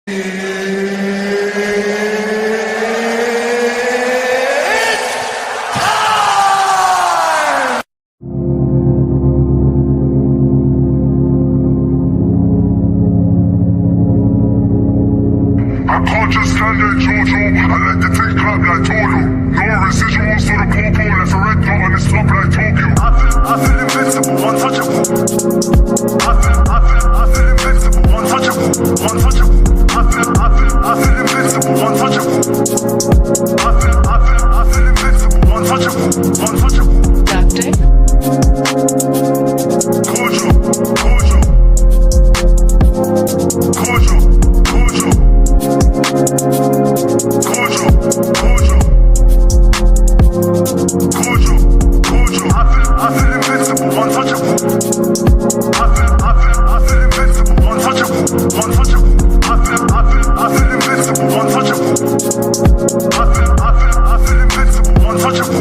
I can't just stand there, Jojo. I let the thing clap like Toto. No residuals to the popo. Left a red dot on his top like Tokyo. I feel invincible, untouchable. I feel invincible, untouchable. I feel invincible, untouchable. I feel invincible, untouchable. Doctor? Kojo, Kojo. Kojo, Kojo. Kojo, Kojo. Kojo, Kojo. I feel invincible, untouchable. I feel invincible, untouchable. I feel invincible, untouchable. I feel invincible, untouchable.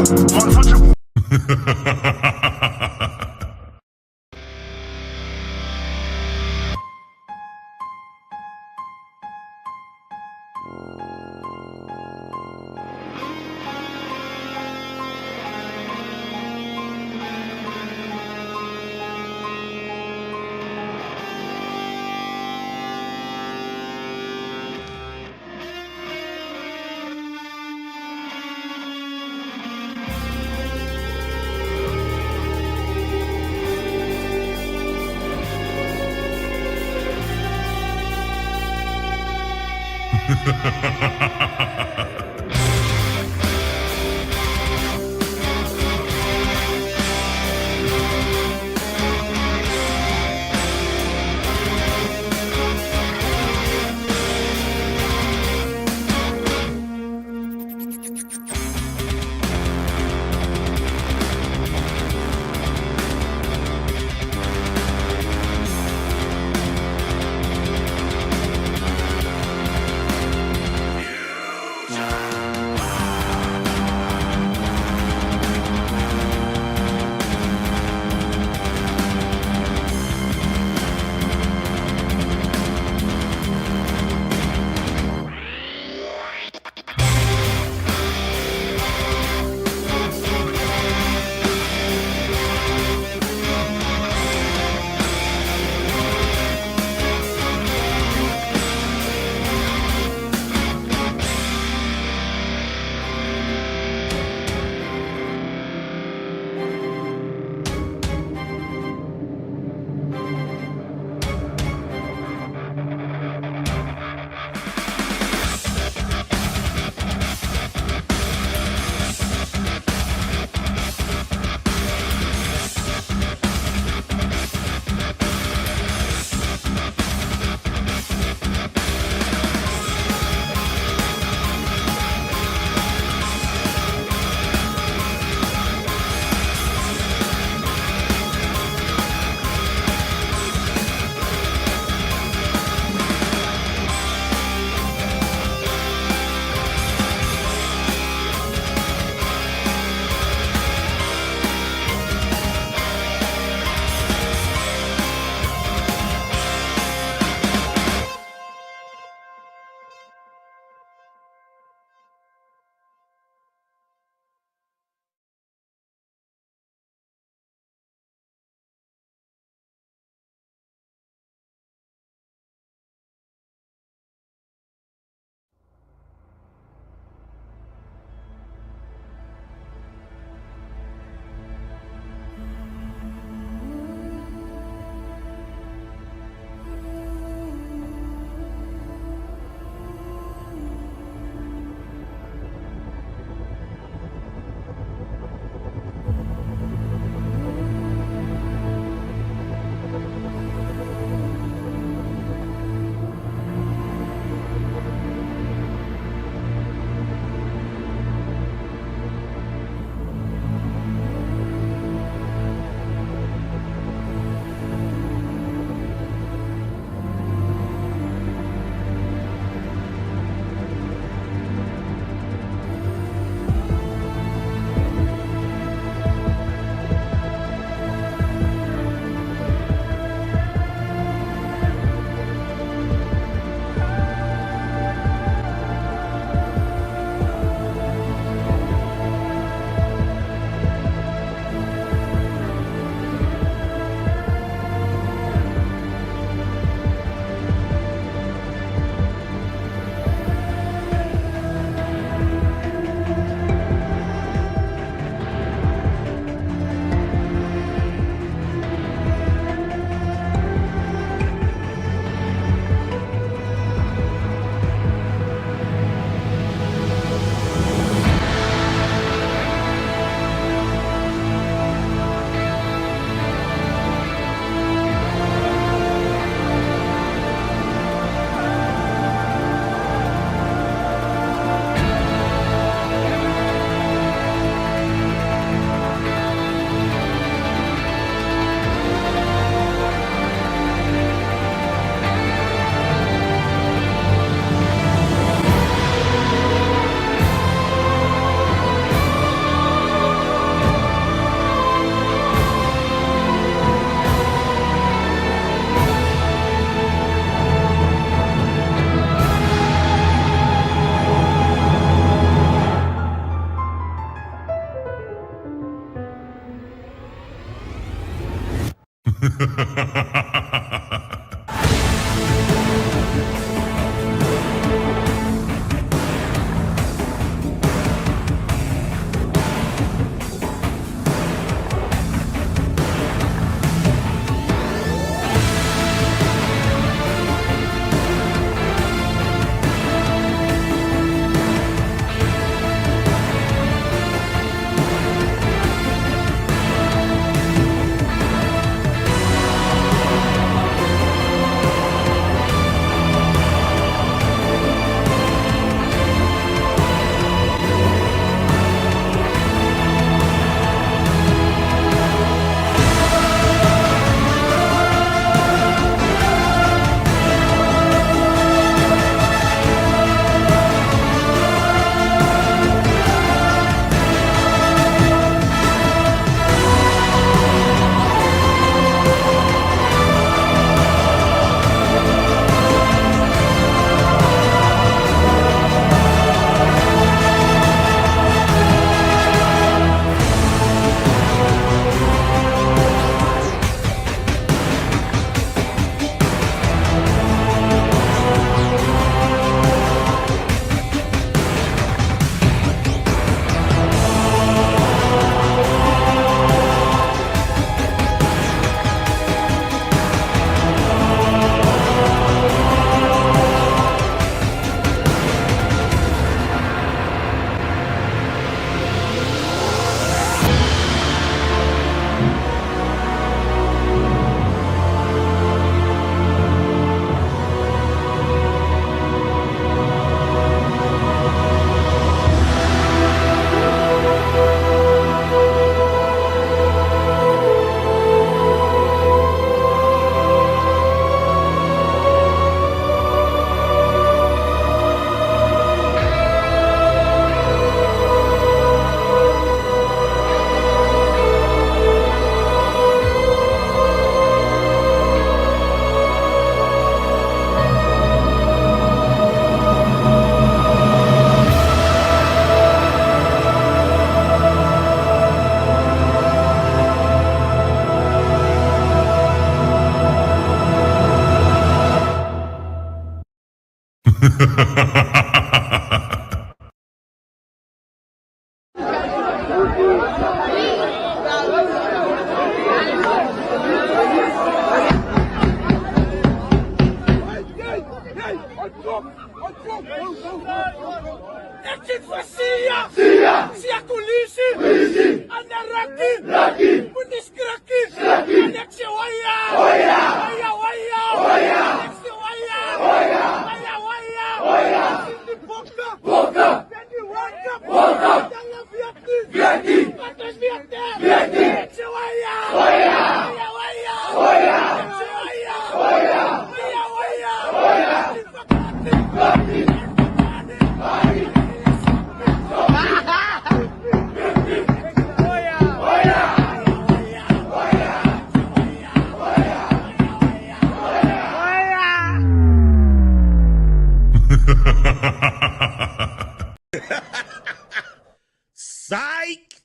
Psych!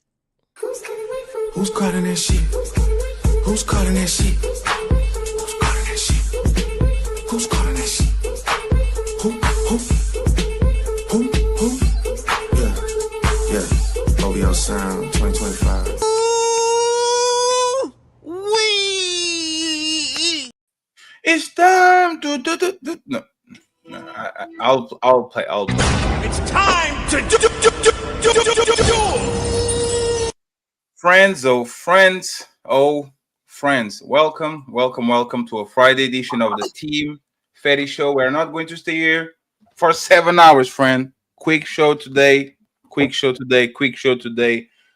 Who's calling that shit? Who's calling that shit? Who's calling that shit? Who's calling that shit? Who? Yeah. OVO Sound 2025. It's time to do. No, I'll play. It's time to do. Friends, welcome to a Friday edition of the Team Fetty Show. We're not going to stay here for 7 hours, friend. Quick show today.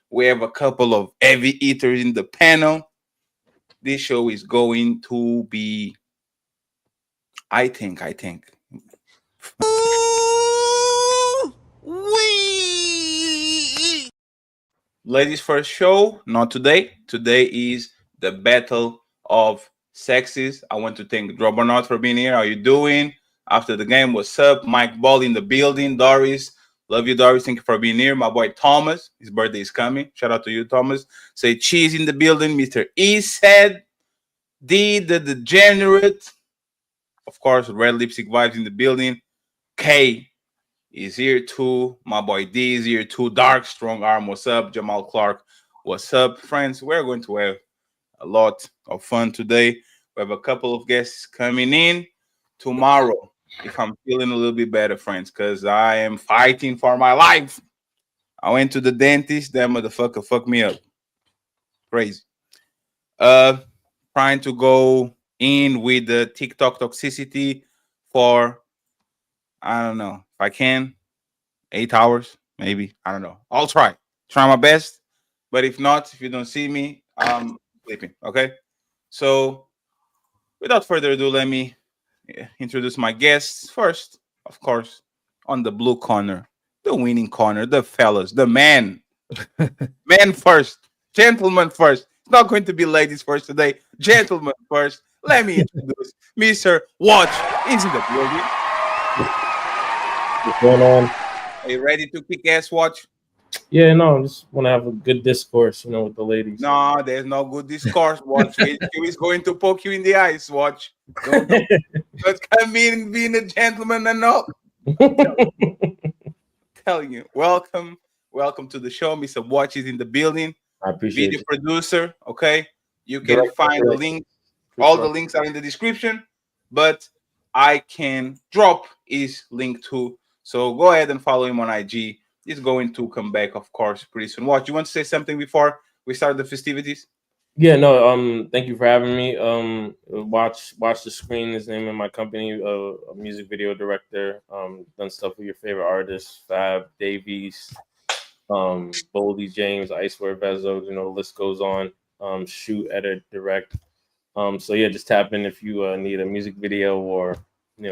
We have a couple of heavy eaters in the panel. This show is going to be, I think. Ladies first show, not today. Today is the Battle of Sexes. I want to thank Drobonaut for being here. How you doing? After the game, what's up? Mike Ball in the building. Doris, love you, Doris. Thank you for being here. My boy Thomas, his birthday is coming. Shout out to you, Thomas. Say cheese in the building. Mr. E said, D the degenerate. Of course, Red Lipstick Vibes in the building. K is here too. My boy D is here too. Dark Strong Arm, what's up? Jamal Clark, what's up? Friends, we're going to have a lot of fun today. We have a couple of guests coming in tomorrow, if I'm feeling a little bit better, friends, because I am fighting for my life. I went to the dentist. That motherfucker fucked me up. Crazy. Trying to go in with the TikTok toxicity for, I don't know, if I can, 8 hours, maybe. I don't know. I'll try my best. But if not, if you don't see me, I'm sleeping. Okay. So without further ado, let me introduce my guests. First, of course, on the blue corner, the winning corner, the fellas, the man. Man first, gentlemen first. It's not going to be ladies first today. Gentlemen first. Let me introduce Mr. Watch is in the building. What's going on? Are you ready to kick ass, Watch? Yeah, no, I just want to have a good discourse, with the ladies. No, there's no good discourse, Watch. He is going to poke you in the eyes, Watch. Don't come in being a gentleman and no. Telling you, welcome to the show. Mr. Watch is in the building. I appreciate Video it. producer, okay? You can find the link. All the links are in the description, but I can drop his link too. So go ahead and follow him on IG. He's going to come back, of course, pretty soon. Watch, you want to say something before we start the festivities? Yeah, no, thank you for having me. Watch the Screen is the name of my company, a music video director. Done stuff with your favorite artists, Fab, Davies, Boldy James, Icewear Vezo, the list goes on. Shoot, edit, direct. So yeah, just tap in if you need a music video or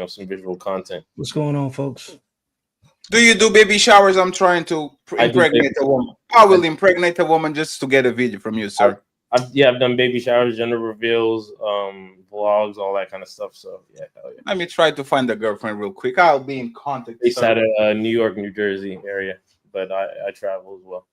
some visual content. What's going on, folks? Do you do baby showers? I'm trying to impregnate a woman. I will impregnate a woman just to get a video from you, sir. I've done baby showers, gender reveals, vlogs, all that kind of stuff. So yeah, hell yeah. Let me try to find a girlfriend real quick. I'll be in contact. Based out of New York, New Jersey area, but I travel as well.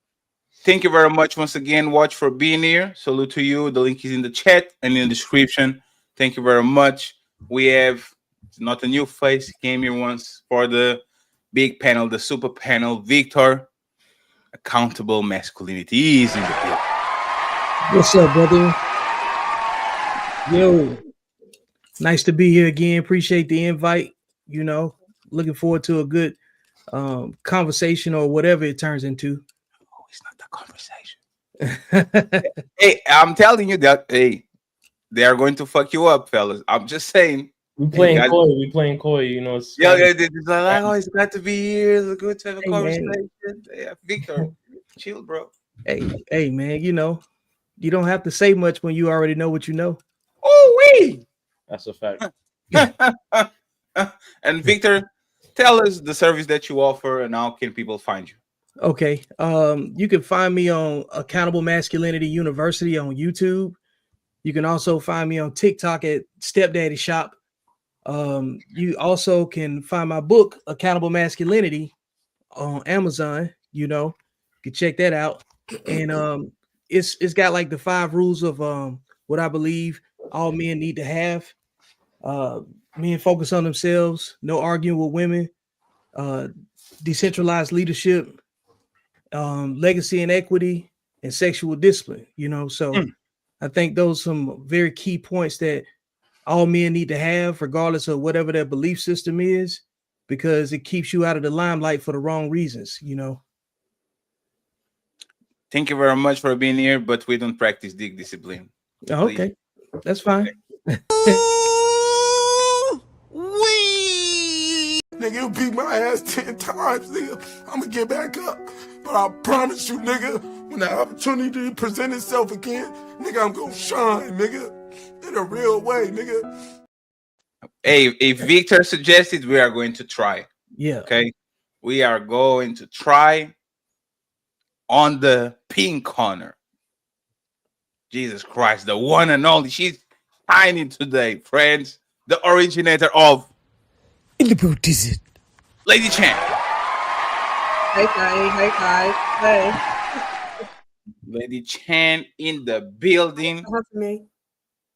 Thank you very much once again, Watch, for being here. Salute to you. The link is in the chat and in the description. Thank you very much. We have It's not a new face. He came here once for the big panel, the super panel. Victor, accountable masculinity is in the building. What's up, brother? Yo, nice to be here again. Appreciate the invite. You know, looking forward to a good conversation or whatever it turns into. Oh, it's not the conversation. Hey, I'm telling you that, hey, they are going to fuck you up, fellas. I'm just saying. We playing guys- coy. We playing coy. You know. It's Yeah, it's like, oh, it's glad to be here. It's good to have a Hey, man. conversation. Yeah, Victor, chill, bro. Hey, man, you know, you don't have to say much when you already know what you know. Oh, wee. That's a fact. And Victor, tell us the service that you offer and how can people find you? Okay. You can find me on Accountable Masculinity University on YouTube. You can also find me on TikTok at Stepdaddy Shop. You also can find my book, Accountable Masculinity, on Amazon. You know, you can check that out. And it's got like the 5 rules of what I believe all men need to have. Men focus on themselves, no arguing with women, decentralized leadership, legacy and equity, and sexual discipline. You know, so I think those are some very key points that all men need to have, regardless of whatever their belief system is, because it keeps you out of the limelight for the wrong reasons. You know. Thank you very much for being here, but we don't practice dick discipline. Oh, okay, that's fine. Nigga, you beat my ass 10 times, nigga. I'ma get back up. But I promise you, nigga, when the opportunity presents itself again, nigga, I'm gonna shine, nigga. In a real way, nigga. Hey, if Victor suggested, we are going to try. Yeah. Okay. We are going to try on the pink corner. Jesus Christ, the one and only. She's shining today, friends. The originator of In the boot, is it? Lady Chan. Hey guys. Hey. Lady Chan in the building. That's me.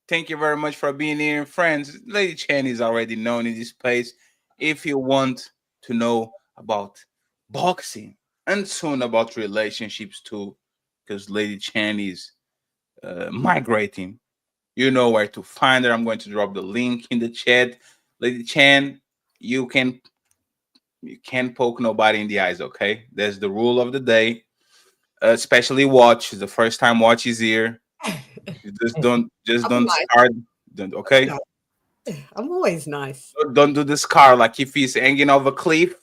Thank you very much for being here, friends. Lady Chan is already known in this place. If you want to know about boxing and soon about relationships too, because Lady Chan is migrating, you know where to find her. I'm going to drop the link in the chat. Lady Chan, you can't poke nobody in the eyes, okay? That's the rule of the day. Especially Watch. The first time Watch is here. You don't nice. start. Okay? I'm always nice. Don't do the scar like if he's hanging off a cliff,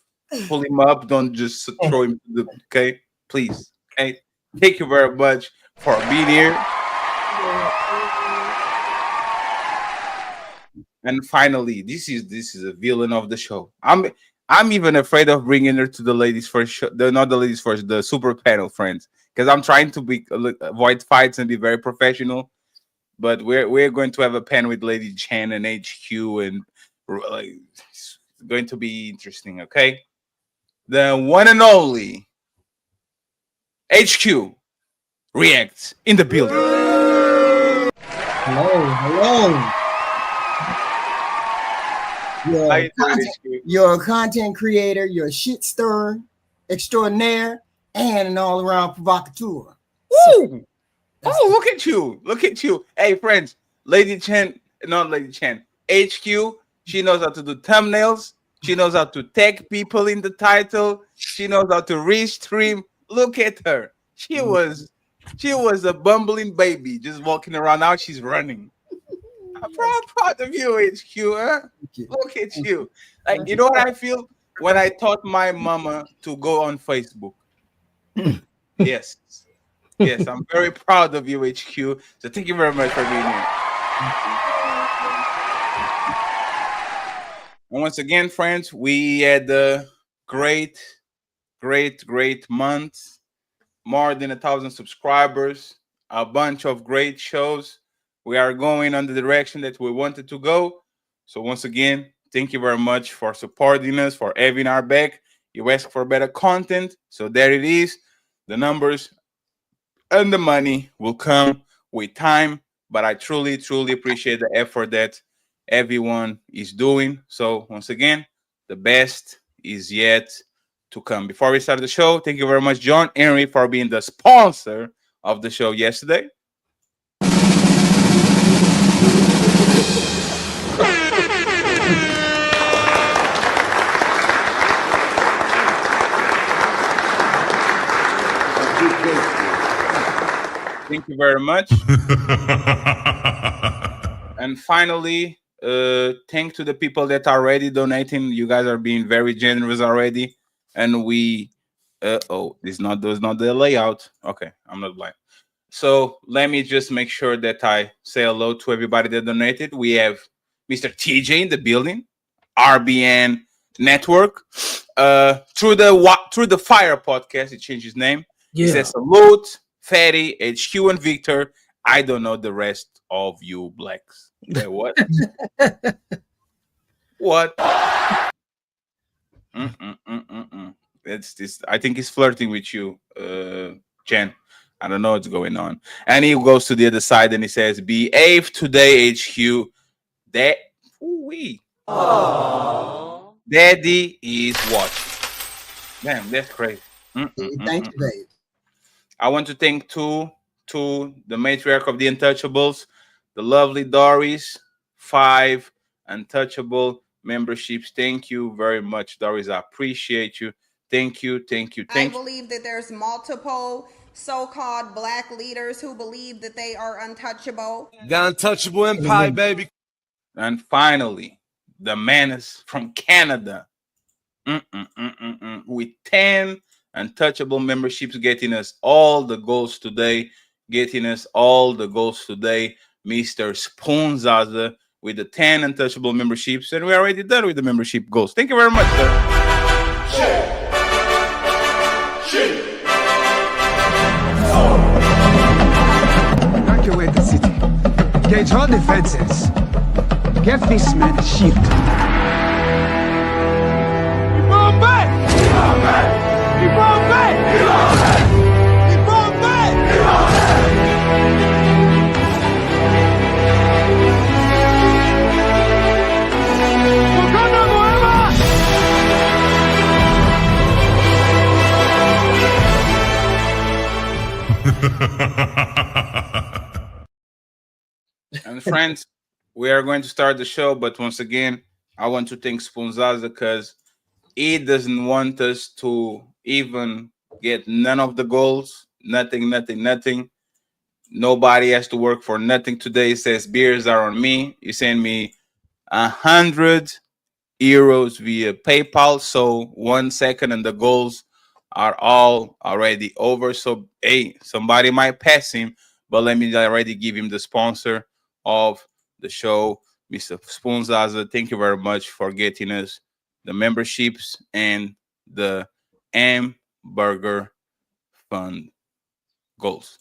pull him up, don't just throw him to the okay, please. Okay. Thank you very much for being here. And finally, this is a villain of the show. I'm even afraid of bringing her to the ladies first show, not the ladies first, the super panel, friends, because I'm trying to avoid fights and be very professional. But we're going to have a panel with Lady Chan and HQ, and like, it's going to be interesting. Okay, the one and only HQ reacts in the building. Hello. How you doing, HQ? You're a content creator, you're a shit stirrer extraordinaire, and an all-around provocateur. Woo! Oh, look at you. Look at you. Hey, friends, Lady Chan, not Lady Chan, HQ, she knows how to do thumbnails. She knows how to tag people in the title. She knows how to restream. Look at her. She was a bumbling baby just walking around. Now she's running. I'm proud of you, HQ. Huh? Look at you. Like, you know what I feel when I taught my mama to go on Facebook? Yes. Yes, I'm very proud of you, HQ. So thank you very much for being here. And once again, friends, we had a great month. More than 1,000 subscribers, a bunch of great shows. We are going on the direction that we wanted to go. So once again, thank you very much for supporting us, for having our back. You ask for better content, so there it is. The numbers and the money will come with time, but I truly appreciate the effort that everyone is doing. So once again, the best is yet to come. Before we start the show, thank you very much, John Henry, for being the sponsor of the show yesterday. Thank you very much. And finally, thank to the people that are already donating. You guys are being very generous already. And we this not the layout. Okay, I'm not blind. So let me just make sure that I say hello to everybody that donated. We have Mr. TJ in the building, RBN Network. Through the Fire podcast, he changed his name. Yeah. He says salute, Fatty, HQ, and Victor. I don't know the rest of you blacks. Wait, what? What? It's this. I think he's flirting with you, Jen. I don't know what's going on. And he goes to the other side and he says, "Behave today, HQ." That we. Daddy is watching. Damn, that's crazy. Thank you, babe. I want to thank to the matriarch of the Untouchables, the lovely Doris, 5 Untouchable memberships. Thank you very much, Doris. I appreciate you. Thank you. I believe that there's multiple so-called black leaders who believe that they are untouchable. The untouchable empire, baby. And finally, the menace from Canada. With 10 Untouchable memberships, getting us all the goals today. Mr. Spoonzaza with the 10 Untouchable memberships. And we're already done with the membership goals. Thank you very much, sir. Evacuate the city. Engage all defenses. Get this man a shield. And friends, we are going to start the show, but once again, I want to thank Spoonzaza because he doesn't want us to even get none of the goals. Nothing. Nobody has to work for nothing today. He says beers are on me. You send me 100 euros via PayPal. So 1 second and the goals are all already over. So hey, somebody might pass him, but let me already give him the sponsor of the show, Mr. Spoonzaza. Thank you very much for getting us the memberships and the Hamburger Fund goals.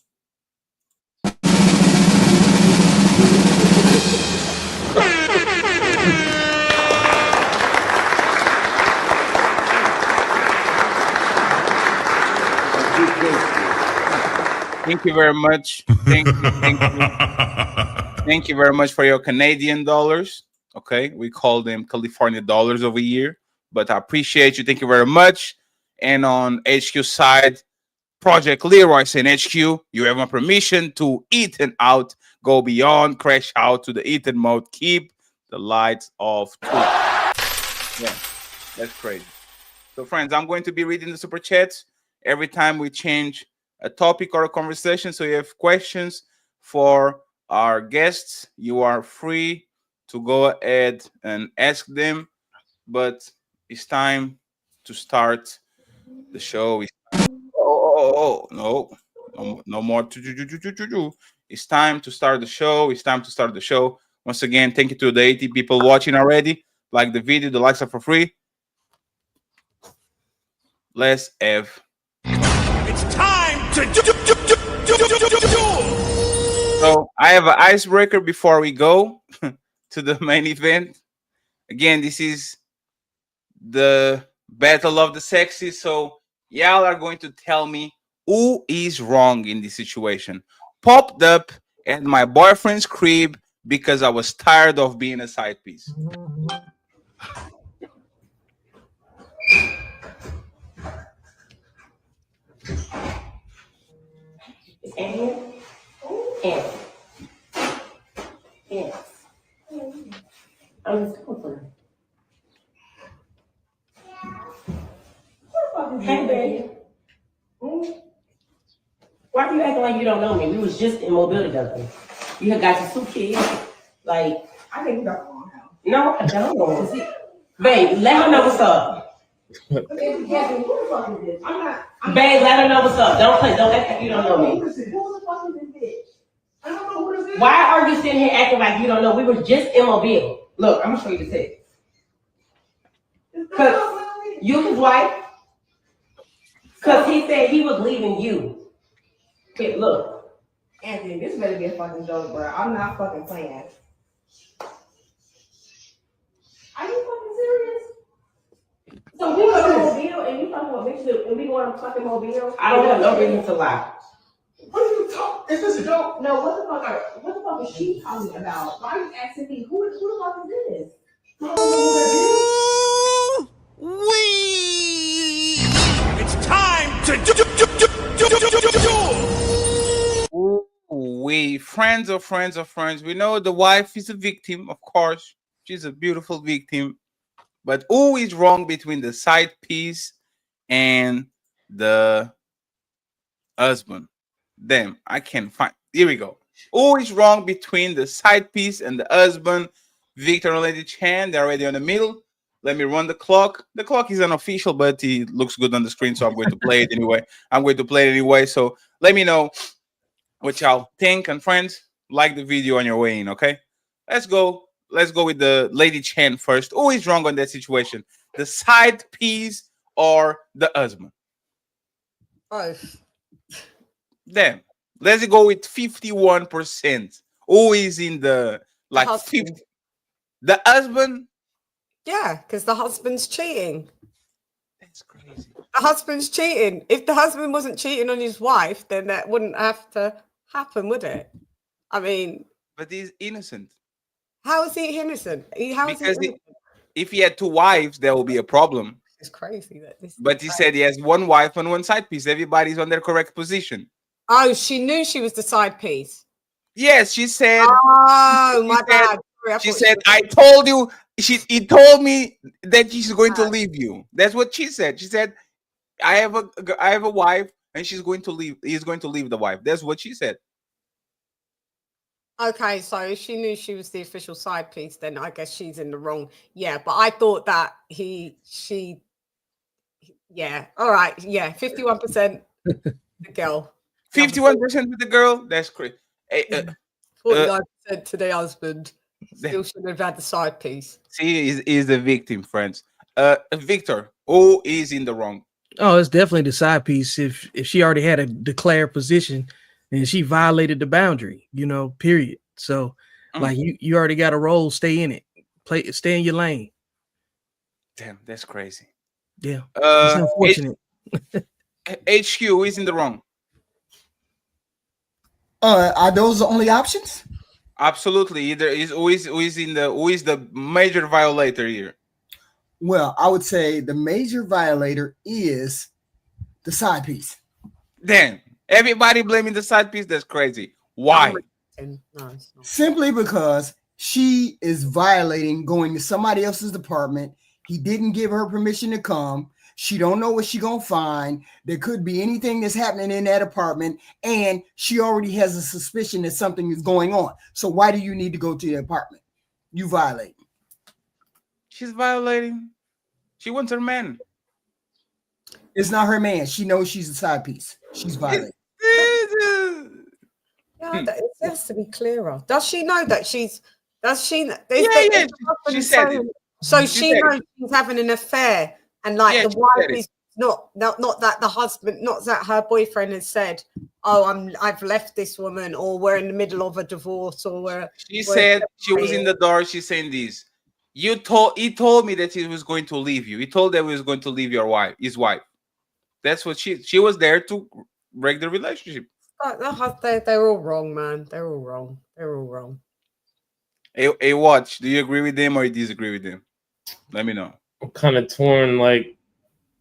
Thank you very much. Thank you. Thank you very much for your Canadian dollars. Okay, we call them California dollars over here, but I appreciate you. Thank you very much. And on HQ side, Project Leroy saying, HQ, you have my permission to eat and out, go beyond, crash out to the Ethan mode, keep the lights off too. Yeah, that's crazy. So friends, I'm going to be reading the super chats every time we change a topic or a conversation. So you have questions for our guests, you are free to go ahead and ask them, but it's time to start the show. No more. It's time to start the show. Once again, thank you to the 80 people watching already. Like the video, the likes are for free. Let's have. It's time to do. So I have an icebreaker before we go to the main event. Again, this is the battle of the sexes. So y'all are going to tell me who is wrong in this situation. Popped up at my boyfriend's crib because I was tired of being a side piece. Hey, baby. Why are you acting like you don't know me? We was just in Mobile together. You had got your 2 kids. Like, I think you got one now. No, I don't. Babe, let her know what's up. Babe, let her know what's up. Don't act like you don't know me. Who the fuck is this bitch? I don't know who this is. Why are you sitting here acting like you don't know? We were just in Mobile. Look, I'm gonna show you the text. Cause you his wife. Cause he said he was leaving you. Okay, look. Anthony, this better be a fucking joke, bro. I'm not fucking playing. Are you fucking serious? So we go to Mobile and you talking about bitches and we going to fucking Mobile? I don't have no reason to lie. What are you talking? Is this a joke? No, what the fuck is she talking about? Why are you asking me? Who the fuck is this? I don't know who that is. It's time to do. We friends of friends of friends. We know the wife is a victim, of course. She's a beautiful victim. But who is wrong between the side piece and the husband? Damn, I can't find. Here we go. Who is wrong between the side piece and the husband? Victor and Lady Chan, they're already on the middle. Let me run the clock. The clock is unofficial, but it looks good on the screen, so I'm going to play it anyway. So let me know what y'all think. And friends, like the video on your way in, okay? Let's go with the Lady Chan first. Who is wrong on that situation? The side piece or the husband? Both. Damn. Let's go with 51%. Who is in the like 50? The husband? Yeah, because the husband's cheating. That's crazy. The husband's cheating. If the husband wasn't cheating on his wife, then that wouldn't have to happen, would it? I mean, but he's innocent. How is he innocent? If he had 2 wives, there will be a problem. It's crazy that this. But he said he has 1 wife and 1 side piece. Everybody's on their correct position. Oh, she knew she was the side piece. Yes, she said. Oh, my bad. She said, "I told you." He told me that she's going to leave you. That's what she said. She said, "I have a wife, and she's going to leave. He's going to leave the wife." That's what she said. Okay, so if she knew she was the official side piece, then I guess she's in the wrong. Yeah, but I thought that yeah. All right, yeah, 51% the girl. 51% with the girl. That's crazy. 49% to the husband. Still should have had the side piece. See, is the victim, friends. Victor, who is in the wrong? Oh, it's definitely the side piece. If she already had a declared position and she violated the boundary, period. So like you already got a role, stay in it. Stay in your lane. Damn, that's crazy. Yeah. It's unfortunate. HQ is in the wrong. Are those the only options? Absolutely. Either who is the major violator here? Well, I would say the major violator is the side piece. Damn. Everybody blaming the side piece. That's crazy. Why? Simply because she is violating, going to somebody else's apartment. He didn't give her permission to come. She don't know what she gonna find. There could be anything that's happening in that apartment, and she already has a suspicion that something is going on. So why do you need to go to the apartment? You violate. She's violating. She wants her man. It's not her man. She knows she's a side piece. She's violating. Yeah, it has to be clearer. Does she know that she's? Does she? Yeah. She said it. So she knows she's having an affair. And like the wife is not that the husband, not that her boyfriend has said, "Oh, I've left this woman," or we're in the middle of a divorce, or she said she was in the door. She's saying this. He told me that he was going to leave you. He told that he was going to leave his wife. That's what she was there to break the relationship. They're all wrong, man. They're all wrong. Hey, watch. Do you agree with him or you disagree with him? Let me know. I'm kind of torn. Like,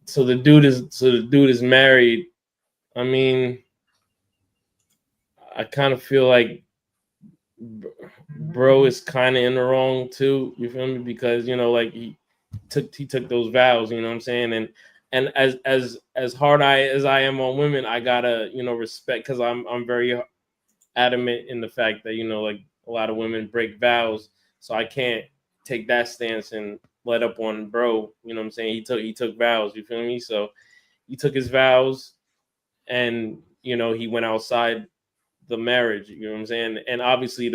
so the dude is married. I mean, I kind of feel like bro is kind of in the wrong too. You feel me? Because like he took those vows. You know what I'm saying? And as hard as I am on women, I gotta respect, because I'm very adamant in the fact that like a lot of women break vows, so I can't take that stance and let up on bro. You know what I'm saying? He took vows. You feel me? So he took his vows, and he went outside the marriage. You know what I'm saying? And obviously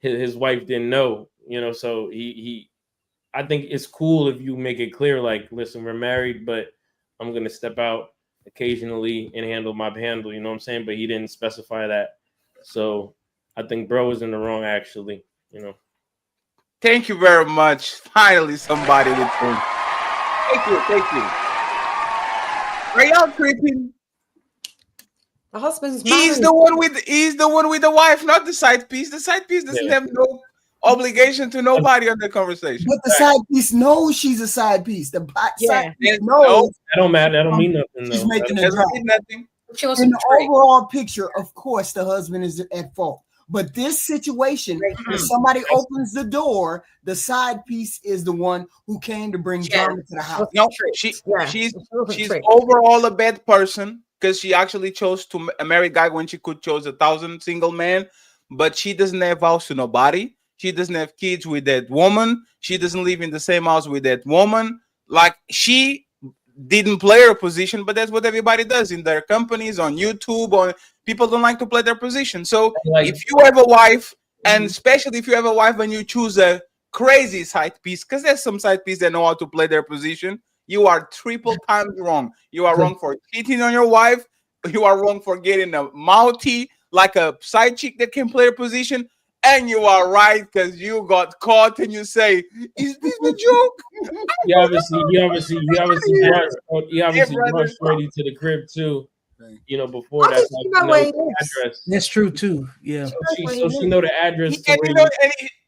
his wife didn't know. So I think it's cool if you make it clear, like, listen, we're married, but I'm gonna step out occasionally and handle my handle. You know what I'm saying? But he didn't specify that. So I think bro is in the wrong, actually. Thank you very much. Finally, somebody with him. Thank you. Are y'all tripping? The husband's He's married. the one with the wife, not the side piece. The side piece doesn't have no obligation to nobody on the conversation. But the side piece knows she's a side piece. The side piece No, knows that don't matter. That don't mean nothing. she's Though. making That a doesn't drop. mean nothing. In the overall picture, of course, the husband is at fault. But this situation, if somebody opens the door, the side piece is the one who came to bring drama to the house. No, she's overall a bad person, because she actually chose to marry a guy when she could chose 1,000 single men. But she doesn't have vows to nobody. She doesn't have kids with that woman. She doesn't live in the same house with that woman. Like, she didn't play her position, but that's what everybody does in their companies, on YouTube. Or people don't like to play their position. So if you have a wife, and especially if you have a wife and you choose a crazy side piece, because there's some side piece that know how to play their position, you are triple times wrong. You are wrong for cheating on your wife. You are wrong for getting a mouthy, like a side chick that can play her position. And you are right, because you got caught and you say, "Is this a joke?" You obviously brought Shorty to the crib too. Before that, address. That's true too. Yeah. So she know the address.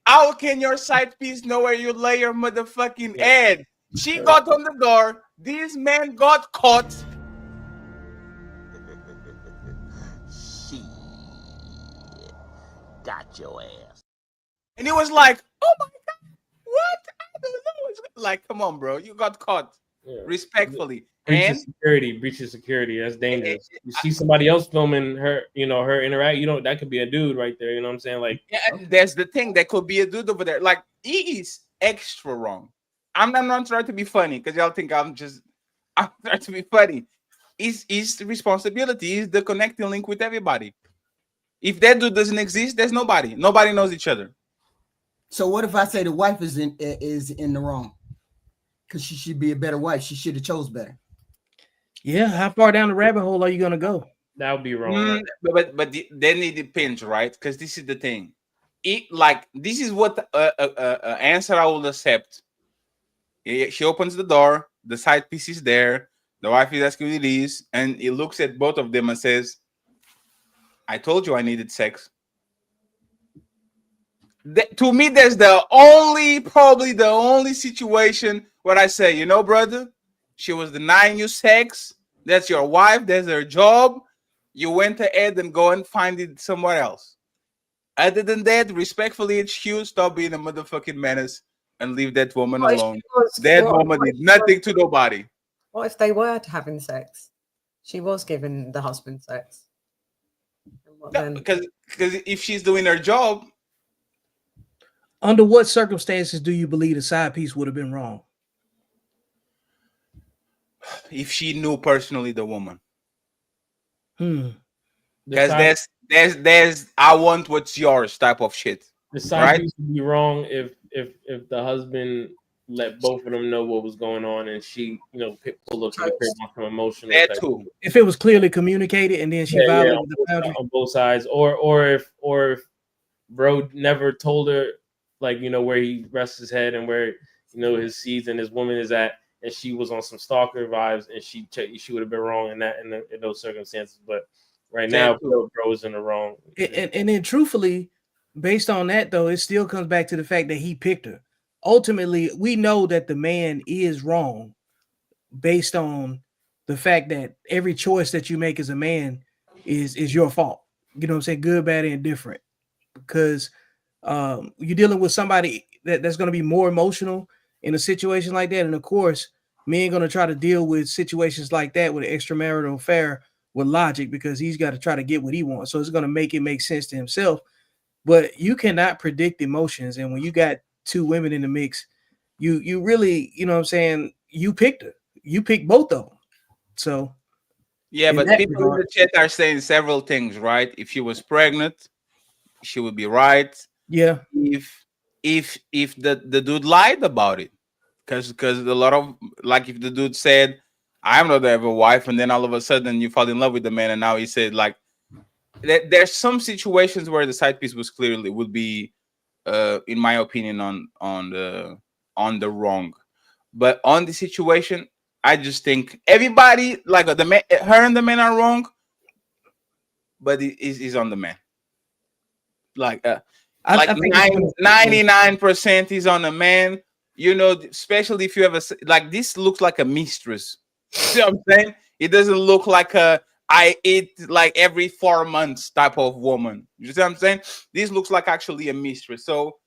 How can your side piece know where you lay your motherfucking head? She got on the door. This man got caught. Got your ass. And he was like, "Oh my god, what? I don't know." Like, come on, bro. You got caught. Respectfully. Breach of security. That's dangerous. You see somebody else filming her, her interact. That could be a dude right there. You know what I'm saying? Like, that's the thing. That could be a dude over there. Like, he is extra wrong. I'm not trying to be funny, because y'all think I'm trying to be funny. It's the responsibility. Is the connecting link with everybody. If that dude doesn't exist, there's nobody. Nobody knows each other. So what if I say the wife is in the wrong? Because she should be a better wife. She should have chose better. Yeah, how far down the rabbit hole are you gonna go? That would be wrong. But then it depends, right? Because this is the thing. This is what answer I will accept. She opens the door. The side piece is there. The wife is asking what it is, and he looks at both of them and says, "I told you I needed sex." To me, that's probably the only situation where I say, brother, she was denying you sex. That's your wife. That's her job. You went ahead and go and find it somewhere else. Other than that, respectfully, HQ, stop being a motherfucking menace and leave that woman alone. That woman did nothing to nobody. What if they were having sex? She was giving the husband sex. Because if she's doing her job. Under what circumstances do you believe the side piece would have been wrong? If she knew personally the woman. Because there's I want what's yours type of shit. The side piece would be wrong if the husband let both of them know what was going on, and she, pull up to the crib on some emotional. That too. If it was clearly communicated and then she violated the boundary on both sides, or if bro never told her, where he rests his head and where his seeds and his woman is at, and she was on some stalker vibes, and she would have been wrong in those circumstances. But right now, bro is in the wrong. And then truthfully, based on that, though, it still comes back to the fact that he picked her. Ultimately, we know that the man is wrong based on the fact that every choice that you make as a man is your fault. You know what I'm saying? Good, bad, and indifferent. Because you're dealing with somebody that's going to be more emotional in a situation like that. And of course, men going to try to deal with situations like that with an extramarital affair with logic, because he's got to try to get what he wants. So it's going to make sense to himself. But you cannot predict emotions. And when you got two women in the mix, you really, you know what I'm saying, you picked her. You picked both of them. So yeah, in but that people in regard, the chat are saying several things, right? If she was pregnant, she would be right. yeah. If the dude lied about it, because a lot of, like, if the dude said, I'm not ever wife, and then all of a sudden you fall in love with the man, and now he said, like, there's some situations where the side piece would be in my opinion on the wrong. But on the situation, I just think everybody, like, the man, her and the man are wrong, but it is on the man. Like I think 99% is on the man. You know, especially if you have like, this looks like a mistress. See what I'm saying? It doesn't look like a I eat like every 4 months type of woman. You see what I'm saying? This looks like actually a mistress. So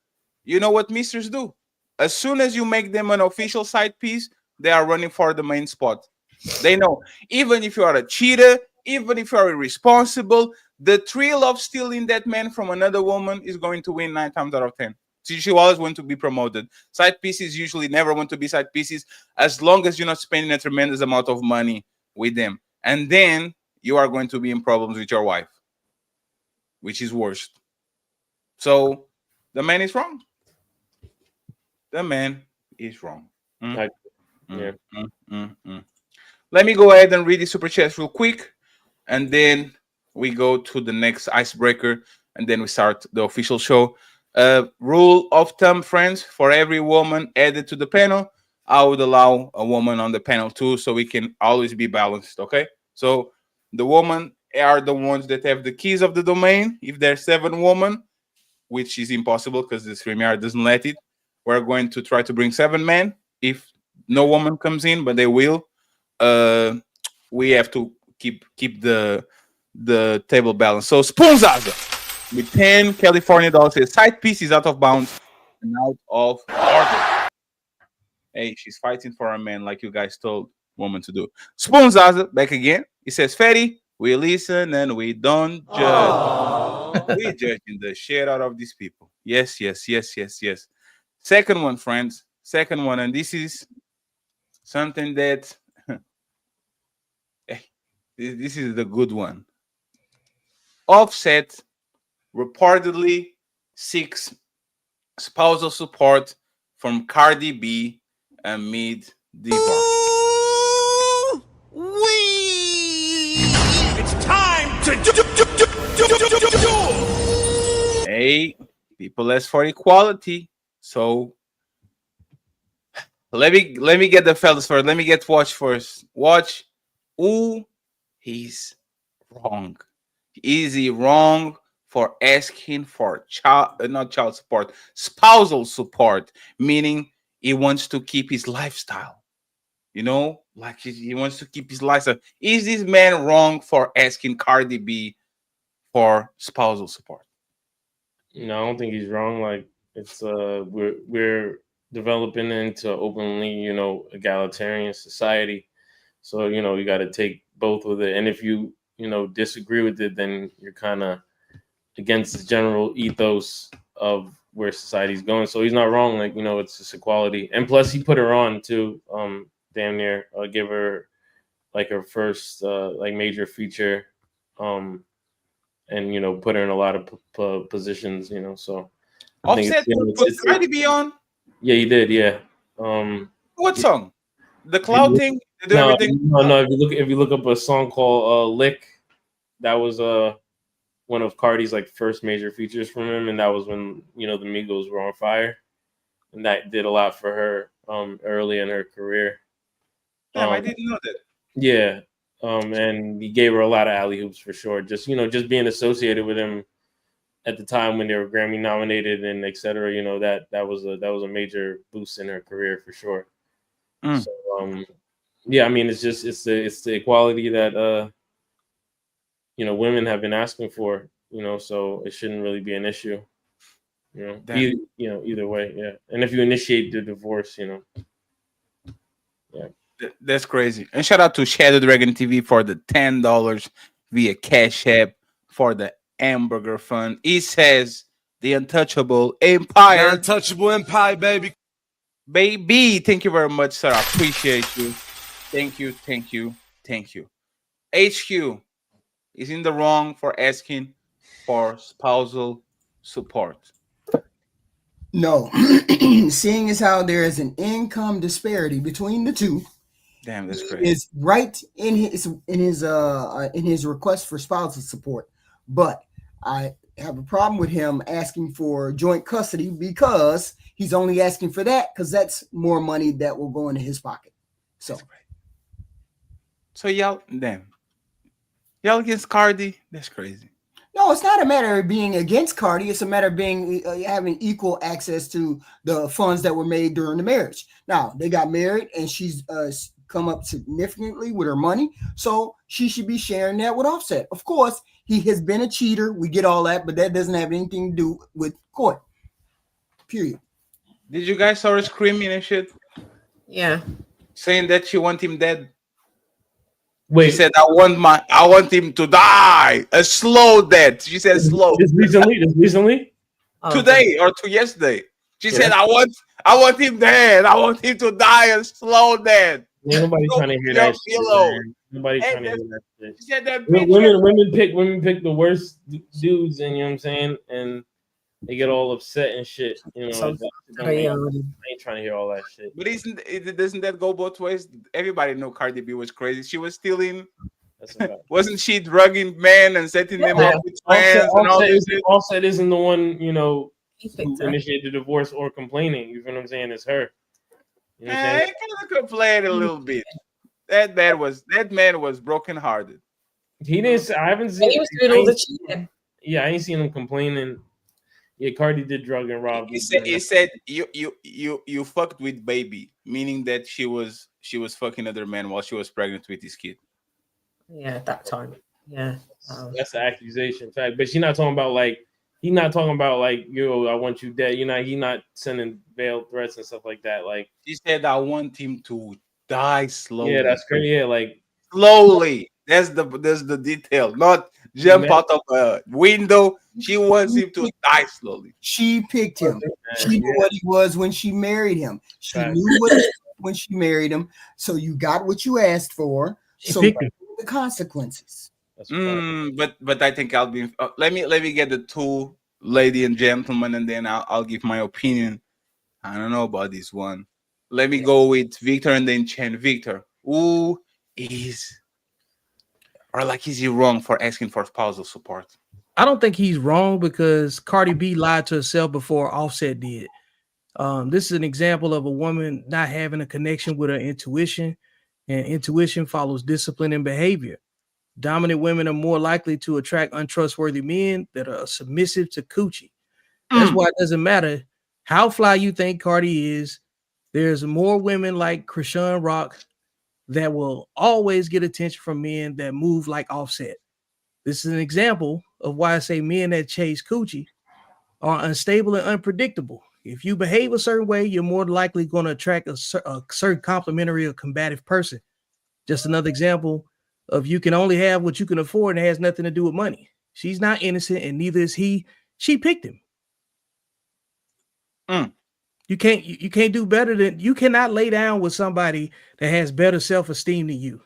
you know what mistresses do? As soon as you make them an official side piece, they are running for the main spot. They know, even if you are a cheater, even if you are irresponsible, the thrill of stealing that man from another woman is going to win 9 times out of 10. So she always want to be promoted. Side pieces usually never want to be side pieces, as long as you're not spending a tremendous amount of money with them. And then you are going to be in problems with your wife, which is worst. So the man is wrong. The man is wrong. Let me go ahead and read the super chats real quick, and then we go to the next icebreaker, and then we start the official show. Rule of thumb, friends: for every woman added to the panel, I would allow a woman on the panel too, so we can always be balanced. Okay, so the women are the ones that have the keys of the domain. If there's 7 women, which is impossible because the StreamYard doesn't let it, we're going to try to bring 7 men if no woman comes in, but they will. We have to keep the table balance. So Spoonzaza with 10 California dollars says side piece is out of bounds and out of order. Hey, she's fighting for a man like you guys told woman to do. Spoonzaza back again. He says, Fetty, we listen and we don't judge. We're judging the shit out of these people. Yes. Second one, friends. Second one, and this is something that this is the good one. Offset reportedly seeks spousal support from Cardi B amid divorce. It's time to do. Hey, people ask for equality, so let me get the fellas first. Let me get Watch first. Watch, who he's wrong. Is he wrong for asking for not child support, spousal support, meaning he wants to keep his lifestyle? You know, like he wants to keep his lifestyle. Is this man wrong for asking Cardi B for spousal support? No, I don't think he's wrong. Like, it's we're developing into openly, you know, egalitarian society. So, you know, you got to take both with it. And if you disagree with it, then you're kind of against the general ethos of where society's going. So he's not wrong. Like, you know, it's just equality. And plus he put her on too, damn near give her like her first like major feature, and, you know, put her in a lot of positions, you know, so. Offset put Cardi B on? Yeah, he did, yeah. What song? The Cloud thing? No, if you look up a song called Lick, that was one of Cardi's like first major features from him, and that was when, you know, the Migos were on fire, and that did a lot for her early in her career. I didn't know that. Yeah, and he gave her a lot of alley hoops for sure. Just, you know, just being associated with him at the time when they were Grammy nominated and etc. You know, that was a major boost in her career for sure. So yeah, I mean, it's the equality that you know, women have been asking for, you know, so it shouldn't really be an issue. You know, either way, yeah. And if you initiate the divorce, you know, yeah. That's crazy. And shout out to Shadow Dragon TV for the $10 via Cash App for the hamburger fund. He says the untouchable empire. The untouchable empire, baby. Baby, thank you very much, sir. I appreciate you. Thank you. HQ is in the wrong for asking for spousal support. No, seeing as how there is an income disparity between the two. Damn, that's crazy. Is right in his request for spousal support, but I have a problem with him asking for joint custody because he's only asking for that because that's more money that will go into his pocket. So y'all against Cardi? That's crazy. No, it's not a matter of being against Cardi. It's a matter of being having equal access to the funds that were made during the marriage. Now they got married, and she's come up significantly with her money, so she should be sharing that with Offset. Of course, he has been a cheater. We get all that, but that doesn't have anything to do with court. Period. Did you guys saw her screaming and shit? Yeah. Saying that she want him dead. Wait. She said, I want him to die. A slow death. She said slow. This recently? Today or yesterday. She said, I want him dead. I want him to die a slow death. Yeah, nobody's trying to hear that shit. Nobody's trying to hear that shit. She said that women pick the worst dudes, and you know what I'm saying, and they get all upset and shit. You know, I ain't trying to hear all that shit. But doesn't that go both ways? Everybody know Cardi B was crazy. She was stealing. Wasn't she drugging men and setting them up with friends and all this shit? Offset isn't the one, you know, who initiated the divorce or complaining. You know what I'm saying? It's her. You know what I'm saying? I kind of complained a little bit. That man was brokenhearted. He didn't. I haven't seen. He was doing all the cheating. Yeah, I ain't seen him complaining. Yeah, Cardi did drug and rob. He said you fucked with baby, meaning that she was fucking other men while she was pregnant with his kid. Yeah, at that time. Yeah. That's the accusation fact. But she's not talking about like he's not talking about like, yo, I want you dead. He's not sending veiled threats and stuff like that. Like he said, I want him to die slowly. Yeah, that's crazy. Yeah, like slowly. That's the detail, not jump out of a window. She wants him to die slowly. She picked him. She knew what he was when she married him. She knew what he was when she married him. So you got what you asked for. So the consequences. But I think I'll be. Let me get the two lady and gentlemen, and then I'll give my opinion. I don't know about this one. Let me go with Victor and then Chen. Victor, who is, or like, is he wrong for asking for spousal support? I don't think he's wrong because Cardi B lied to herself before Offset did. This is an example of a woman not having a connection with her intuition, and intuition follows discipline and behavior. Dominant women are more likely to attract untrustworthy men that are submissive to coochie. That's why it doesn't matter how fly you think Cardi is. There's more women like Krishan Rock that will always get attention from men that move like Offset. This is an example of why I say men that chase coochie are unstable and unpredictable. If you behave a certain way, you're more likely going to attract a certain complementary or combative person. Just another example of you can only have what you can afford, and it has nothing to do with money. She's not innocent, and neither is he. She picked him. You can't do better than you cannot lay down with somebody that has better self-esteem than you.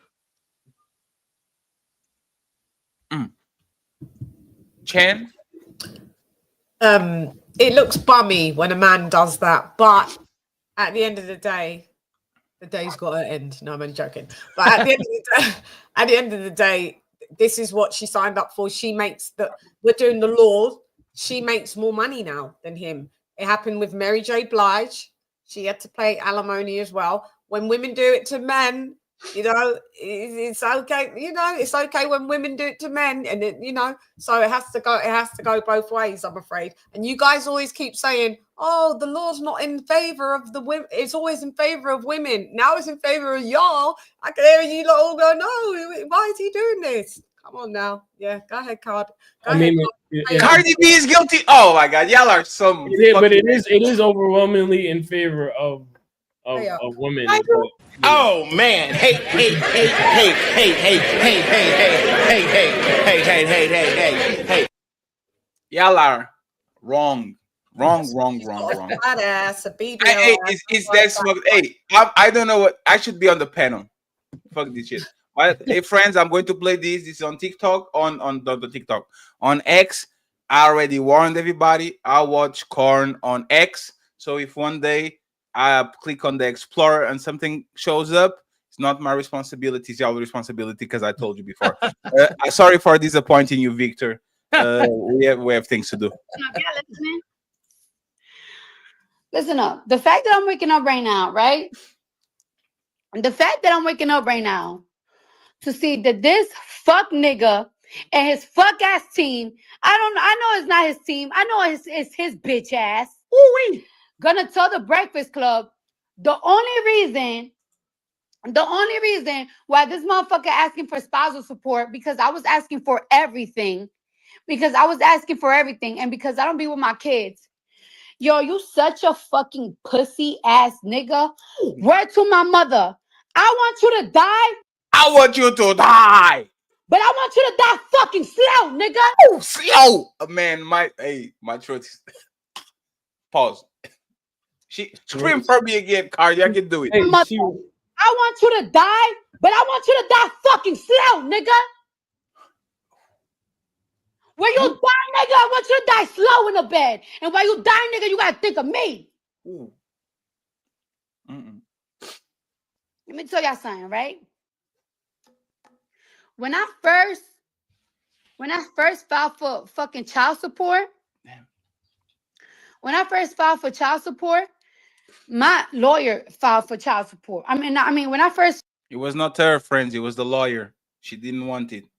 Chen? It looks bummy when a man does that, but at the end of the day, the day's got to end. No, I'm joking. But at the end of the day, this is what she signed up for. She makes we're doing the law. She makes more money now than him. It happened with Mary J. Blige. She had to pay alimony as well. When women do it to men, You know, it's okay. You know, it's okay when women do it to men, and you know, so it has to go. It has to go both ways, I'm afraid. And you guys always keep saying, "Oh, the law's not in favor of the women. It's always in favor of women. Now it's in favor of y'all." I can hear you all go, "No, why is he doing this?" Come on now, yeah. Go ahead, Cardi. Cardi B is guilty. Oh my God, y'all are some. But it is overwhelmingly in favor of women. Oh man! Hey! Y'all are wrong. Fat ass, a BBL. Hey, it's that smoke. Hey, I don't know what I should be on the panel. Fuck this shit. Hey friends, I'm going to play this. This is on TikTok, on the TikTok, on X. I already warned everybody. I watch Korn on X. So if one day I click on the Explorer and something shows up, it's not my responsibility. It's your responsibility because I told you before. Sorry for disappointing you, Victor. We have things to do. Listen up. The fact that I'm waking up right now, right? The fact that I'm waking up right now to see that this fuck nigga and his fuck ass team, I know it's not his team. I know it's his bitch ass. Ooh-wee. Gonna tell the Breakfast Club the only reason why this motherfucker asking for spousal support, because I was asking for everything. And because I don't be with my kids. Yo, you such a fucking pussy ass nigga. Word to my mother. I want you to die. I want you to die. But I want you to die fucking slow, nigga. Oh, slow. Man, my throat is... Pause. She scream for me again, Cardi. I can do it. I want you to die, but I want you to die fucking slow, nigga. When you die, nigga, I want you to die slow in the bed. And while you die, nigga, you gotta think of me. Let me tell y'all something, right? When I first filed for fucking child support, my lawyer filed for child support. I mean, when I first... It was not her, friends. It was the lawyer. She didn't want it.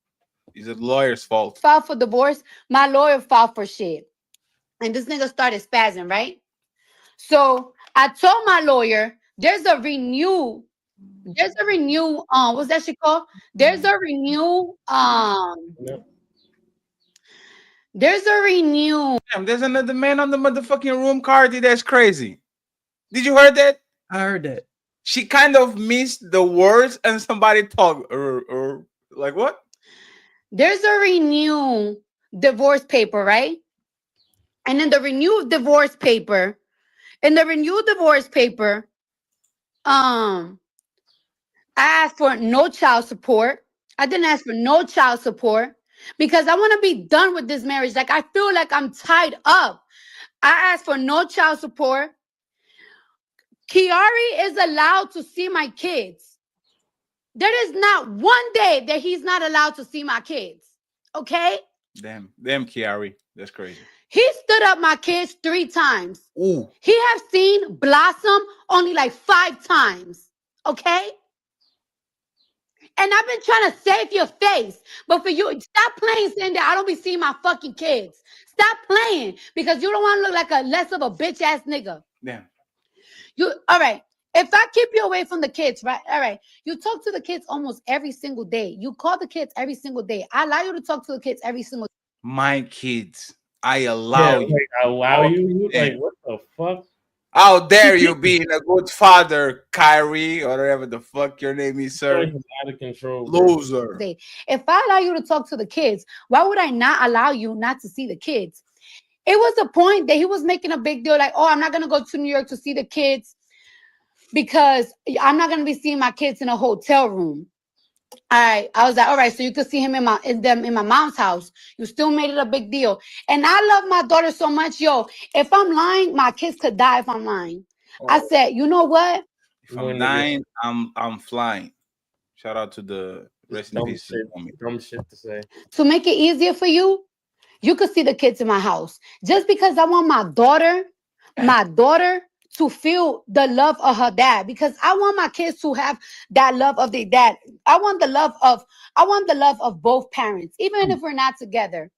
It's the lawyer's fault. Filed for divorce. My lawyer filed for shit. And this nigga started spazzing, right? So I told my lawyer, there's a renew, what's that shit called? There's a renew, Damn, there's another man on the motherfucking room, Cardi. That's crazy. Did you heard that? I heard that. She kind of missed the words and somebody talked. Like what? There's a renew divorce paper, right? And in the renewed divorce paper, I asked for no child support. I didn't ask for no child support because I want to be done with this marriage. Like, I feel like I'm tied up. I asked for no child support. Kiari is allowed to see my kids. There is not one day that he's not allowed to see my kids. Okay? Damn, Kiari. That's crazy. He stood up my kids 3 times. Ooh. He have seen Blossom only like 5 times. Okay? And I've been trying to save your face. But for you, stop playing saying that I don't be seeing my fucking kids. Stop playing because you don't want to look like a less of a bitch ass nigga. Damn. All right. If I keep you away from the kids, right? All right. You talk to the kids almost every single day. You call the kids every single day. I allow you to talk to the kids every single day. My kids. I allow you. Like, allow you? Like, what the fuck? How dare you being a good father, Kyrie, or whatever the fuck your name is, sir? Out of control. Loser. If I allow you to talk to the kids, why would I not allow you not to see the kids? It was a point that he was making a big deal, like, oh, I'm not going to go to New York to see the kids because I'm not going to be seeing my kids in a hotel room. All right. I was like, all right, so you could see him in my mom's house. You still made it a big deal. And I love my daughter so much. Yo, if I'm lying, my kids could die if I'm lying. Oh. I said, you know what? If I'm dying, I'm flying. Shout out to the rest in peace. Dumb shit to say. To make it easier for you, you could see the kids in my house. Just because I want my daughter to feel the love of her dad, because I want my kids to have that love of their dad. I want the love of both parents, even if we're not together.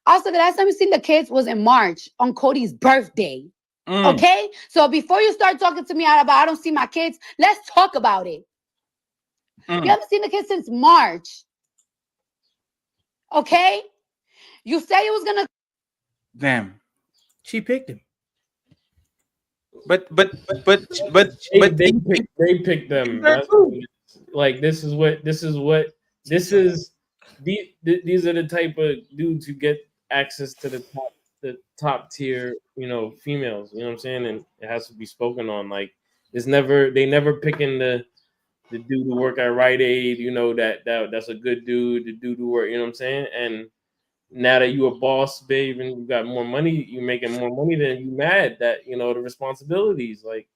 Also, the last time we seen the kids was in March on Cody's birthday. Okay, so before you start talking to me about I don't see my kids, let's talk about it. You haven't seen the kids since March. Okay, you said you was gonna. Damn. She picked him. But they picked them. That's, like these are the type of dudes who get access to the top tier, females. You know what I'm saying? And it has to be spoken on. Like they never picking the dude who work at Rite Aid. That's a good dude. The dude who work. You know what I'm saying? And now that you a boss, babe, and you got more money, you making more money, then you mad that the responsibilities, like,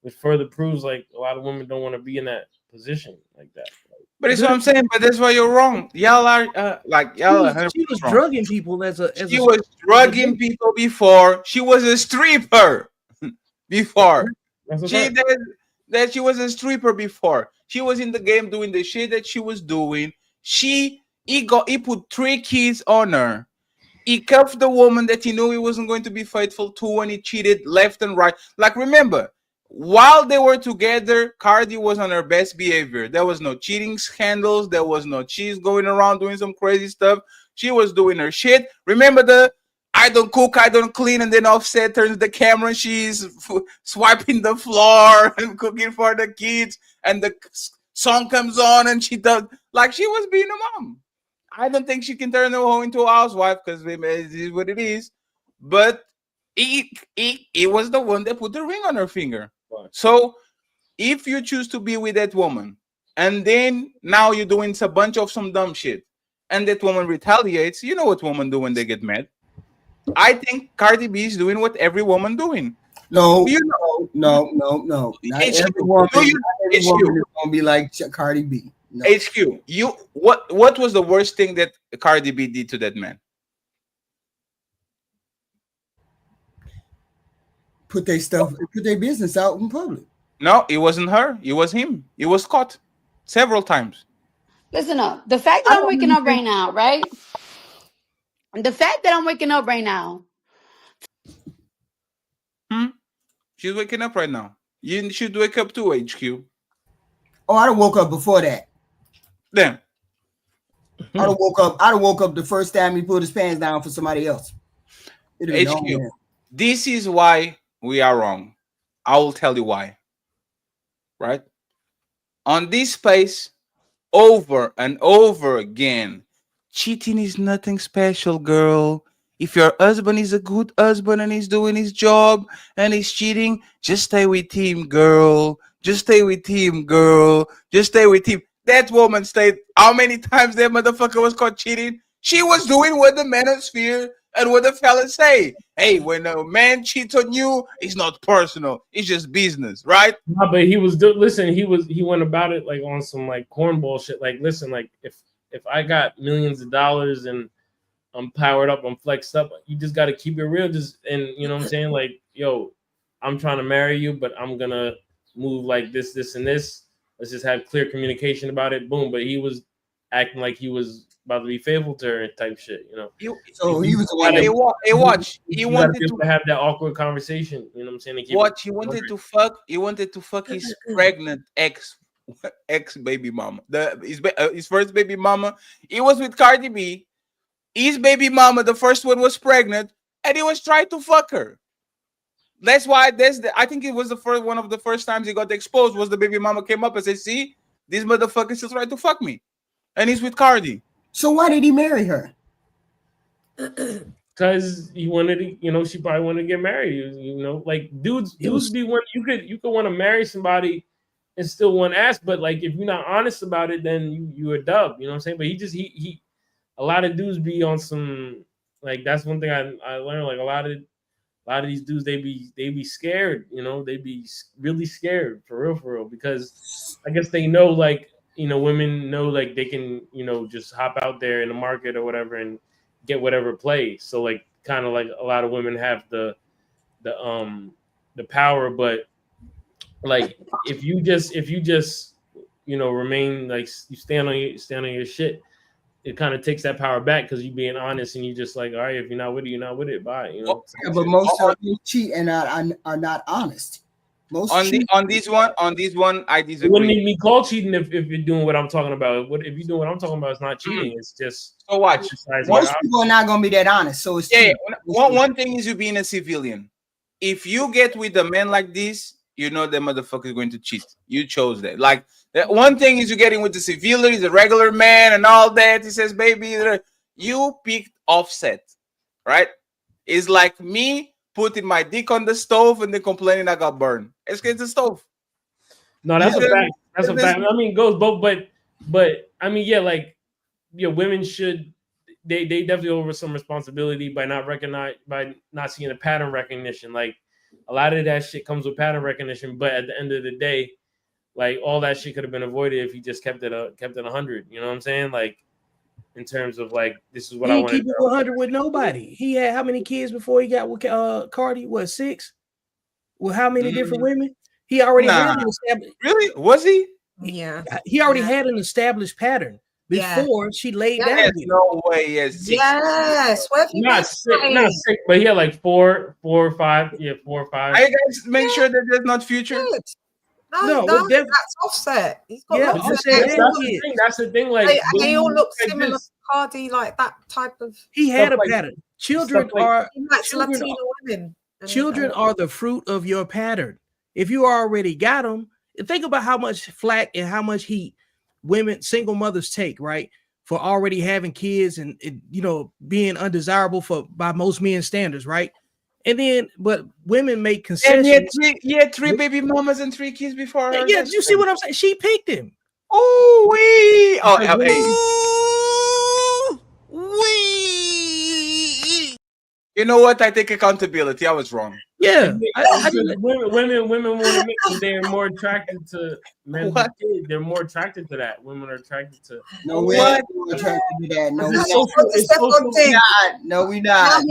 which further proves like a lot of women don't want to be in that position like that. But it's what I'm saying. But that's why you're wrong. Y'all are She was drugging people she was drugging people before. She was a stripper before. She was a stripper before. She was in the game doing the shit that she was doing. He put 3 kids on her. He cuffed the woman that he knew he wasn't going to be faithful to, and he cheated left and right. Like, remember, while they were together, Cardi was on her best behavior. There was no cheating scandals. There was no cheese going around doing some crazy stuff. She was doing her shit. Remember the I don't cook, I don't clean, and then Offset turns the camera and she's swiping the floor and cooking for the kids, and the song comes on and she does like she was being a mom. I don't think she can turn her into a housewife because it is what it is. But he was the one that put the ring on her finger. Right. So if you choose to be with that woman, and then now you're doing a bunch of some dumb shit, and that woman retaliates, you know what women do when they get mad. I think Cardi B is doing what every woman doing. No. Not every woman is gonna be like Cardi B. No. HQ, what was the worst thing that Cardi B did to that man? Put their business out in public. No, it wasn't her. It was him. He was caught several times. Listen up. The fact that I'm waking up right now, right? The fact that I'm waking up right now. She's waking up right now. You should wake up too, HQ. Oh, I done woke up before that. Damn. I done woke up the first time he put his pants down for somebody else. HQ. This is why we are wrong. I will tell you why. Right? On this space, over and over again, cheating is nothing special, girl. If your husband is a good husband and he's doing his job and he's cheating, just stay with him, girl. Just stay with him, girl. Just stay with him. That woman stayed. How many times that motherfucker was caught cheating? She was doing what the manosphere and what the fellas say. Hey, when a man cheats on you, it's not personal. It's just business, right? No, but he was listen. He went about it like on some like cornball shit. Like, listen, like if I got millions of dollars and I'm powered up, I'm flexed up, you just got to keep it real. And you know what I'm saying? Like, yo, I'm trying to marry you, but I'm gonna move like this, and this. Let's just have clear communication about it. Boom. But he was acting like he was about to be faithful to her type shit, So he was the one. He wanted to have that awkward conversation. You know what I'm saying? He wanted to fuck. He wanted to fuck his pregnant ex baby mama. His first baby mama. He was with Cardi B. His baby mama, the first one, was pregnant, and he was trying to fuck her. That's why I think it was one of the first times he got exposed was the baby mama came up and said, "See, this motherfucker still trying to fuck me," and he's with Cardi. So why did he marry her? Because he wanted to, she probably wanted to get married. Like dudes be one. You could want to marry somebody and still want to ask, but like if you're not honest about it, then you a dub. You know what I'm saying? But he a lot of dudes be on some like that's one thing I learned. Like a lot of these dudes, they be scared, they be really scared for real, because I guess they know, like, women know, like, they can, just hop out there in the market or whatever and get whatever play. So, like, kind of like a lot of women have the the power, but like if you just remain like you stand on your shit, it kind of takes that power back because you being honest and you just like, all right, if you're not with it, you're not with it. Bye. Yeah, but most of them cheat and are not honest. Most on this one, I disagree. It wouldn't even be called cheating if you're doing what I'm talking about. If you're doing what I'm talking about, it's not cheating. It's just so watch. Most people are not gonna be that honest. So it's one thing is you being a civilian. If you get with a man like this, you know the motherfucker is going to cheat. You chose that. Like one thing is you getting with the civilian, he's a regular man and all that. He says, baby, you picked Offset, right? It's like me putting my dick on the stove and then complaining I got burned. It's the stove. No, that's a fact. That's a fact. I mean, it goes both, but I mean, yeah, like women should they definitely over some responsibility by not seeing a pattern recognition. Like a lot of that shit comes with pattern recognition, but at the end of the day, like all that shit could have been avoided if he just kept it 100. You know what I'm saying? Like in terms of like this is what I want to keep it 100 with nobody. He had how many kids before he got with Cardi? What, 6? With how many different women? He already had an established. Really? Was he? Yeah. He already had an established pattern before she laid down. Yes, no way. Yes. Yes. What have you not sick, but he had like 4 or 5. Yeah, 4 or 5. I guys make sure that there's not future. No, that's Offset. He's got Offset. That's the thing. Like they all look similar to Cardi, like that type of. He had a pattern. Children are Latino women. Children are the fruit of your pattern. If you already got them, think about how much flack and how much heat single mothers take, right, for already having kids and being undesirable by most men's standards, right? And then, but women make concessions. And he had 3 baby mamas and 3 kids before her. Yeah, you see what I'm saying? She picked him. Oh, wee! Oh, you know what? I take accountability. I was wrong. Yeah, women want to make they're more attracted to men. They're more attracted to that. Women are attracted to. No, we're not attracted to that. No, we're not.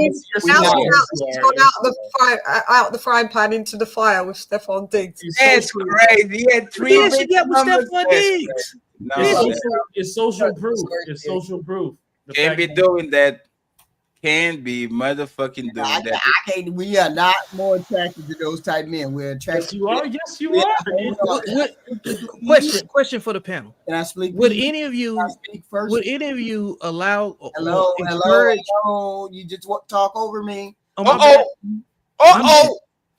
Out the frying pan into the fire with Stephon Diggs. That's crazy. He had 3. Yeah, she got with Stephon Diggs. It's social proof. It's social proof. Can't be doing that. Can be motherfucking doing that. I can't. We are not more attracted to those type men. We're attracted. Yes, you are. Question for the panel. Can I speak? Would any of you speak first? Would any of you allow? Hello. You just talk over me.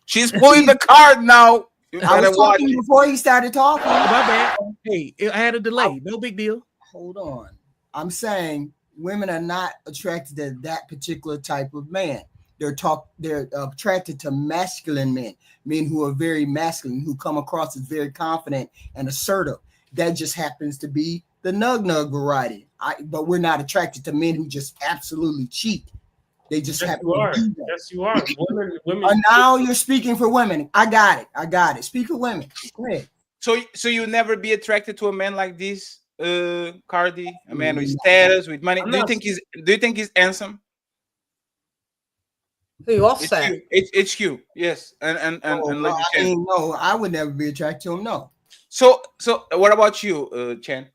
She's pulling the card now. I was talking before he started talking. My bad. Hey, I had a delay. No big deal. Hold on. I'm saying women are not attracted to that particular type of man. They're attracted to masculine men who are very masculine, who come across as very confident and assertive. That just happens to be the nug variety. But we're not attracted to men who just absolutely cheat. They just happen to do that. Yes, you are. Women. Now you're speaking for women. I got it. Speak for women. Go ahead. So you never be attracted to a man like this? Cardi, a man with status, with money. Do you think he's handsome? Who, Offset? It's HQ, yes. And no, I would never be attracted to him. No. So what about you, Chen?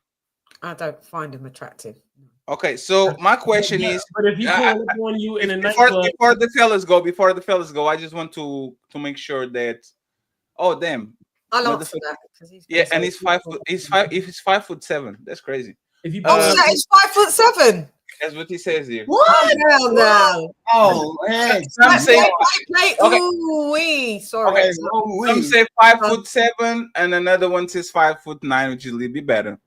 I don't find him attractive. Okay, so my question is, but if he pull up on you in a nightclub, before the fellas go, I just want to make sure that. Oh damn. I'll answer that. Yeah, and he's 5 foot. He's 5'7". That's crazy. If you he's 5'7". That's what he says here. What? Hell no. Oh, hey. Some say, sorry. Okay, some say 5'7", and another one says 5'9", which is a little bit better.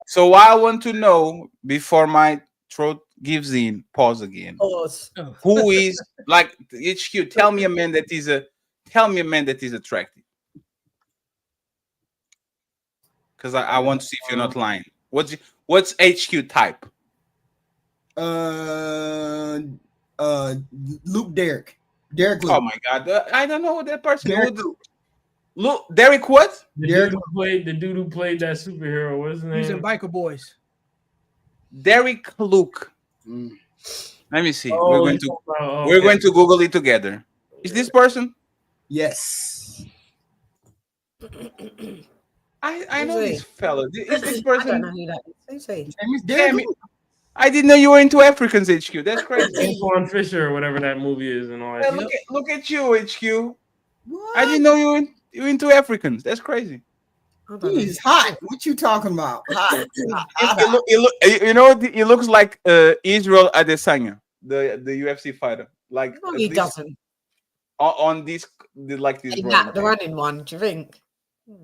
So what I want to know before my throat gives in, pause again. Pause. Who is like HQ? Tell me a man that is attractive. Because I want to see if you're not lying. What's HQ type? Luke Derrick. Derrick Luke. Oh my god. I don't know who that person is. Luke Derrick what? The dude who played that superhero. What's his name? He's in Biker Boys. Derrick Luke. Let me see. Oh, we're going to Google it together. Is this person? Yes. I know this fellow. Is this person? I don't know who that is. Who's he? Damn it. I didn't know you were into Africans, HQ. That's crazy. Antoine Fisher or whatever that movie is and all that. Yeah, look at you, HQ. What? I didn't know you were into Africans. That's crazy. He's hot. What you talking about? Hot. He looks like Israel Adesanya, the UFC fighter. Like No, he doesn't. On this, the running one. Do you think?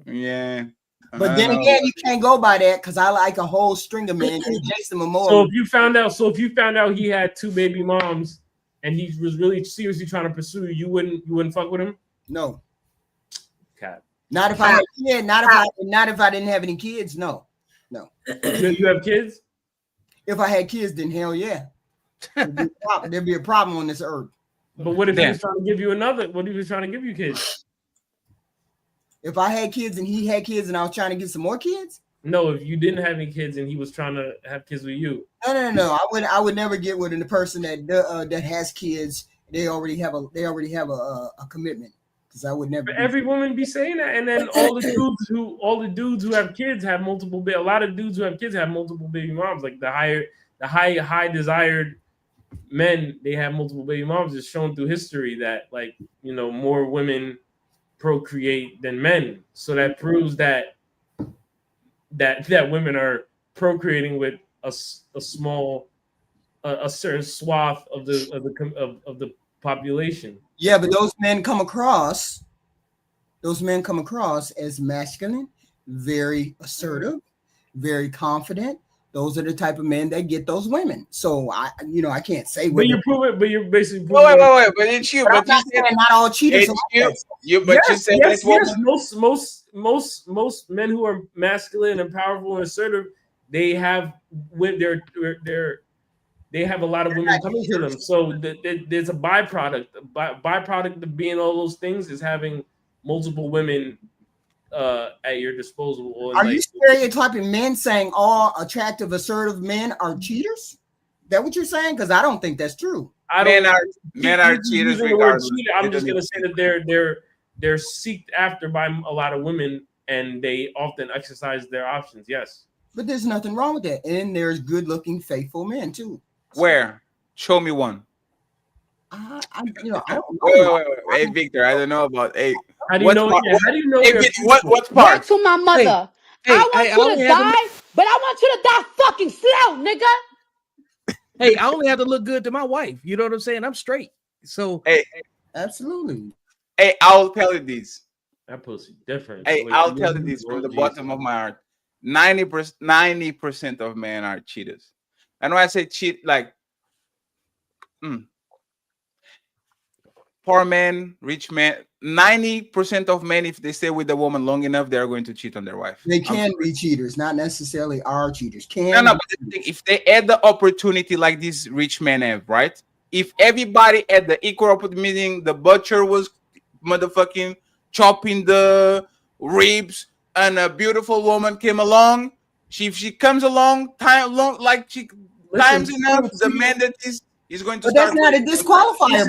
Yeah. But then again, you can't go by that because I like a whole string of men. Jason Momoa. So if you found out he had 2 baby moms and he was really seriously trying to pursue you, you wouldn't fuck with him? No. Cat. Not if I had kids. Not if I didn't have any kids. No. You have kids? If I had kids, then hell yeah. There'd be a problem on this earth. But what if he was trying to give you another? What if he was trying to give you kids? If I had kids and he had kids and I was trying to get some more kids? No, if you didn't have any kids and he was trying to have kids with you. No. I would never get with a person that has kids. They already have a commitment. Because I would never. Every woman be saying that, and then all the dudes who have kids have multiple. A lot of dudes who have kids have multiple baby moms. Like the high desired men, they have multiple baby moms. It's shown through history that more women procreate than men. So that proves that women are procreating with a certain swath of the population. Yeah, but those men come across as masculine, very assertive, very confident. Those are the type of men that get those women. So I can't say. But you're basically. Wait. But it's you. But I'm not all cheaters. Most men who are masculine and powerful and assertive, they have they have a lot of women coming to them. So there's a byproduct. Byproduct of being all those things is having multiple women at your disposal. Are you stereotyping men saying all attractive, assertive men are cheaters? Is that what you're saying? Because I don't think that's true. Men are cheaters regardless. I'm just gonna say that they're seeked after by a lot of women, and they often exercise their options. Yes, but there's nothing wrong with that, and there's good-looking, faithful men too. Where? Show me one. I don't know. Wait. Hey, Victor, I don't know about. Hey, how do you know? What part? Back to my mother. I want you to die, but I want you to die fucking slow, nigga. Hey, I only have to look good to my wife. You know what I'm saying? I'm straight. So hey, absolutely. Hey, I'll tell you this. That pussy different. Hey, I'll tell you this from the bottom of my heart. 90% of men are cheaters. And when I say cheat, like poor men, rich men, 90% of men, if they stay with the woman long enough, they're going to cheat on their wife. They can be cheaters, not necessarily are cheaters. But if they had the opportunity like these rich men have, right? If everybody had the equal opportunity, meaning the butcher was motherfucking chopping the ribs and a beautiful woman came along, if she comes along, times enough, the man that is going to. But that's not a disqualifier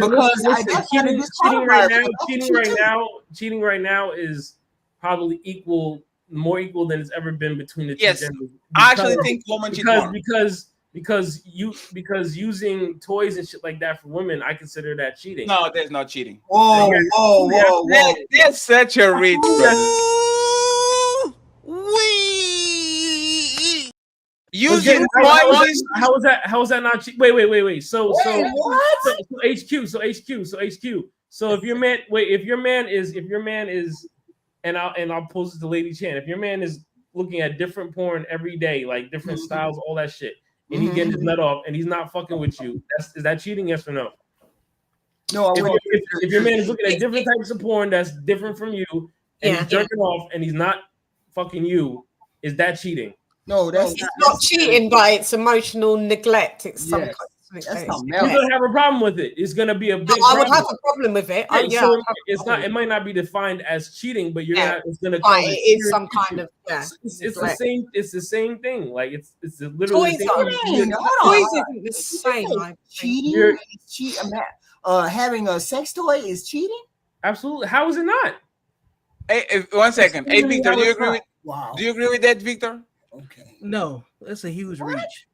cheating right now is probably more equal than it's ever been between the two genders. I actually think women cheat more. Because using toys and shit like that for women, I consider that cheating. No, there's no cheating. Whoa. That's such a rich brother. Using toys. How is that not cheating? Wait. So HQ. So if your man is, and I'll pose it to Lady Chan. If your man is looking at different porn every day, like different styles, all that shit, and he's getting his nut off, and he's not fucking with you, is that cheating? Yes or no? No. If your man is looking at different types of porn that's different from you, and he's jerking off, and he's not fucking you, is that cheating? No, that's not cheating, but it's emotional neglect. It's some That's not You're gonna have a problem with it. It's gonna be a big. I would have a problem with it. Oh, yeah, So it's not. It might not be defined as cheating, but you're gonna. It's gonna. But it is some kind of It's the same. It's the same thing. Like it's literally. Toys Hold isn't the same. Cheating. Having a sex toy is cheating. Absolutely. How is it not? Hey, 1 second. Hey, Victor, do you agree with? Wow. Do you agree with that, Victor? Okay. No, that's a huge reach.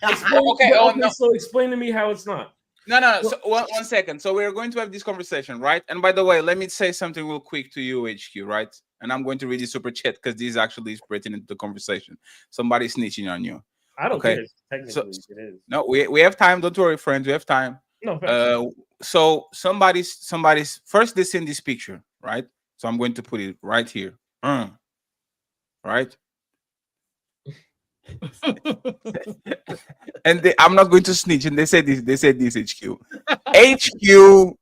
So explain to me how it's not. No. So, one second. So we're going to have this conversation, right? And by the way, let me say something real quick to you, HQ, right? And I'm going to read the super chat because this actually is pertinent to the conversation. Somebody's snitching on you. I don't care. Technically, it is. No, we have time. Don't worry, friends. We have time. No. So somebody's first. They send this picture, right? So I'm going to put it right here. Right. And I'm not going to snitch. And they said this, HQ. HQ,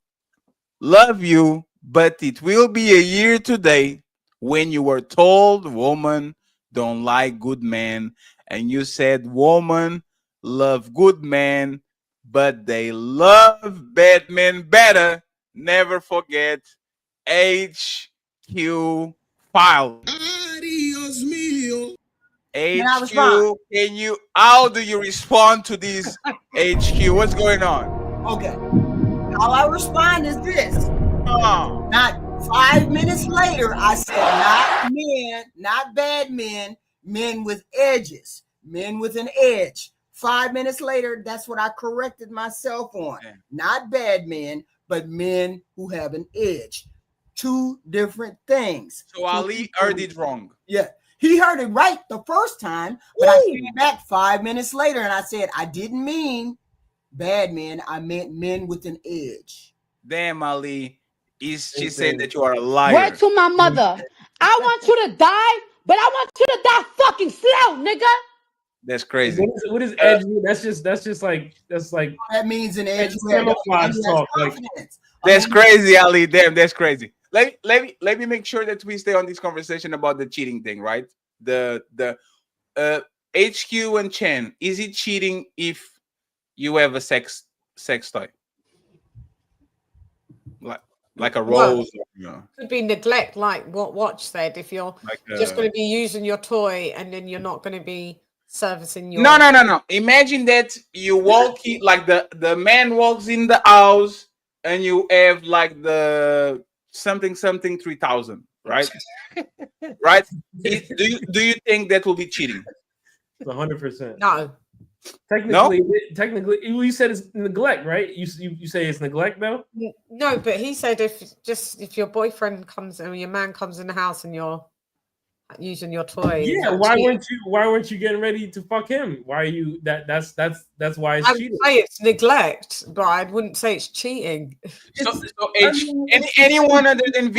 love you, but it will be a year today when you were told woman don't like good men, and you said woman love good men, but they love bad men better. Never forget. HQ file. Adios mio. HQ, how do you respond to this? HQ, what's going on? Okay. All I respond is this. Not 5 minutes later, I said, not men, not bad men, men with edges, men with an edge. 5 minutes later, that's what I corrected myself on. Yeah. Not bad men, but men who have an edge. Two different things. So Ali heard it wrong. Yeah. He heard it right the first time, but I came back 5 minutes later and I said, I didn't mean bad men. I meant men with an edge. Damn, Ali. She said that you are a liar. Word to my mother. I want you to die, but I want you to die fucking slow, nigga. That's crazy. What is edge? That's like that means an edge. Talk. Like, that's crazy, Ali. Damn, that's crazy. Let me make sure that we stay on this conversation about the cheating thing, right? The HQ and Chen, is it cheating if you have a sex toy? Like a rose, could be neglect, like what Watch said. If you're just going to be using your toy and then you're not going to be servicing your no. Imagine that you walk in, like the man walks in the house and you have like the something 3000, right? Right? Do you think that will be cheating? 100%. No. Technically, you said it's neglect, right? You say it's neglect, though. No, but he said if your boyfriend comes or your man comes in the house and you're using your toy. Yeah, why weren't you getting ready to fuck him? Why are you that's why it's cheating. I would say it's neglect, but I wouldn't say it's cheating. Anyone other than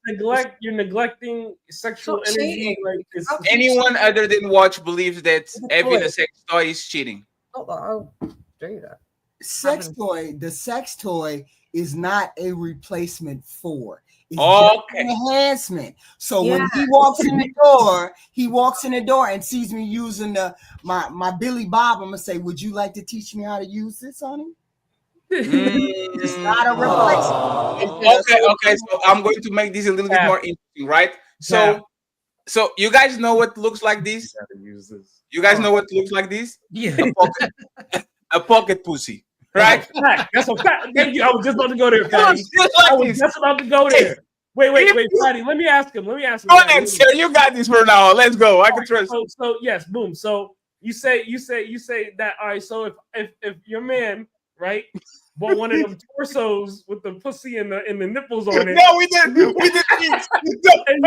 neglect, you're neglecting sexual energy. Like anyone other than Watch believes that having a sex toy is cheating. Not that I'll do that. The sex toy is not a replacement for. It's an enhancement. So when he walks in the door and sees me using my Billy Bob, I'm gonna say, "Would you like to teach me how to use this, honey?" It's not a replacement. Okay. So I'm going to make this a little bit more interesting, right? So you guys know what looks like this? You guys know what looks like this? Yeah. A pocket pussy. Right, that's a fact. Thank you. I was just about to go there, Fatty. I was just about to go there. Wait, Fatty. Let me ask him. Go ahead, sir. You got this for now. Let's go. I can trust. So yes, boom. So you say that. All right. So if your man, right, bought one of them torsos with the pussy and the nipples on it. No, we didn't. We did cheeks. And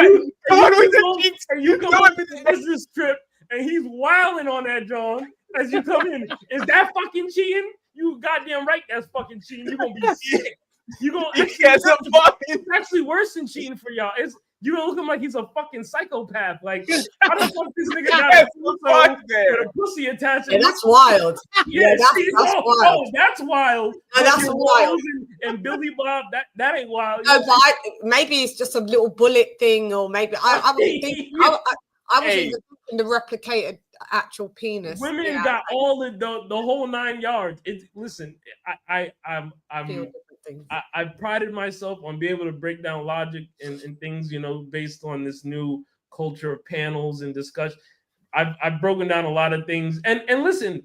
you come on the business trip and he's wilding on that John as you come in. Is that fucking cheating? You goddamn right, that's fucking cheating. You're gonna be sick. It's actually worse than cheating for y'all. You're gonna look him like he's a fucking psychopath. Like, how the fuck this nigga got a pussy attached? Yeah, that's wild. Yeah, that's wild. Oh, that's wild. No, that's wild. And Billy Bob, that ain't wild. No, but maybe it's just a little bullet thing, or maybe I was even thinking the replicated actual penis. Women Yeah, got all the whole 9 yards. Listen, I prided myself on being able to break down logic and things, you know, based on this new culture of panels and discussion. I've broken down a lot of things, and listen,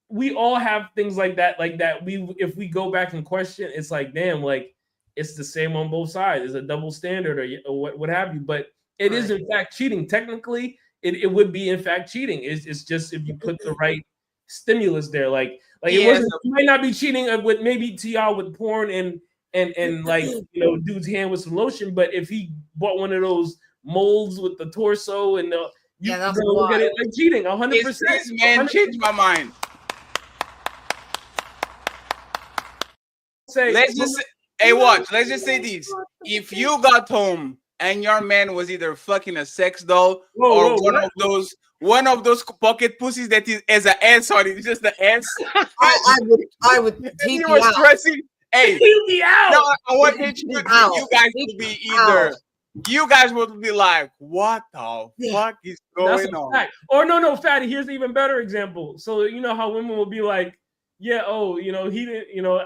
we all have things like that. If we go back and question, it's like, damn, like it's the same on both sides. It's a double standard or what have you. But it is in fact cheating. Technically, it would be in fact cheating. It's just if you put the right stimulus there, like it wasn't. You might not be cheating with maybe T.I. with porn and like, you know, dude's hand with some lotion, but if he bought one of those molds with the torso and the that's look at it like cheating 100%. Man, changed my mind. Let's just say this. If you got home and your man was either fucking a sex doll or one of those pocket pussies that is as an S on it, just the S. I would he was out. stressing. Hey, me out. No, I want you guys to be either. You guys would be like, what the fuck is going on? Fact. Or no, Fatty, here's an even better example. So you know how women will be like, yeah, oh, you know, he didn't, you know,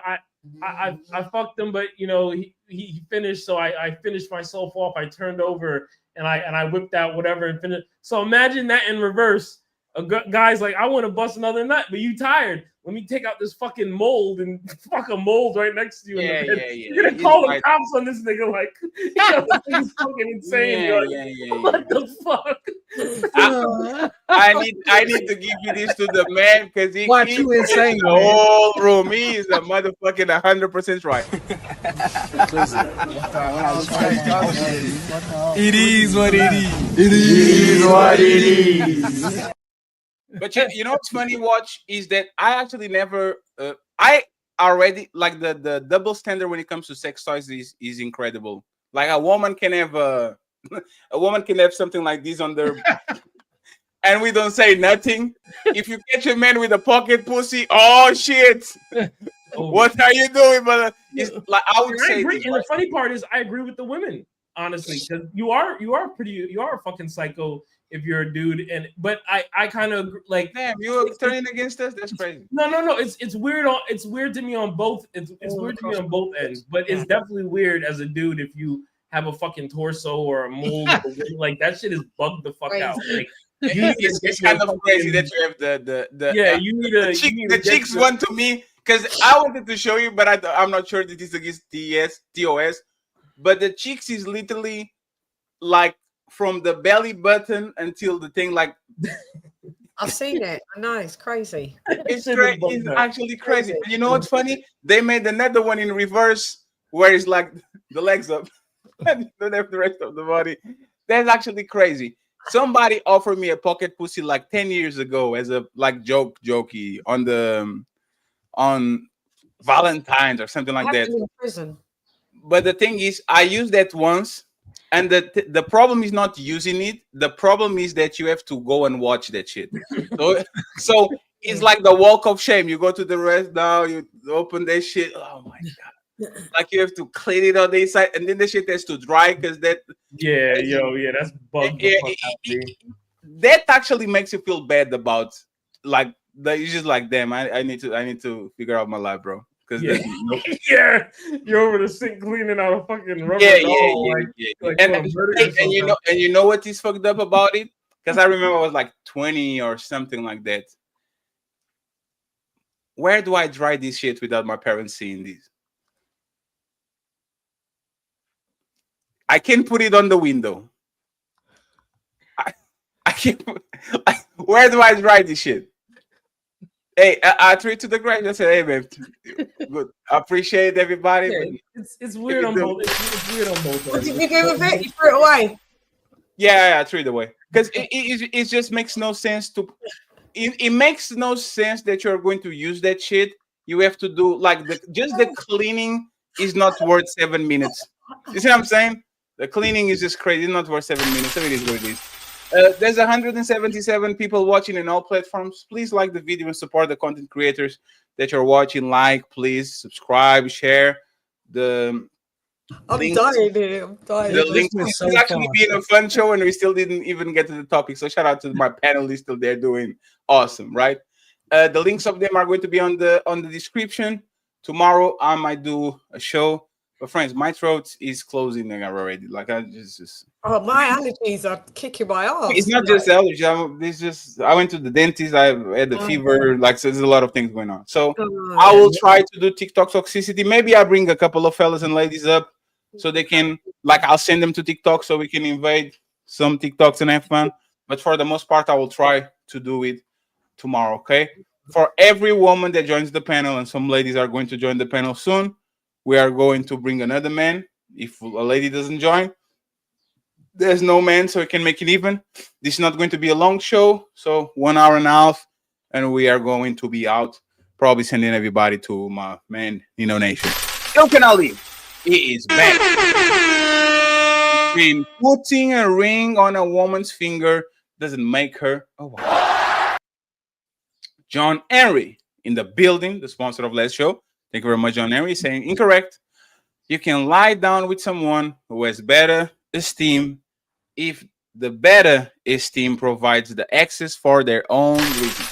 I fucked him, but you know, he finished, so I finished myself off. I turned over and I whipped out whatever and finished. So imagine that in reverse. A guy's like, I want to bust another nut, but you tired. Let me take out this fucking mold and fuck a mold right next to you. You're gonna call the cops on this nigga like, he's fucking insane. What the fuck? I need to give you this to the man because he Watch you insane, the whole room. He is a motherfucking 100% right. It is what it is. It is what it is. But you know what's funny, Watch, is that I actually never I already like the double standard when it comes to sex toys is incredible. Like a woman can have something like this on their and we don't say nothing. If you catch a man with a pocket pussy, oh shit. What are you doing, brother? It's like I would say agree. And the funny part is I agree with the women, honestly, because you are a fucking psycho if you're a dude, but I kind of like, damn, you're turning against us. That's crazy. No. It's weird. It's weird to me on both. It's weird to me on both ends. But it's definitely weird as a dude if you have a fucking torso or a mold. Like that shit is bugged the fuck out. Like it's kind of crazy that you have the you need the cheeks one to me because I wanted to show you, but I'm not sure that this against TOS. But the cheeks is literally like from the belly button until the thing, like I've seen it. I know it's crazy. It's actually crazy. And you know what's funny? They made another one in reverse where it's like the legs up and don't have the rest of the body. That's actually crazy. Somebody offered me a pocket pussy like 10 years ago as a like jokey on Valentine's or something like that. In prison. But the thing is, I used that once. And the problem is not using it. The problem is that you have to go and watch that shit. So it's like the walk of shame. You go to the rest now, you open that shit. Oh my god! Like you have to clean it on the inside, and then the shit has to dry because that. That's bugged. That actually makes you feel bad about like it's just like damn. I need to figure out my life, bro. Because you're over the sink cleaning out a fucking rubber doll. And you know what is fucked up about it? Because I remember I was like 20 or something like that. Where do I dry this shit without my parents seeing this? I can't put it on the window. I can't. Where do I dry this shit? Hey, I threw it to the ground. I said, "Hey, man, good. I appreciate everybody." Yeah, it's weird on both. It's weird on both. What did you do with it? You threw it away. Yeah, I threw it away because it just makes no sense to. It makes no sense that you're going to use that shit. You have to do like the cleaning is not worth 7 minutes. You see what I'm saying? The cleaning is just crazy. It's not worth 7 minutes. So it is what it is. There's 177 people watching in all platforms. Please like the video and support the content creators that you're watching. Like, please subscribe, share. The I'm links- dying here. I'm dying. The link is actually being a fun show, and we still didn't even get to the topic. So shout out to my panelists still there doing awesome, right? The links of them are going to be on the description. Tomorrow I might do a show. But friends, my throat is closing already. Like I just Oh, my allergies are kicking my ass. it's not just allergy. I went to the dentist. I had the fever. Like so there's a lot of things going on. So I will try to do TikTok toxicity. Maybe I bring a couple of fellas and ladies up so they can I'll send them to TikTok so we can invade some TikToks and have fun. But for the most part, I will try to do it tomorrow. Okay. For every woman that joins the panel, and some ladies are going to join the panel soon, we are going to bring another man. If a lady doesn't join, there's no man, so we can make it even. This is not going to be a long show, so 1 hour and a half, and we are going to be out, probably sending everybody to my man, Nino Nation. Ilkan Ali, he is back. And putting a ring on a woman's finger doesn't make her a wife. John Henry in the building, the sponsor of last show. Thank you very much, John Henry, saying incorrect. You can lie down with someone who has better esteem if the better esteem provides the access for their own reasons.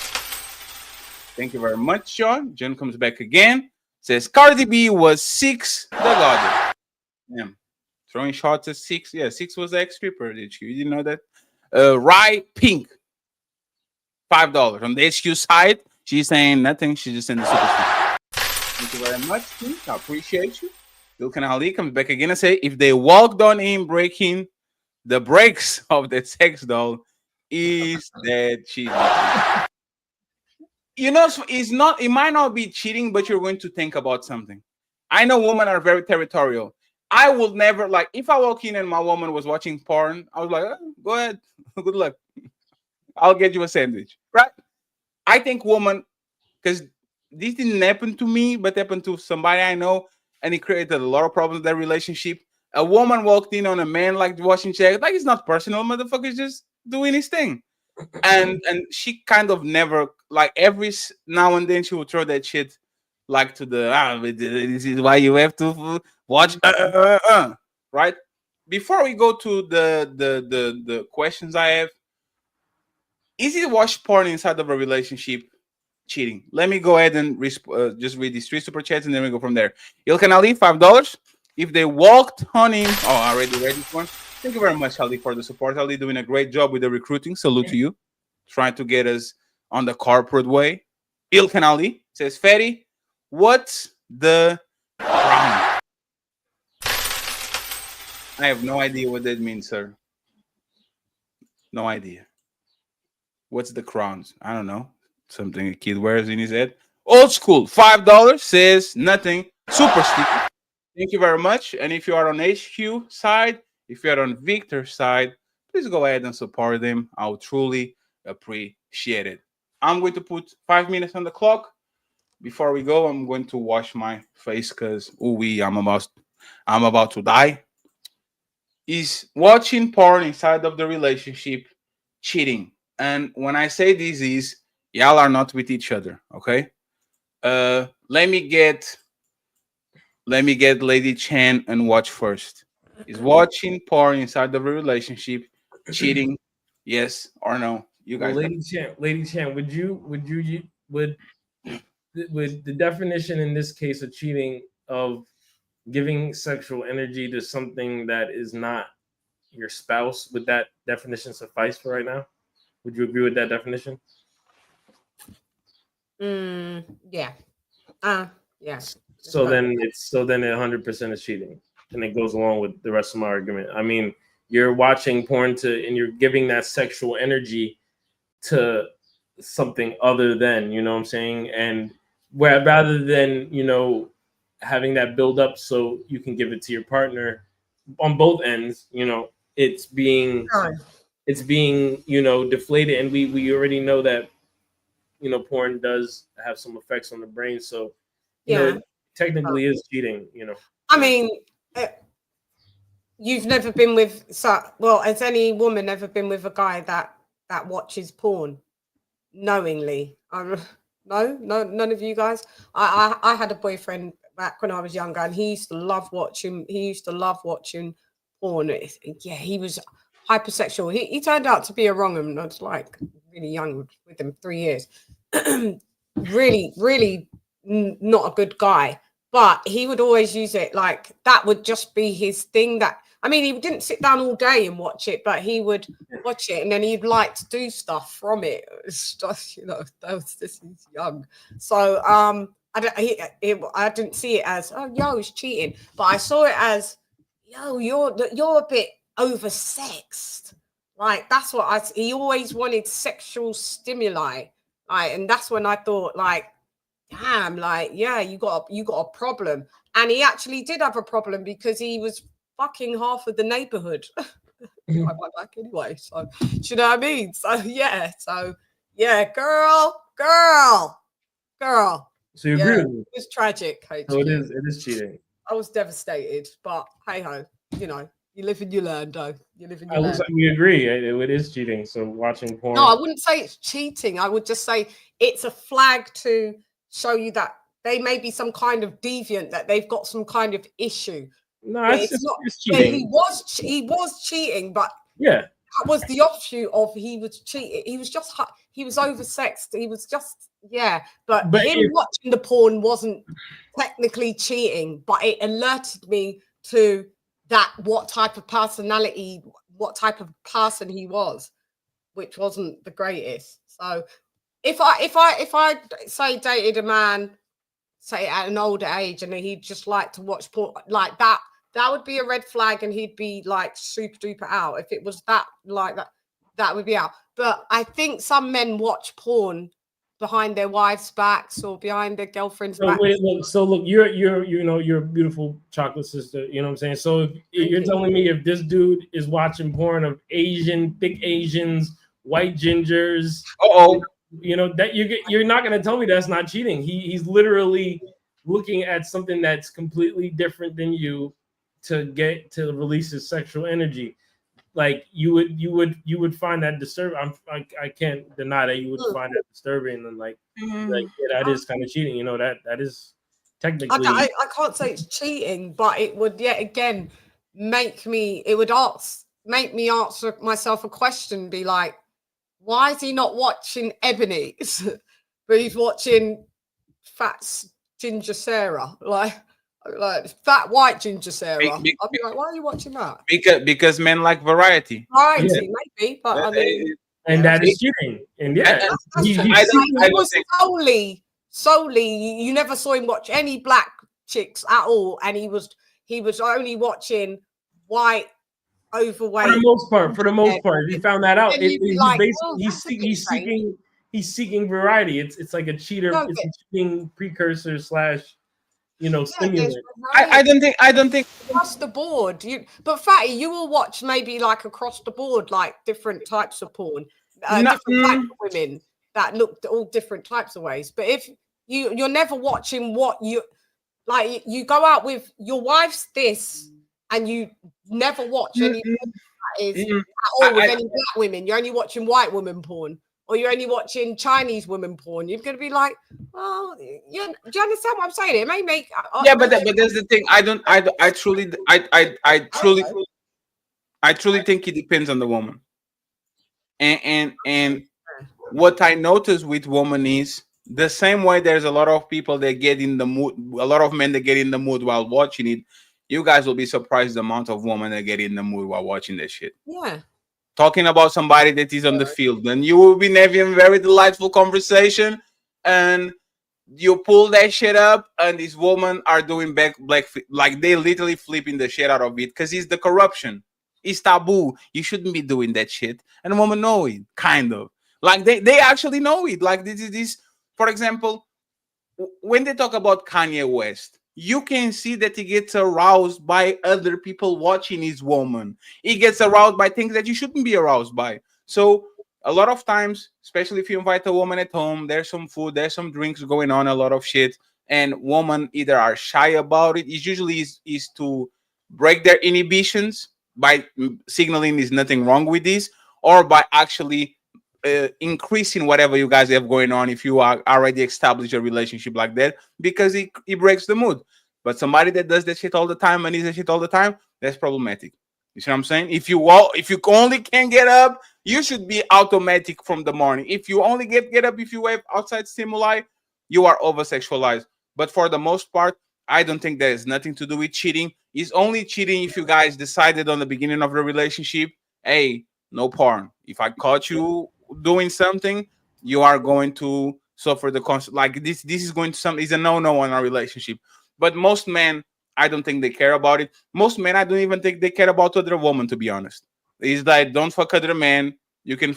Thank you very much, John. John comes back again. Says Cardi B was 6 the goddess. Damn. Throwing shots at 6. Yeah, 6 was the ex-stripper. You didn't know that? Rye Pink. $5. On the HQ side, she's saying nothing. She's just in the super. Thank you very much, Pink. I appreciate you. Ilkan Ali comes back again and say, if they walked on him breaking the brakes of the sex doll, is that cheating? You know, it's not. It might not be cheating, but you're going to think about something. I know women are very territorial. I would never, like, if I walk in and my woman was watching porn, I was like, oh, go ahead, good luck. I'll get you a sandwich, right? I think woman, because this didn't happen to me, but happened to somebody I know, and it created a lot of problems in their relationship. A woman walked in on a man like washing checks, like it's not personal, motherfucker's just doing his thing. And she kind of never, like every now and then she would throw that shit like to the, this is why you have to watch, right? Before we go to the questions I have, is it watch porn inside of a relationship cheating? Let me go ahead and just read these 3 super chats and then we go from there. Ilkan Ali, $5. If they walked on him, I already read this one. Thank you very much, Ali, for the support. Ali doing a great job with the recruiting. Salute to you. Trying to get us on the corporate way. Ilkan Ali says, Fatty, what's the crown? I have no idea what that means, sir. No idea. What's the crowns? I don't know. Something a kid wears in his head. Old school, $5 says nothing. Super sticky. Thank you very much. And if you are on HQ side, if you are on Victor's side, please go ahead and support them. I'll truly appreciate it. I'm going to put 5 minutes on the clock. Before we go, I'm going to wash my face because I'm about to die. Is watching porn inside of the relationship cheating? And when I say this is, y'all are not with each other, okay? Let me get Lady Chan and watch first. Is watching porn inside of a relationship cheating? Yes or no? You guys. Lady Chan, would the definition in this case of cheating of giving sexual energy to something that is not your spouse, would that definition suffice for right now? Would you agree with that definition? Yeah. Yeah. So then 100% is cheating, and it goes along with the rest of my argument. I mean, you're watching porn and you're giving that sexual energy to something other than, you know what I'm saying? And rather than, having that build up so you can give it to your partner on both ends, it's being deflated. And we already know that, porn does have some effects on the brain. So, it technically is cheating, I mean, you've never been with, has any woman ever been with a guy that watches porn knowingly? No, none of you guys. I had a boyfriend back when I was younger, and he used to love watching. He used to love watching porn. Yeah, he was hypersexual. He turned out to be a wrong one. I was like really young with him, 3 years. really not a good guy. But he would always use it like that would just be his thing. That I mean, he didn't sit down all day and watch it, but he would watch it, and then he'd like to do stuff from it. It's just, you know, this is young. So I didn't see it as, oh, yo, he's cheating, but I saw it as, yo, you're a bit oversexed. Like that's what he always wanted sexual stimuli, like, and that's when I thought, like, damn, like, yeah, you got a problem. And he actually did have a problem because he was fucking half of the neighborhood. I went back anyway, so do you know what I mean? So yeah, girl. So you agree with me? It was tragic. So it is cheating. I was devastated, but hey ho, you know, you live and you learn, though. You live and you learn. Looks like we agree. It is cheating. So watching porn. No, I wouldn't say it's cheating. I would just say it's a flag to show you that they may be some kind of deviant, that they've got some kind of issue. No, it's cheating. He was cheating, but yeah, that was the offshoot of he was cheating. He was oversexed. He was just, yeah. But him watching the porn wasn't technically cheating, but it alerted me to that what type of personality, what type of person he was, which wasn't the greatest. So if I say dated a man, say at an older age, and he'd just like to watch porn like that, that would be a red flag, and he'd be like super duper out. If it was that like that, that would be out. But I think some men watch porn behind their wives' backs or behind their girlfriends' backs. Look, you're a beautiful chocolate sister. You know what I'm saying? So if you're telling me if this dude is watching porn of thick Asians, white gingers, you know that you're not gonna tell me that's not cheating. He's literally looking at something that's completely different than you to get to release his sexual energy. Like you would find that disturbing. I can't deny that you would find that disturbing, and like yeah, that is kind of cheating. You know, that is technically. I can't say it's cheating, but it would yet again make me answer myself a question. Be like, why is he not watching Ebony, but he's watching Fat Ginger Sarah? Like fat white Ginger Sarah. I'll be like, why are you watching that? Because men like variety. Variety, maybe, but I mean, and that is cheating. And yeah, it was solely. You never saw him watch any black chicks at all, and he was only watching white, overweight. For the most part, he found that out. He's seeking variety. It's like a cheater. It's a cheating precursor / stimulant. I don't think across the board. But Fatty, you will watch maybe like across the board, like different types of porn, different types of women that look all different types of ways. But if you're never watching what you like, you go out with your wife's this, and you never watch any that is at all with any black women. You're only watching white women porn. Or you're only watching Chinese women porn. You're gonna be like, well, do you understand what I'm saying? It may make but there's the thing. I truly think it depends on the woman. And what I notice with women is the same way. There's a lot of people that get in the mood. A lot of men that get in the mood while watching it. You guys will be surprised the amount of women that get in the mood while watching this shit. Yeah. Talking about somebody that is on the field, and you will be having a very delightful conversation, and you pull that shit up, and these women are doing black, like they literally flipping the shit out of it because it's the corruption. It's taboo. You shouldn't be doing that shit, and the women know it, kind of. Like they actually know it. Like this, for example, when they talk about Kanye West. You can see that he gets aroused by other people watching his woman. He gets aroused by things that you shouldn't be aroused by. So a lot of times, especially if you invite a woman at home, there's some food, there's some drinks going on, a lot of shit. And women either are shy about it. It usually is to break their inhibitions by signaling there's nothing wrong with this, or by actually increasing whatever you guys have going on if you are already established a relationship like that, because it breaks the mood. But somebody that does that shit all the time and is that shit all the time, that's problematic. You see what I'm saying? If you only can get up, you should be automatic from the morning. If you only get up if you have outside stimuli, you are over sexualized. But for the most part, I don't think that has nothing to do with cheating. It's only cheating if you guys decided on the beginning of the relationship, hey, no porn. If I caught you doing something, you are going to suffer the consequence. Like this is going to is a no-no in our relationship. But most men, I don't think they care about it. Most men, I don't even think they care about other women, to be honest. It's like, don't fuck other men. You can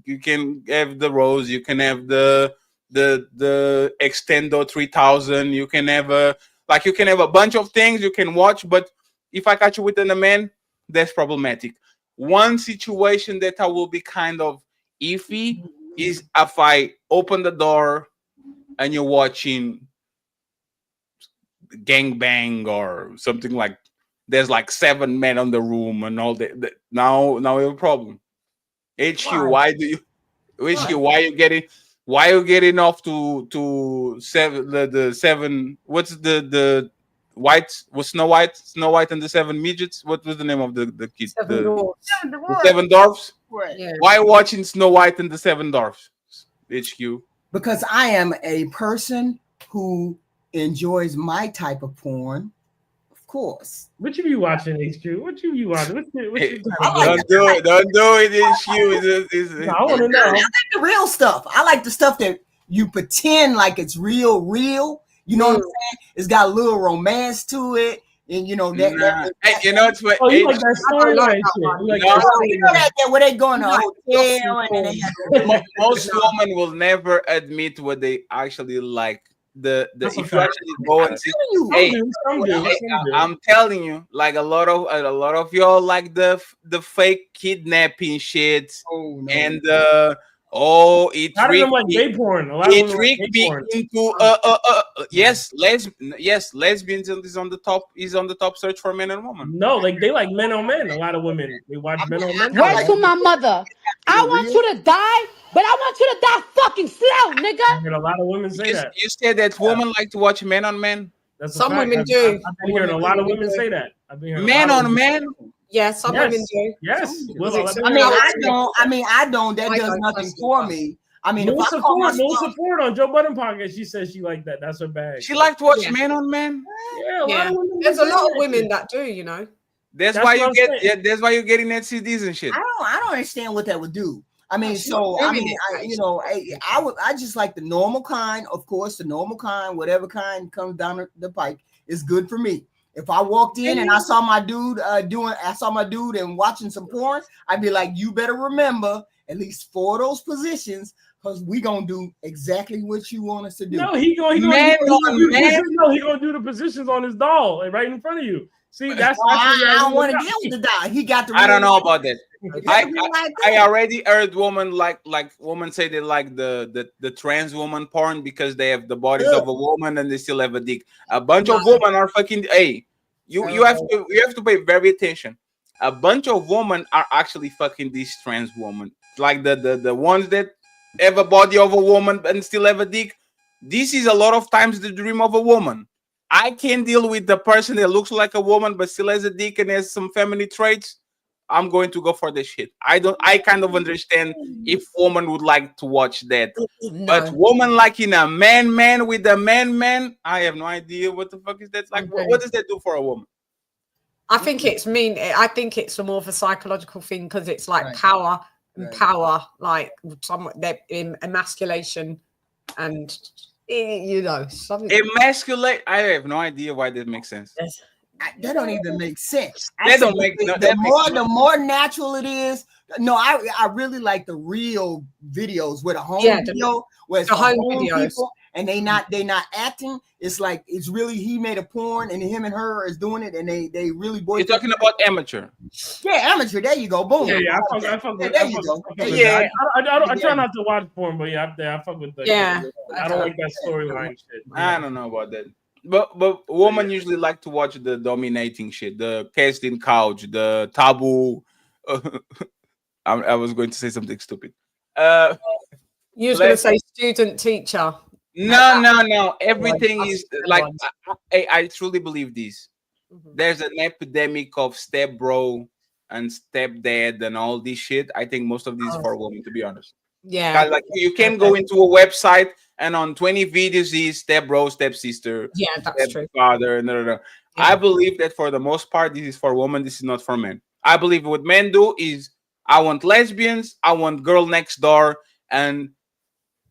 you can have the Rose, you can have the Extendo 3000, you can have a bunch of things you can watch. But if I catch you with a man, that's problematic. One situation that I will be kind of iffy is if I open the door and you're watching gangbang or something, like there's like 7 men on the room and all that. Now we have a problem. HQ, why are you getting off to 7 the 7? What's the white was Snow White and the 7 midgets? What was the name of the kid? The 7 dwarfs. Yeah. Why watching Snow White and the 7 dwarfs? HQ. Because I am a person who enjoys my type of porn, of course. What you be watching, HQ? What you be watching? Don't do it, I HQ. want to know. I like the real stuff. I like the stuff that you pretend like it's real. You know what I'm saying? It's got a little romance to it. And you know that hey, you know it's what you like that storyline shit. You know that where they going to a hotel and they have most women will never admit what they actually like. If you actually go and see, I'm telling you, like a lot of y'all like the fake kidnapping shit and it tricked me into lesbians is on the top search for men and women. No, like they like men on men. A lot of women they watch men on men. Words to my mother. I want you to die, but I want you to die fucking slow, nigga. A lot of women say that. You said that women like to watch men on men. Some women do. I've been hearing a lot of women say that. Men on men. Yeah, some women do. Yes. I don't. That does nothing for me. I mean, no support on Joe Budden podcast. She says she like that. That's her bag. She like to watch men on men. Yeah. There's a lot of women that do. You know. That's why you get. That's why you're getting NCDs and shit. I don't understand what that would do. I mean, I just like the normal kind. Of course, the normal kind, whatever kind comes down the pike, is good for me. If I walked in and I saw my dude and watching some porn, I'd be like, you better remember at least 4 of those positions, because we gonna do exactly what you want us to do. No, he gonna do the positions on his doll, like right in front of you. See, that's I don't want to deal with the doll. He got the. I don't know about that. I already heard women women say they like the trans woman porn because they have the bodies of a woman and they still have a dick. A bunch of women are fucking. Hey, you have to pay very attention. A bunch of women are actually fucking these trans women, like the ones that have a body of a woman and still have a dick. This is a lot of times the dream of a woman. I can't deal with the person that looks like a woman but still has a dick and has some feminine traits. I'm going to go for the shit. I kind of understand if woman would like to watch that. No. But woman liking a man with a man, I have no idea what the fuck is that. Like, what does that do for a woman? I think it's mean. I think it's more of a psychological thing because it's like power and power, like somewhat emasculation and something. Emasculate. I have no idea why that makes sense. That don't even make sense. The more natural it is. No, I really like the real videos with a home video, where it's the home videos. People and they not acting. It's like it's really he made a porn and him and her is doing it and they really boy. You're talking about amateur. Yeah, amateur. There you go. Boom. Yeah, I fuck with. There you go. Yeah, I try not to watch porn, but I fuck with. I don't like that storyline shit. I don't know about that. But women usually like to watch the dominating shit, the casting couch, the taboo. I was going to say something stupid. You was going to say student teacher. No. Everything is like I truly believe this. There's an epidemic of step bro and stepdad and all this shit. I think most of these is for women, to be honest. Yeah. Like you can go into a website and on 20 videos is step bro, step sister, Yeah, that's true. father. No. I believe that for the most part, this is for women. This is not for men. I believe what men do is I want lesbians, I want girl next door, and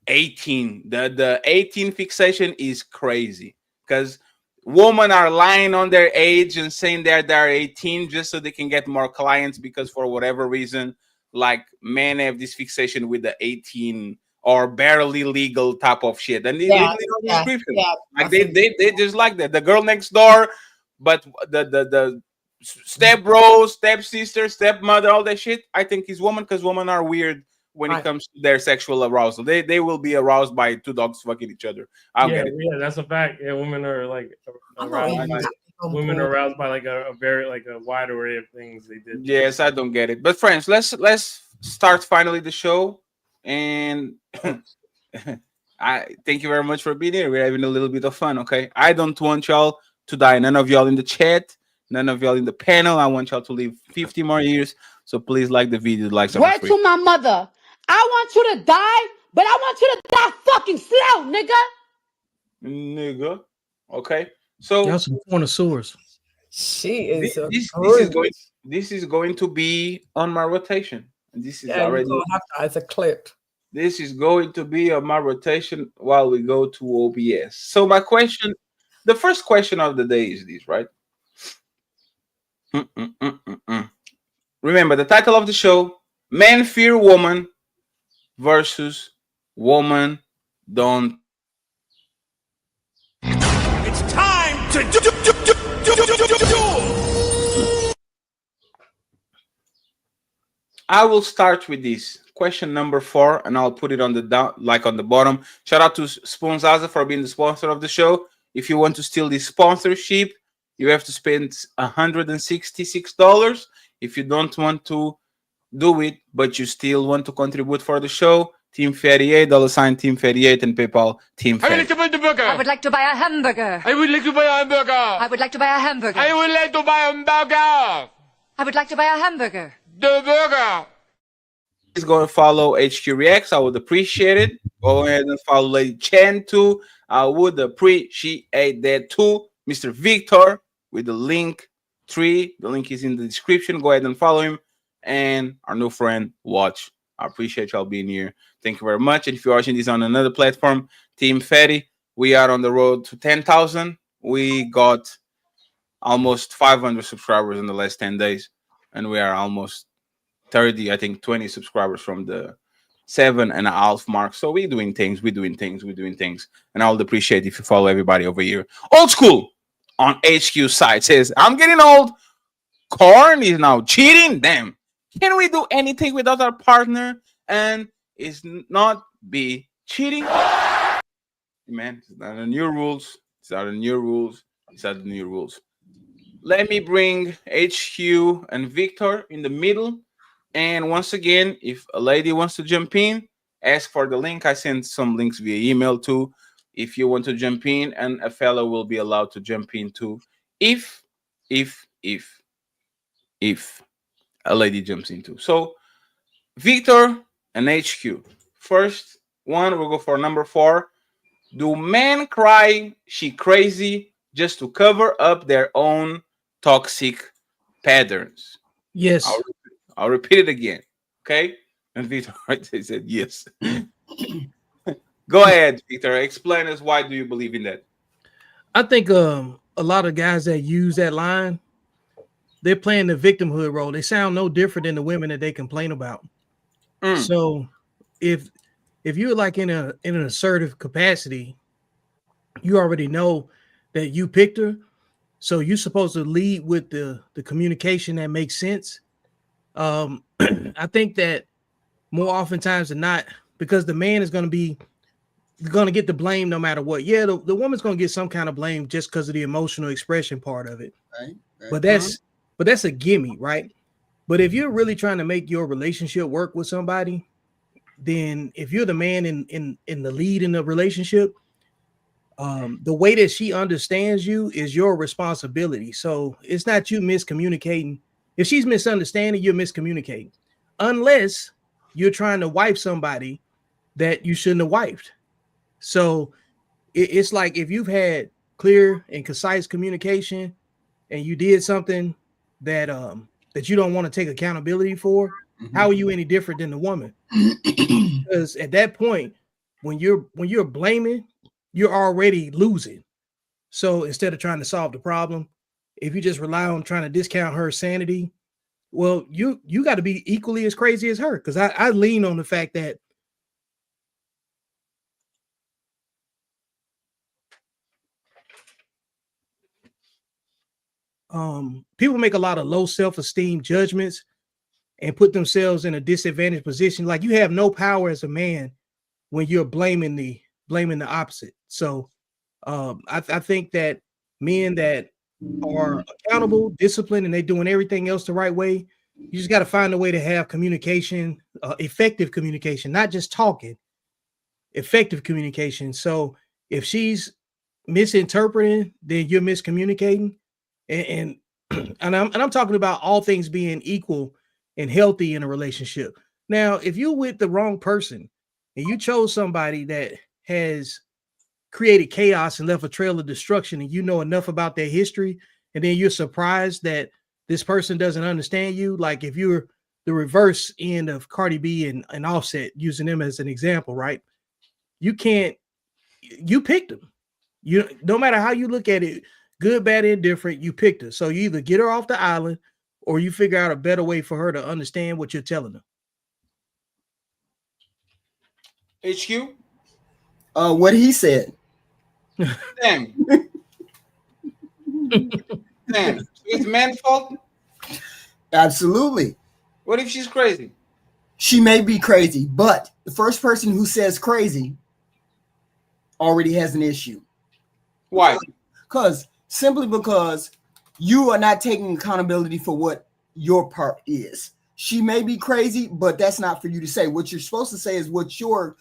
18. The 18 fixation is crazy because women are lying on their age and saying they're 18 just so they can get more clients because for whatever reason, like men have this fixation with the 18 or barely legal type of shit. And they literally don't description. Like they just like that. The girl next door, but the step bro, step sister, stepmother, all that shit, I think is woman because women are weird when it comes to their sexual arousal. They will be aroused by two dogs fucking each other. I don't get it. Yeah, that's a fact. Yeah, women are like aroused by like a very like a wide array of things they did. Yes, I don't get it. But friends, let's start finally the show. And I thank you very much for being here. We're having a little bit of fun, okay? I don't want y'all to die. None of y'all in the chat, none of y'all in the panel. I want y'all to live 50 more years. So please like the video, like Word to my mother. I want you to die, but I want you to die fucking slow, nigga. Okay. So y'all some connoisseurs. She is. This is going to be on my rotation. This is already have that as a clip. This is going to be on my rotation while we go to OBS. So my question, the first question of the day is this, right? Remember the title of the show: Men Fear Woman versus Woman Don't. It's time to do. I will start with this question number 4, and I'll put it on the down, like on the bottom. Shout out to Spoon Zaza for being the sponsor of the show. If you want to steal this sponsorship, you have to spend $166. If you don't want to do it, but you still want to contribute for the show, Team 38, $ Team 38, and PayPal Team 38. I would like to buy a hamburger. I would like to buy a hamburger. I would like to buy a hamburger. I would like to buy a burger. I would like to buy a hamburger. The burger. Please go and follow HQ Reacts. I would appreciate it. Go ahead and follow Lady Chen too. I would appreciate that too. Mr. Victor with the link 3. The link is in the description. Go ahead and follow him. And our new friend, Watch. I appreciate y'all being here. Thank you very much. And if you're watching this on another platform, Team Fatty, we are on the road to 10,000. We got almost 500 subscribers in the last 10 days. And we are almost 30, I think 20 subscribers from the 7.5 mark. So we're doing things. And I would appreciate if you follow everybody over here. Old School on HQ side says, I'm getting old. Corn is now cheating. Damn. Can we do anything without our partner and is not be cheating? Man, it's not the new rules. Let me bring HQ and Victor in the middle. And once again, if a lady wants to jump in, ask for the link. I sent some links via email too. If you want to jump in, and a fellow will be allowed to jump in too. If a lady jumps into. So Victor and HQ. First one, we'll go for number 4. Do men cry she crazy just to cover up their own toxic patterns? Yes. I'll repeat it again. Okay? And Victor said yes. Go ahead, Victor. Explain us why do you believe in that? I think a lot of guys that use that line, they're playing the victimhood role. They sound no different than the women that they complain about. So if you're like in an assertive capacity, you already know that you picked her. So you're supposed to lead with the communication that makes sense. I think that more oftentimes than not, because the man is going to get the blame no matter what. Yeah, the woman's going to get some kind of blame just because of the emotional expression part of it. Right. But that's a gimme, right? But if you're really trying to make your relationship work with somebody, then if you're the man in the lead in the relationship, the way that she understands you is your responsibility. So it's not you miscommunicating. If she's misunderstanding, you're miscommunicating, unless you're trying to wife somebody that you shouldn't have wifed. So it's like if you've had clear and concise communication and you did something that that you don't want to take accountability for, how are you any different than the woman? Because at that point, when you're blaming, you're already losing. So instead of trying to solve the problem, if you just rely on trying to discount her sanity, well, you got to be equally as crazy as her. Because I lean on the fact that people make a lot of low self-esteem judgments and put themselves in a disadvantaged position. Like you have no power as a man when you're blaming the opposite. So I think that men that are accountable, disciplined, and they're doing everything else the right way, you just got to find a way to have communication, effective communication, not just talking, effective communication. So if she's misinterpreting, then you're miscommunicating. And I'm talking about all things being equal and healthy in a relationship. Now, if you're with the wrong person and you chose somebody that has created chaos and left a trail of destruction, and you know enough about their history, and then you're surprised that this person doesn't understand you, like if you're the reverse end of Cardi B and Offset, using them as an example, right? You picked them. You, no matter how you look at it, good, bad, indifferent, you picked her. So you either get her off the island or you figure out a better way for her to understand what you're telling her. HQ? What he said. Damn. Damn. It's man's fault? Absolutely. What if she's crazy? She may be crazy, but the first person who says crazy already has an issue. Why? Simply because you are not taking accountability for what your part is. She may be crazy, but that's not for you to say. What you're supposed to say is what you're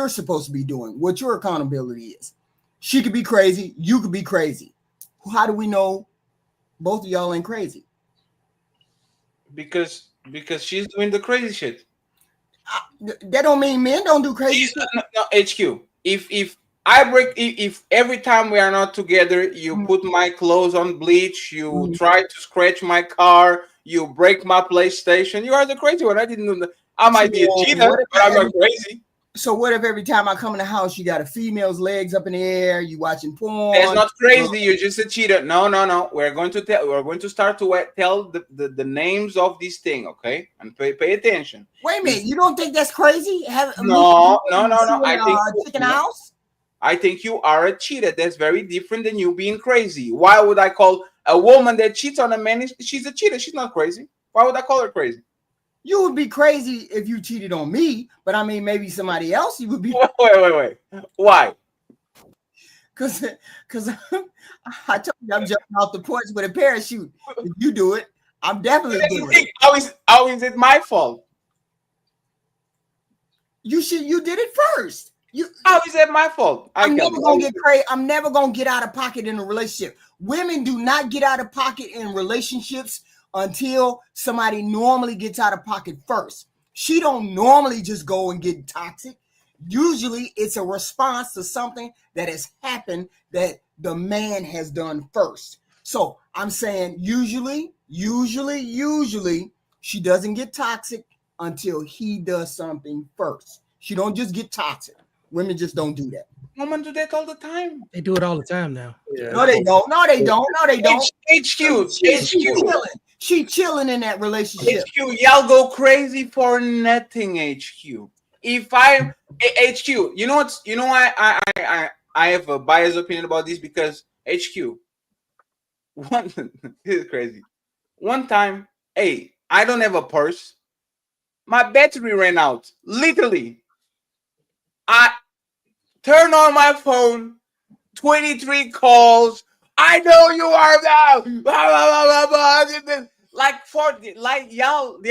supposed to be doing, what your accountability is. She could be crazy, you could be crazy. How do we know both of y'all ain't crazy? Because she's doing the crazy shit. That don't mean men don't do crazy shit. No, HQ. If every time we are not together, you put my clothes on bleach, you try to scratch my car, you break my PlayStation, you are the crazy one. I didn't know that. I might be a cheater, but I'm not crazy. So what if every time I come in the house, you got a female's legs up in the air, you watching porn? That's not crazy. You're just a cheater. No. We're going to start to tell the names of this thing, okay? And pay attention. Wait a minute, you don't think that's crazy? No. I think you are a cheater. That's very different than you being crazy. Why would I call a woman that cheats on a man? She's a cheater. She's not crazy. Why would I call her crazy? You would be crazy if you cheated on me, but I mean, maybe somebody else you would be. Wait. Why? Because I told you I'm jumping off the porch with a parachute. If you do it, I'm definitely doing it. How is it my fault? You did it first. How is that my fault? I'm never gonna get crazy. I'm never gonna get out of pocket in a relationship. Women do not get out of pocket in relationships until somebody normally gets out of pocket first. She don't normally just go and get toxic. Usually it's a response to something that has happened that the man has done first. So I'm saying usually she doesn't get toxic until he does something first. She don't just get toxic. Women just don't do that. Women do that all the time. They do it all the time now. Yeah. No, they don't. HQ. She chilling in that relationship. HQ, y'all go crazy for nothing. HQ. If I HQ, you know why I have a biased opinion about this, because HQ. This is crazy. One time, I don't have a purse. My battery ran out. Literally. I turn on my phone, 23 calls. I know you are now. Like 40, like y'all,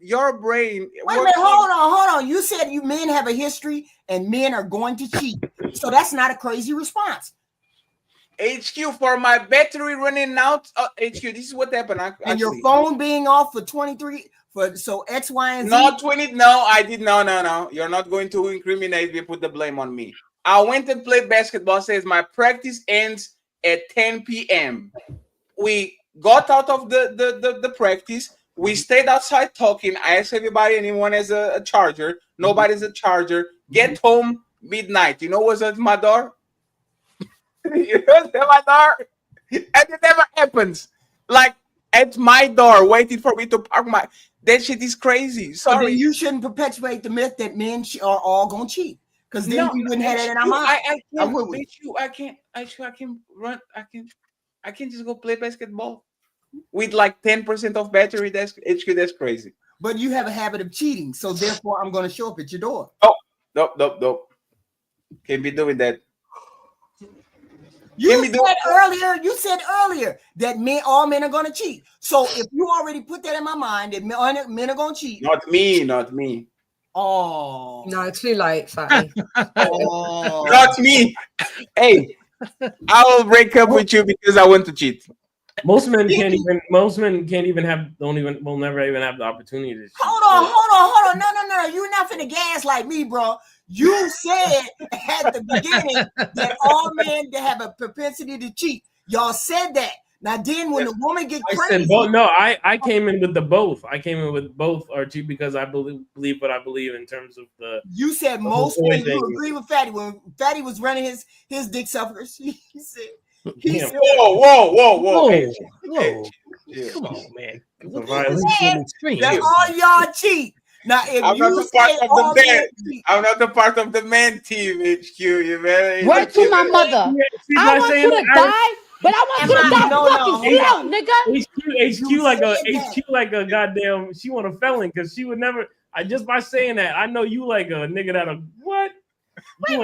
your brain. Wait a minute, hold on. You said you men have a history and men are going to cheat. So that's not a crazy response. HQ, for my battery running out. HQ, this is what happened. And your phone being off for 23 so X, Y, and Z. Not 20. No, I did. No. You're not going to incriminate me. Put the blame on me. I went and played basketball. Says my practice ends at 10 p.m. We got out of the practice. We stayed outside talking. I asked everybody, anyone has a charger. Nobody's a charger. Get home midnight. You know what's at my door? You know what's at my door? And it never happens. Like at my door, waiting for me to park my. That shit is crazy. Sorry. Then you shouldn't perpetuate the myth that men are all gonna cheat. Because then we wouldn't have that in our mind. I can't run. I can't just go play basketball with like 10% of battery. That's crazy. But you have a habit of cheating, so therefore I'm going to show up at your door. Oh, nope. Can't be doing that. You said earlier that all men are going to cheat. So if you already put that in my mind that men are going to cheat. Not me. Oh. No, too late, Fatty. Not me. Hey, I will break up with you because I want to cheat. Most men can't even. Will never even have the opportunity to cheat. Hold on. No. You're not finna gas like me, bro. You said at the beginning that all men that have a propensity to cheat. Y'all said that. Now then, when the woman get crazy, I said both. No, I came in with the both. I came in with both are cheat because I believe what I believe in terms of the. You said most men. You agree with Fatty when Fatty was running his dick suckers. He said. Whoa. Hey, come on, man. That's all y'all cheat. Now, if I'm you not the part of the man. I'm not the part of the man team, HQ. You man. Word to my mother. I want you to die, but I want you to die fucking slow, nigga. HQ like a goddamn. She want a felon because she would never. Just by saying that, I know you like a nigga that'll what? You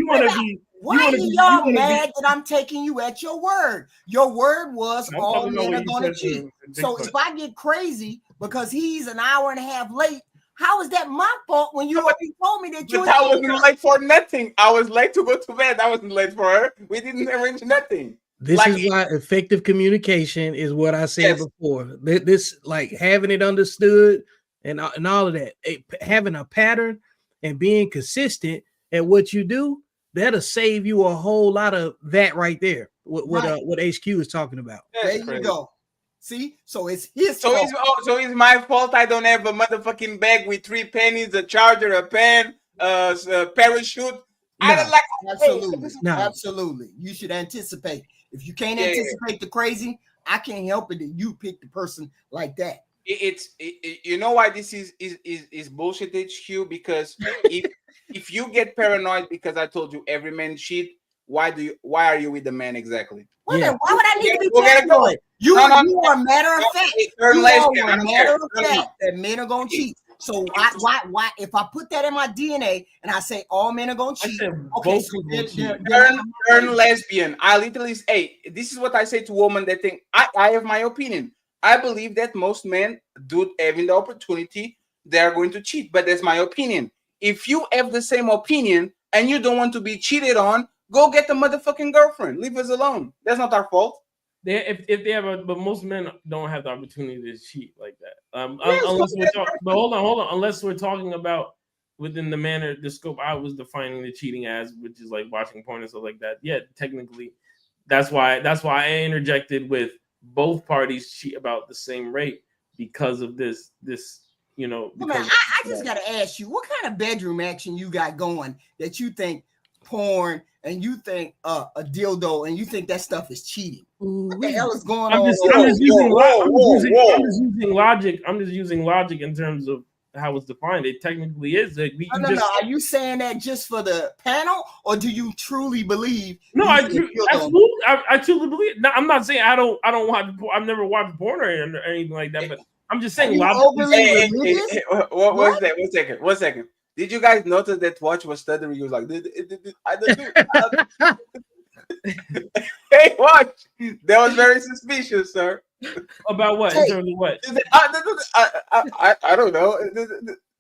want to be. Why are y'all mad that I'm taking you at your word? Your word was all men are going to cheat. So if I get crazy because he's an hour and a half late, how is that my fault when you already told me that you? I wasn't late for nothing. I was late to go to bed. I wasn't late for her. We didn't arrange nothing. This is why effective communication is what I said before. This like having it understood and all of that. Having a pattern and being consistent at what you do. That'll save you a whole lot of that right there. What HQ is talking about. There you go. See, so it's his fault. So it's my fault. I don't have a motherfucking bag with 3 pennies, a charger, a pen, a parachute. I don't like. Absolutely. You should anticipate. If you can't anticipate the crazy, I can't help it that you pick the person like that. You know why this is bullshit, HQ? Because if you get paranoid because I told you every man cheat, why are you with the man exactly? Why would I need to be paranoid? You are matter of fact. That men are gonna cheat. So why if I put that in my DNA and I say all men are gonna cheat, okay, turn lesbian. I literally say, this is what I say to women that think I have my opinion. I believe that most men do having the opportunity, they are going to cheat, but that's my opinion. If you have the same opinion and you don't want to be cheated on, go get a motherfucking girlfriend. Leave us alone. That's not our fault. If they have but most men don't have the opportunity to cheat like that. Unless we're talking about within the manner, the scope I was defining the cheating as, which is like watching porn and stuff like that. Yeah, technically, that's why I interjected with both parties cheat about the same rate because of this. I just gotta ask you, what kind of bedroom action you got going that you think porn and you think a dildo and you think that stuff is cheating? What the hell is going on? I'm just using logic in terms of how it's defined. It technically is. No. Are you saying that just for the panel, or do you truly believe? No, absolutely. I truly believe. No, I'm not saying I don't watch. I've never watched porn or anything like that. But I'm just saying. What was that? One second. Did you guys notice that watch was stuttering? He was like, I don't do. Hey, watch. That was very suspicious, sir. About what? In terms of what? I don't know.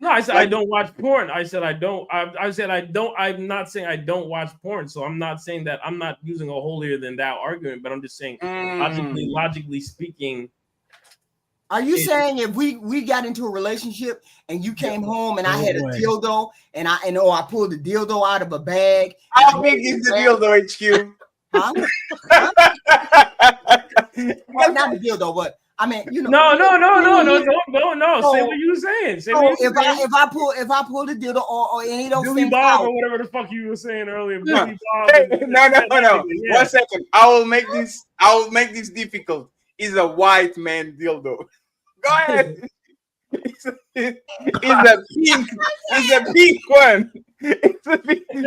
No, I said I don't watch porn. I said I don't. I said I don't. I'm not saying I don't watch porn. So I'm not saying that. I'm not using a holier than thou argument. But I'm just saying logically speaking. Are you saying if we got into a relationship and you came home and I had a dildo and I pulled the dildo out of a bag? How big is the dildo, HQ? Huh? Well, not the dildo, but I mean, you know. No. Say what you were saying. Say what you were saying. If I pull the dildo or any of those Billy things Bob out, or whatever the fuck you were saying earlier. No. Billy Bob. No. Yeah. 1 second. I will make this difficult. It's a white man dildo. Go ahead. It's a pink one.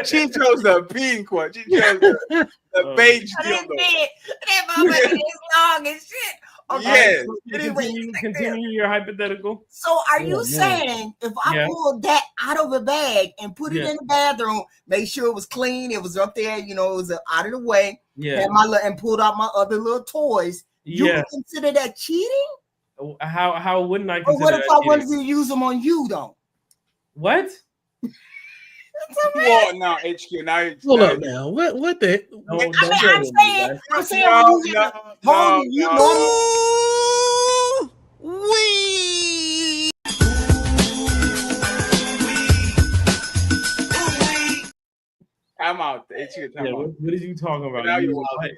She chose the pink one. She chose the beige dildo. That motherfucker is long as shit. Okay, Yes. Continue your hypothetical. So are you saying if I pulled that out of a bag and put it in the bathroom, make sure it was clean, it was up there, it was out of the way, and pulled out my other little toys, you would consider that cheating? How wouldn't I Or consider what if that I cheating? wanted to use them on you though? What? Whoa, now HQ. Now it's Hold up now. What the? I'm saying when you I'm out. HQ. What are you talking about? Now you're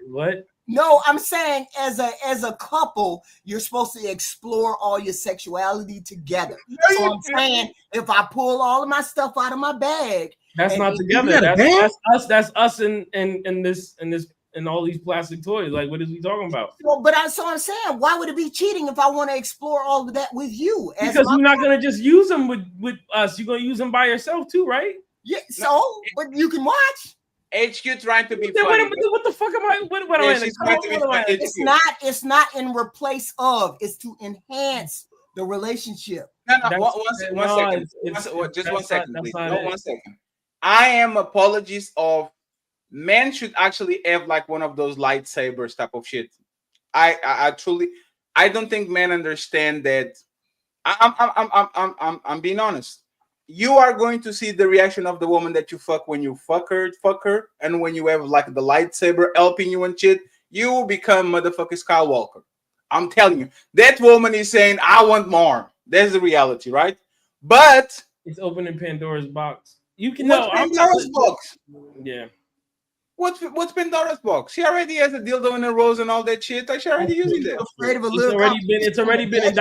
what? No, I'm saying as a couple, you're supposed to explore all your sexuality together. So I'm saying if I pull all of my stuff out of my bag, that's not together. That's us. That's us in all these plastic toys. Like, what is he talking about? So I'm saying, why would it be cheating if I want to explore all of that with you? Because you're not gonna just use them with us. You're gonna use them by yourself too, right? Yeah. So, but you can watch. HQ trying to be funny. What the fuck am I? What am I? It's not in replace of. It's to enhance the relationship. No. One second. Just 1 second, please. No, 1 second. I am apologist of men should actually have like one of those lightsabers type of shit. I truly don't think men understand that. I'm being honest. You are going to see the reaction of the woman that you fuck when you fuck her, and when you have like the lightsaber helping you and shit, you will become motherfucking Skywalker. I'm telling you, that woman is saying, "I want more." That's the reality, right? But it's opening Pandora's box. You can know Pandora's box. Yeah. What's Pandora's box? She already has a dildo in a rose and all that shit. Like she already using that. It's already been.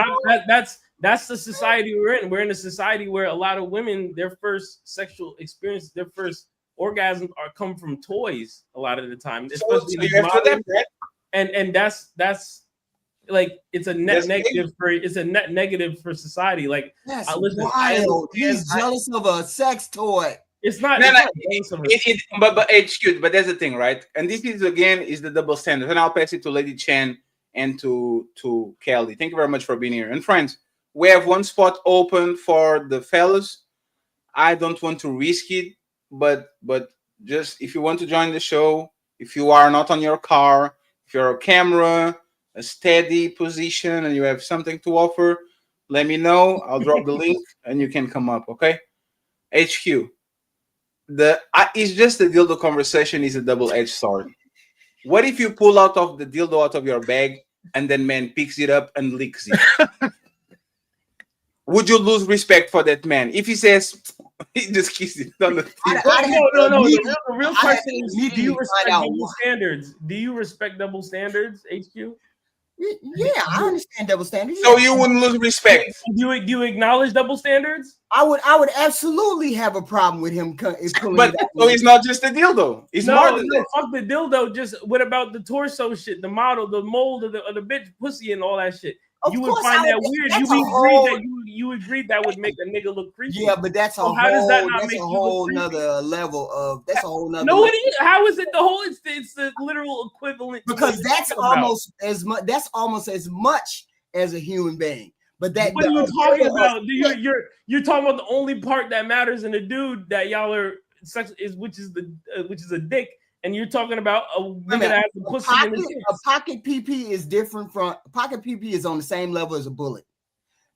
That's the society we're in. We're in a society where a lot of women, their first sexual experience, their first orgasm come from toys a lot of the time. Especially and that's like it's a net negative for society. Like that's wild. He's jealous of a sex toy. It's not. But HQ. But that's the thing, right? And this is the double standard. And I'll pass it to Lady Chen and to Kelly. Thank you very much for being here. And friends, we have one spot open for the fellas. I don't want to risk it, but just if you want to join the show, if you are not on your car, if you're a camera, a steady position, and you have something to offer, let me know. I'll drop the link and you can come up. Okay, HQ. It's just the dildo conversation is a double-edged sword. What if you pull out of the dildo out of your bag and then man picks it up and licks it? Would you lose respect for that man if he says he just kissed it on the No. The real question is: do you respect double standards? Do you respect double standards, HQ? Yeah, I understand double standards. So you wouldn't lose respect. Do you acknowledge double standards? I would absolutely have a problem with him. But so it's not just a dildo. It's more than that. Fuck the dildo. Just what about the torso shit, the model, the mold of the bitch pussy and all that shit? You would find that weird. You agreed that would make a nigga look creepy. Yeah, but that's a whole nother level of No, it is. How is it the whole? It's the literal equivalent. Because that's almost as much. That's almost as much as a human being. But that what are you talking about? You're talking about the only part that matters in a dude that y'all are sex is which is a dick. And you're talking about a woman that has a pussy in the a pocket PP is different from pocket PP is on the same level as a bullet.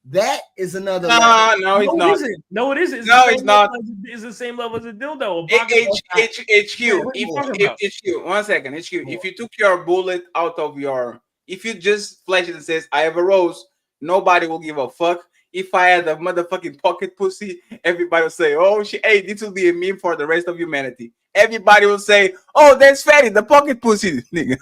That is another. No, level. no, it's not. No, it isn't. No, it's not. It's the same level as a dildo. HQ. What are you talking about? HQ. 1 second. HQ. If you took your bullet out of your, if you just flash it and says, "I have a rose," nobody will give a fuck. If I had a motherfucking pocket pussy, everybody will say, "Oh shit, hey, this will be a meme for the rest of humanity." Everybody will say, "Oh, that's Fatty, the pocket pussy, nigga."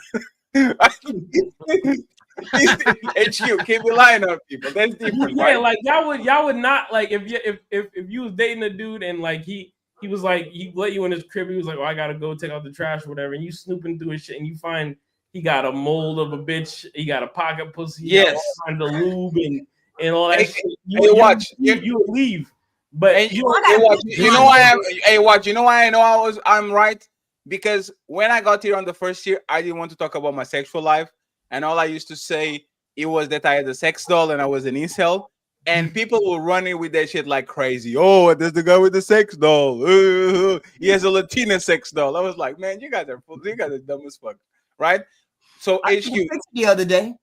HQ, keep relying on people. That's different. Yeah, right? like y'all would not like if you was dating a dude and like he was like he let you in his crib, he was like, "Oh, I gotta go take out the trash or whatever," and you snooping through his shit and you find he got a mold of a bitch, he got a pocket pussy, he got all kinds of lube and all that shit. You would leave. But you know why I know I'm right? Because when I got here on the first year, I didn't want to talk about my sexual life. And all I used to say, it was that I had a sex doll and I was an incel. And people were running with that shit like crazy. Oh, there's the guy with the sex doll. He has a Latina sex doll. I was like, man, you guys are dumb as fuck. Right? So I HQ. took a picture the other day.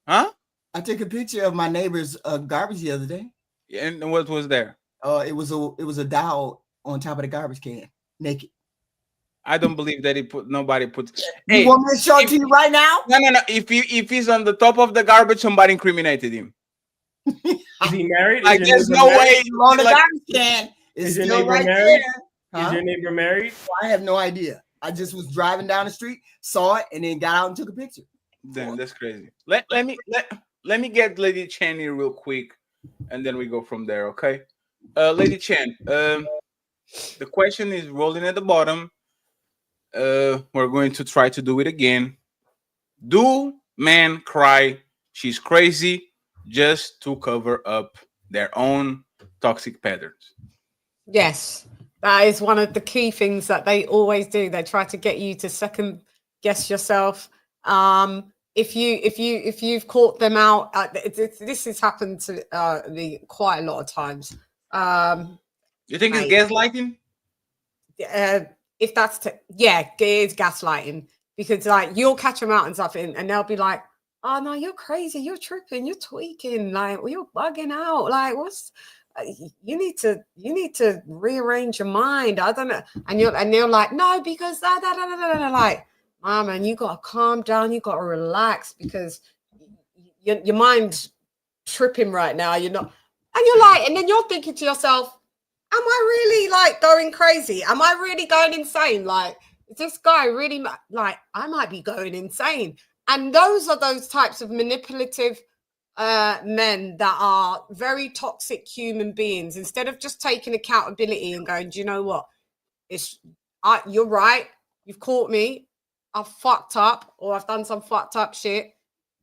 Huh? I took a picture of my neighbor's garbage the other day. And what was there? It was a doll on top of the garbage can, naked. I don't believe that nobody puts. You want me to show it to you right now? No. If he's on the top of the garbage, somebody incriminated him. Is he married? Like there's no way on the garbage can. It's Is your still neighbor right married? there. Is your neighbor married? I have no idea. I just was driving down the street, saw it, and then got out and took a picture. Damn, that's crazy. Let me get Lady Chen here real quick, and then we go from there. Okay, Lady Chen. The question is rolling at the bottom. We're going to try to do it again. Do men cry she's crazy just to cover up their own toxic patterns? Yes, that is one of the key things that they always do. They try to get you to second guess yourself. If you've caught them out, this has happened to me quite a lot of times. You think it's gaslighting? If that's it is gaslighting, because like you'll catch them out and stuff, and they'll be like, "Oh no, you're crazy, you're tripping, you're tweaking, like you're bugging out, like what's you need to rearrange your mind." I don't know, and they're like, "No, because like, man, you gotta calm down, you gotta relax, because your mind's tripping right now. You're not," and you're like, and then you're thinking to yourself, am I really like going crazy? Am I really going insane? Like, is this guy really like, I might be going insane. And those are those types of manipulative men that are very toxic human beings. Instead of just taking accountability and going, do you know what? You're right. You've caught me. I've fucked up, or I've done some fucked up shit.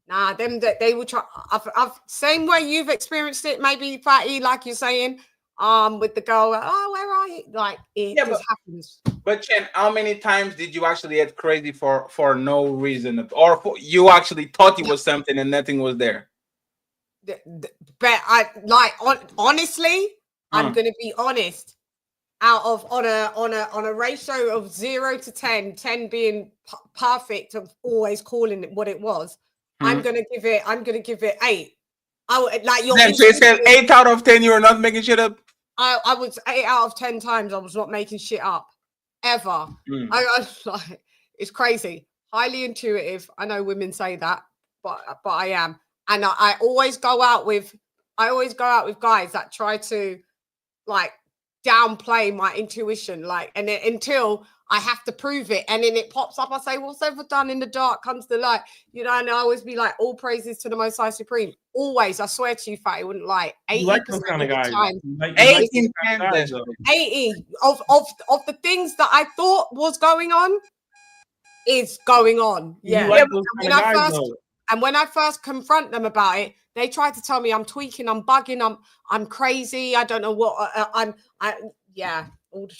Nah, they will try. I've same way you've experienced it, maybe Fatty, like you're saying. With the girl, oh, where are you? Like it just happens. But Chen, how many times did you actually get crazy for no reason, or you actually thought it was something and nothing was there? But I like honestly, I'm gonna be honest. Out of on a ratio of 0 to 10, 10 being perfect of always calling it what it was, I'm gonna give it 8. I would like your. Then so it said 8 out of 10. You were not making shit up. I was 8 out of 10 times. I was not making shit up ever. I was like, it's crazy. Highly intuitive. I know women say that, but I am, and I always go out with guys that try to like downplay my intuition, like, and then, until I have to prove it, and then it pops up. I say, what's ever done in the dark comes to light, you know. And I always be like, all praises to the Most High Supreme. Always, I swear to you, Fatty, wouldn't lie. 80% like those kind of guys. Time, 80 of the things that I thought was going on is going on. Yeah. Like when I first confront them about it, they try to tell me I'm tweaking, I'm bugging, I'm crazy. I don't know what yeah. But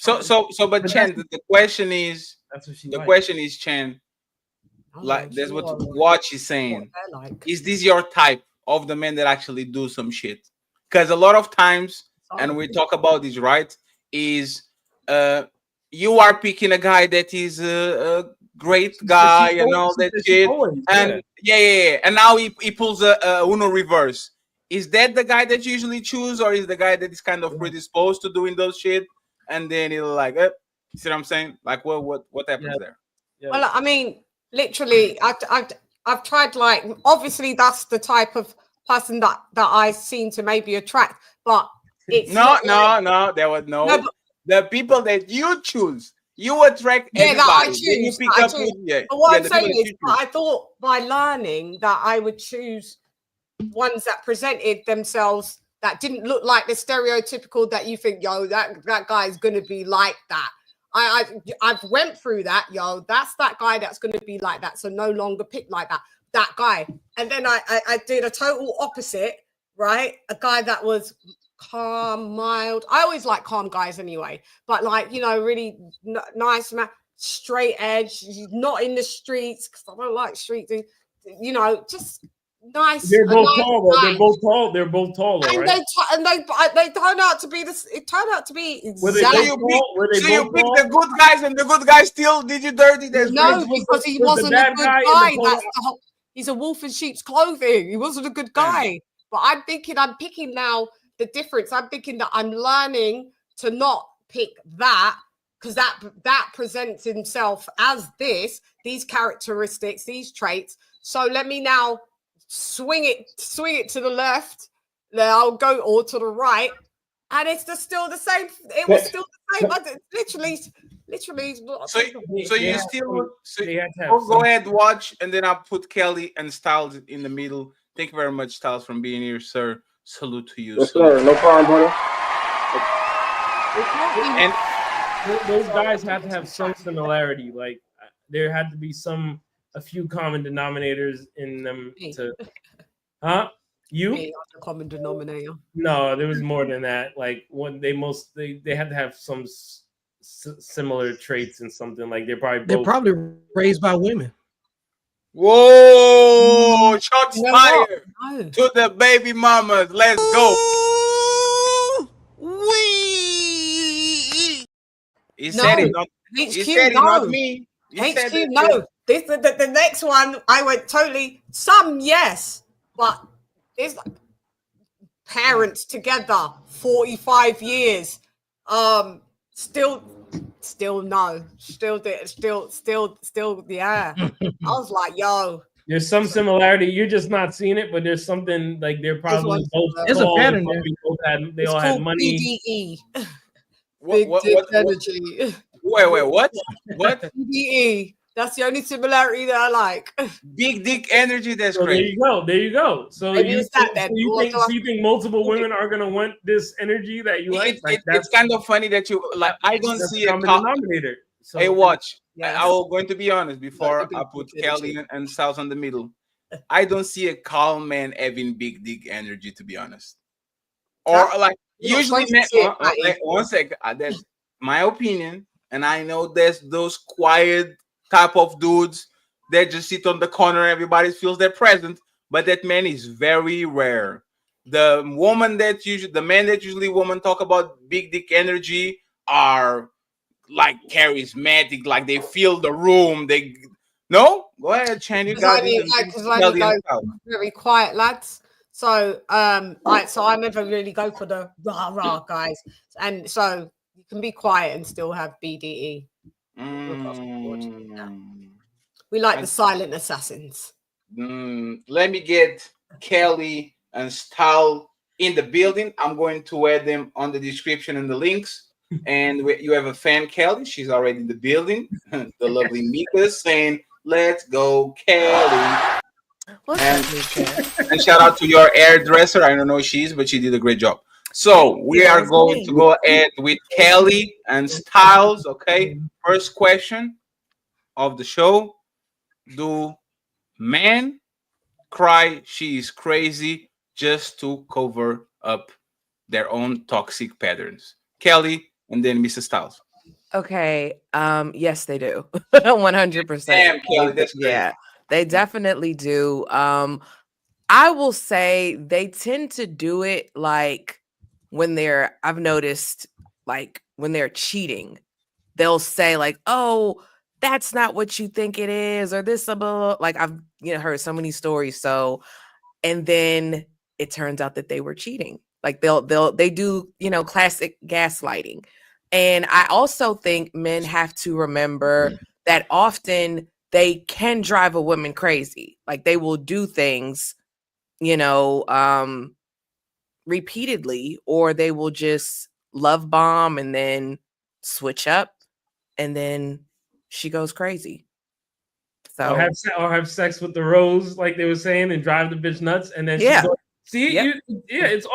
Chen, the question is, Chen, like that's what she's saying. Like. Is this your type of the men that actually do some shit? Because a lot of times, and we talk about this, right? Is you are picking a guy that is a great guy and all that shit, and yeah, and now he pulls a Uno reverse. is that the guy that you usually choose, or is the guy that is kind of predisposed to doing those shit, and then it'll like, you see what I'm saying? Like, what happens there? Well, I mean, literally, I've tried, like, obviously that's the type of person that I seem to maybe attract, but it's no. There was the people that you choose. You attract everybody. That I Then you choose. pick That I up choose. with, But what I'm the saying people that is, you choose. I thought by learning that I would choose ones that presented themselves that didn't look like the stereotypical that you think, yo, that guy is going to be like that. I've went through that, yo. That's that guy that's going to be like that. So no longer pick like that guy. And then I did a total opposite, right? A guy that was calm, mild. I always like calm guys anyway, but like, you know, really nice man, straight edge, not in the streets because I don't like street dudes. You know, just nice. They're both nice tall. Though. guy. They're both tall. They're both tall. And right? they turn out to be this. It turned out to be Were they exactly. both So you pick the good guys, and the good guys still did you dirty? No, because he wasn't a good guy. That's the whole. He's a wolf in sheep's clothing. He wasn't a good guy. But I'm picking now the difference. I'm thinking that I'm learning to not pick that because that presents himself as these characteristics, these traits. So let me now swing it to the left. Then I'll go or to the right, and it's still the same. It was still the same. Literally. So you still go ahead, watch, and then I'll put Kelly and Styles in the middle. Thank you very much, Styles, for being here, sir. Salute to you. Yes, sir. No problem, brother. And those guys have to have some similarity. Like there had to be a few common denominators in them. You? Me, the common denominator. No, there was more than that. Like when they had to have some similar traits and something. Like they're probably raised by women. Whoa! Shots fired to the baby mamas. Let's go. He said it, not me. HQ, no. This the next one. I went totally. Some yes, but it's parents together 45 years. Still no. Still yeah. I was like, yo. There's some similarity. You're just not seeing it, but there's something like they're probably both. There's a pattern there. They all had money. BDE. What energy. Wait, what? What? BDE. That's the only similarity that I like. Big dick energy. That's so great. There you go. So you think multiple women are gonna want this energy that you like? It's kind of funny that you like. I don't see a common denominator. So, hey, watch. Yes. I was going to be honest before I put Kelly and Styles on the middle. I don't see a calm man having big dick energy, to be honest. Or like usually, one second. That's my opinion, and I know there's those quiet type of dudes that just sit on the corner. Everybody feels their presence, but that man is very rare. The man that usually women talk about big dick energy are like charismatic, like they feel the room. Go ahead, Chan. You got very quiet lads. So so I never really go for the rah guys, and so you can be quiet and still have BDE. We like the silent assassins. Let me get Kelly and Stal in the building. I'm going to add them on the description and the links. And you have a fan, Kelly. She's already in the building. The lovely Mika saying, "Let's go, Kelly." And shout out to your hairdresser. I don't know who she is, but she did a great job. So we are going to go ahead with Kelly and Styles. Okay. First question of the show: do men cry she is crazy just to cover up their own toxic patterns? Kelly, and then Mr. Styles. Okay. Yes, they do. 100%. Damn, Kelly, that's great. Yeah, they definitely do. I will say they tend to do it like when I've noticed like when they're cheating, they'll say like, "Oh, that's not what you think it is," or this, like I've heard so many stories. So, and then it turns out that they were cheating. Like they do, you know, classic gaslighting. And I also think men have to remember that often they can drive a woman crazy. Like they will do things, you know, repeatedly, or they will just love bomb and then switch up, and then she goes crazy. So or have sex with the rose, like they were saying, and drive the bitch nuts, and then yeah. It's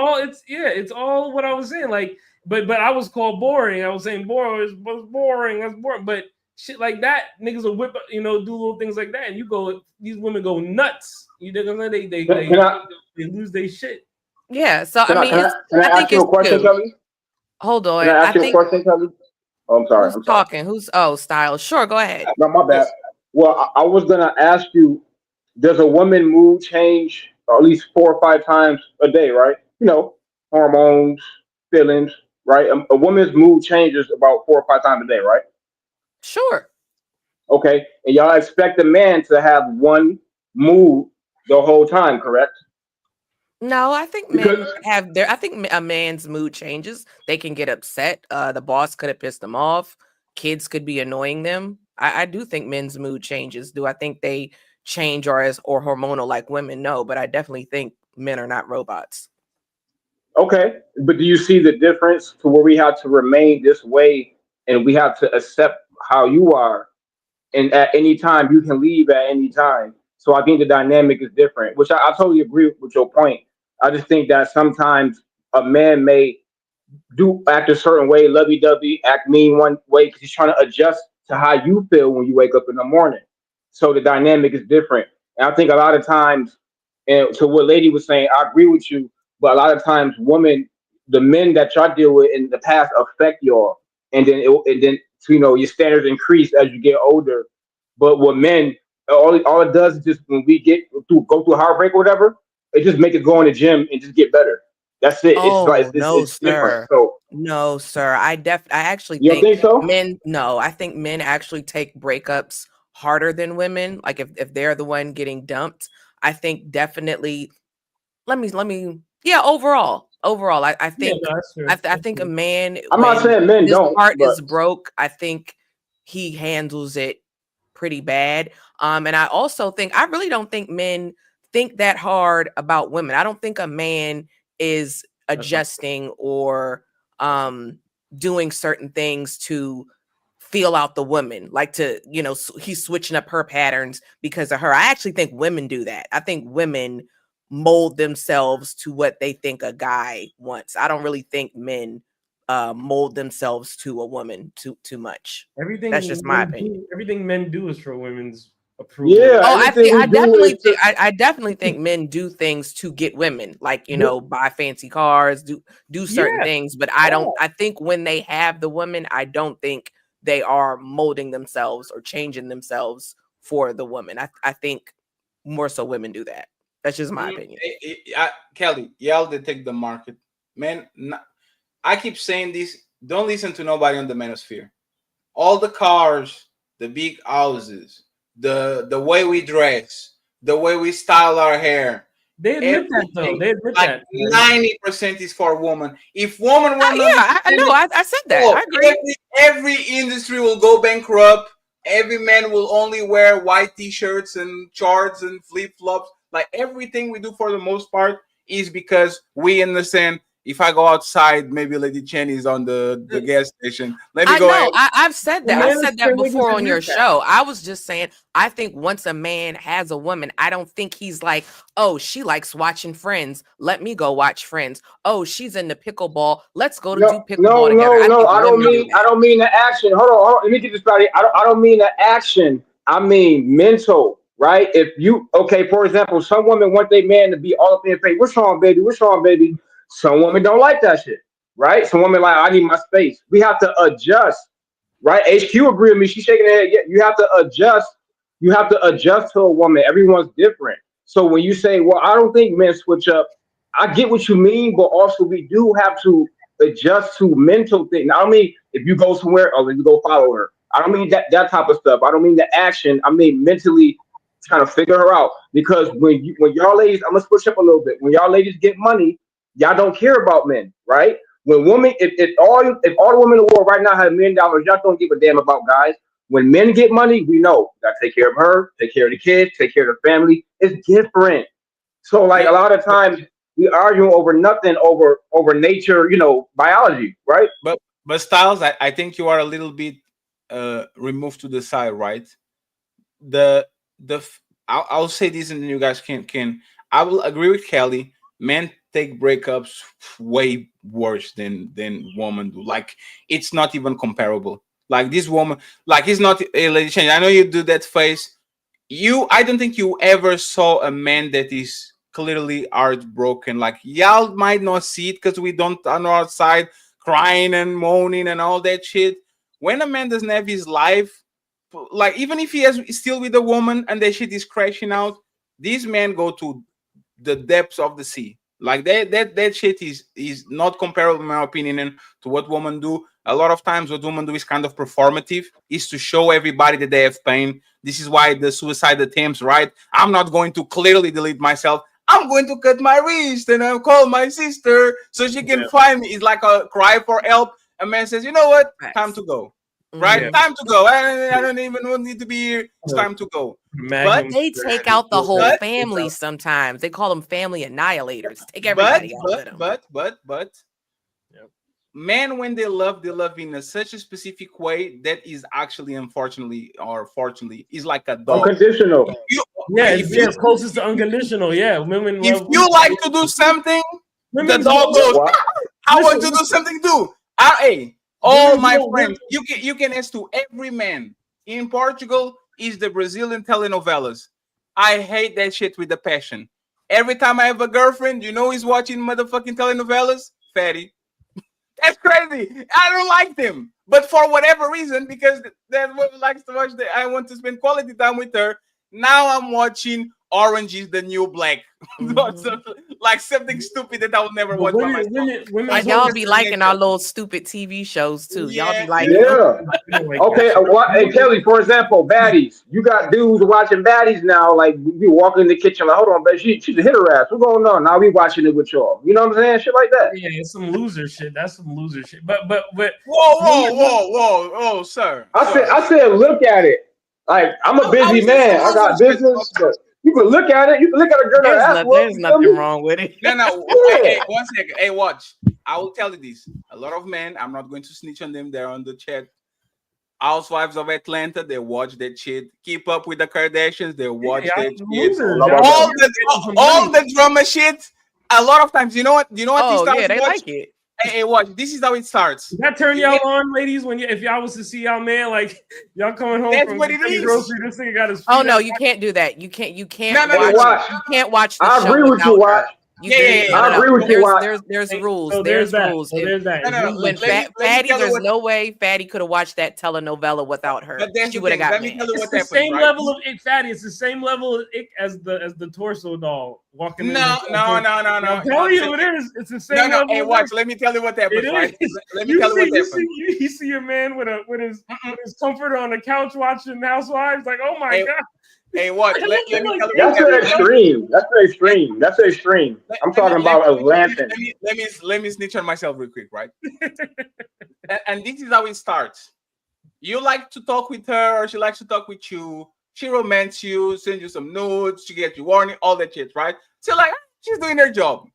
all what I was saying. Like, but I was called boring. I was saying boring. That's boring. But shit like that, niggas will whip, you know, do little things like that, and these women go nuts. You know what I'm saying? They lose their shit. Yeah. So I mean, can I ask you a question, Kelly? Hold on. Can I ask you a question, Kelly? Oh, I'm sorry. Who's talking? Who's Styles? Sure, go ahead. No, my bad. Well, I was gonna ask you, does a woman mood change at least 4 or 5 times a day, right? You know, hormones, feelings, right? A woman's mood changes about 4 or 5 times a day, right? Sure. Okay. And y'all expect a man to have one mood the whole time, correct? No, I think men have I think a man's mood changes. They can get upset. The boss could have pissed them off. Kids could be annoying them. I do think men's mood changes. Do I think they change or hormonal like women? No, but I definitely think men are not robots. Okay. But do you see the difference to where we have to remain this way and we have to accept how you are? And at any time, you can leave at any time. So I think the dynamic is different, which I totally agree with your point. I just think that sometimes a man may act a certain way, lovey-dovey, act mean one way because he's trying to adjust to how you feel when you wake up in the morning. So the dynamic is different. And I think a lot of times, and to what Lady was saying, I agree with you, but a lot of times the men that y'all deal with in the past affect y'all. And then you know, your standards increase as you get older. But with men, all it does is just when we go through heartbreak or whatever, it just make it go in the gym and just get better. That's it. It's different. So no, sir. I actually you think so? I think men actually take breakups harder than women. Like if they're the one getting dumped, I think definitely. Overall, I think I think a man. I'm not saying men his don't. Heart is broke. I think he handles it pretty bad. And I also think I really don't think men think that hard about women. I don't think a man is adjusting or doing certain things to feel out the woman, like to, you know, he's switching up her patterns because of her. I actually think women do that. I think women mold themselves to what they think a guy wants. I don't really think men mold themselves to a woman too much. That's just my opinion. Everything men do is for women's approval. Yeah. I definitely think men do things to get women, like, you know, buy fancy cars, do certain things. But I think when they have the woman, I don't think they are molding themselves or changing themselves for the woman. I think more so women do that. That's just my opinion. Kelly, y'all they take the market. Man, I keep saying this. Don't listen to nobody on the manosphere. All the cars, the big houses, the way we dress, the way we style our hair. They admit that though. They admit that. 90% is for women. If woman, I said that. I agree. Every industry will go bankrupt. Every man will only wear white t-shirts and shorts and flip-flops. Like everything we do for the most part is because we understand. If I go outside, maybe Lady Chen is on the gas station. Let me go. I've said that. I said that before on your show. I was just saying, I think once a man has a woman, I don't think he's like, oh, she likes watching Friends. Let me go watch Friends. Oh, she's into pickleball. Let's go to do pickleball together. No, I don't mean the action. Hold on. Let me get this right. I don't mean the action. I mean mental, right? For example, some women want their man to be all up in their face. What's wrong, baby? What's wrong, baby? Some women don't like that shit, right? Some women like, I need my space. We have to adjust, right? HQ agree with me. She's shaking her head. Yeah, you have to adjust. You have to adjust to a woman. Everyone's different. So when you say, well, I don't think men switch up, I get what you mean, but also we do have to adjust to mental things. I don't mean if you go somewhere, then you go follow her. I don't mean that type of stuff. I don't mean the action. I mean mentally, trying to figure her out. Because when y'all ladies, I'm gonna push up a little bit. When y'all ladies get money, y'all don't care about men, right? When women, if all the women in the world right now have $1 million, y'all don't give a damn about guys. When men get money, we know you gotta take care of her, take care of the kids, take care of the family. It's different. So like a lot of times we argue over nothing, over nature, biology, right? But Styles, I think you are a little bit removed to the side, right? I'll say this, and you guys can. I will agree with Kelly. Men take breakups way worse than women do. Like it's not even comparable. Like this woman, like it's not a lady change. I know you do that face. I don't think you ever saw a man that is clearly heartbroken. Like y'all might not see it because we don't on our side crying and moaning and all that shit. When a man doesn't have his life, like even if he is still with a woman and that shit is crashing out, these men go to the depths of the sea. Like that shit is not comparable, in my opinion, and to what women do. A lot of times what women do is kind of performative, is to show everybody that they have pain. This is why the suicide attempts, right? I'm not going to clearly delete myself. I'm going to cut my wrist and I'll call my sister so she can find me. It's like a cry for help. A man says, you know what? Time to go. Right? Yeah. Time to go. I don't even need to be here. It's time to go. But they take out the whole family sometimes. They call them family annihilators. Take everybody out with them. But men, when they love in such a specific way that is actually, unfortunately or fortunately, is like a dog. Unconditional. It's closest to unconditional. Yeah, women. If you like to do something, the dog goes. I want to do something too. Hey, all my friends, you can ask to every man in Portugal is the Brazilian telenovelas. I hate that shit with a passion. Every time I have a girlfriend, who's watching motherfucking telenovelas? Fatty. That's crazy. I don't like them, but for whatever reason, because that woman likes to watch I want to spend quality time with her. Now I'm watching Orange is the New Black. Like something stupid that I would never watch by myself. Y'all be liking our little stupid TV shows too. Y'all be like, Okay, hey Kelly, for example, baddies. You got dudes watching baddies now. Like we walking in the kitchen, like, hold on, but she's a hitter ass. What's going on? Now we watching it with y'all. You know what I'm saying? Shit like that. Yeah, it's some loser shit. That's some loser shit. But whoa, sir. I said, look at it. Like I'm a busy man. I got business, but you can look at it. You can look at a girl. There's nothing wrong with it. No. Hey, 1 second. Hey, watch. I will tell you this. A lot of men, I'm not going to snitch on them. They're on the chat. Housewives of Atlanta, they watch that shit. Keep Up with the Kardashians, they watch that shit. All the drama shit. A lot of times, you know what? Oh, yeah, they like it. Hey, watch. This is how it starts. Does that turn y'all on, ladies? If y'all was to see y'all man, like y'all coming home from the grocery, this thing got his. Oh no, you can't do that. You can't. No, watch. You can't watch. The I show agree with you. Watch. I agree with you. There's rules. So there's that. rules. So there's that. When Fatty, there's no way Fatty could have watched that telenovela without her. She would have got me. It's the same level of ick, Fatty. It's the same level of ick as the torso doll walking. No. I'm telling you, it is. It's the same level. Hey, watch. Let me tell you what happened. Right? Let me tell you what happened. You see your man with his comforter on the couch watching Housewives. Like, oh my god. Hey, watch. Let me tell you. That's an extreme. That's an extreme. I'm talking about a lantern. Let me snitch on myself real quick, right? and this is how it starts. You like to talk with her, or she likes to talk with you. She romances you, sends you some nudes, she gets you warning, all that shit, right? So like, she's doing her job.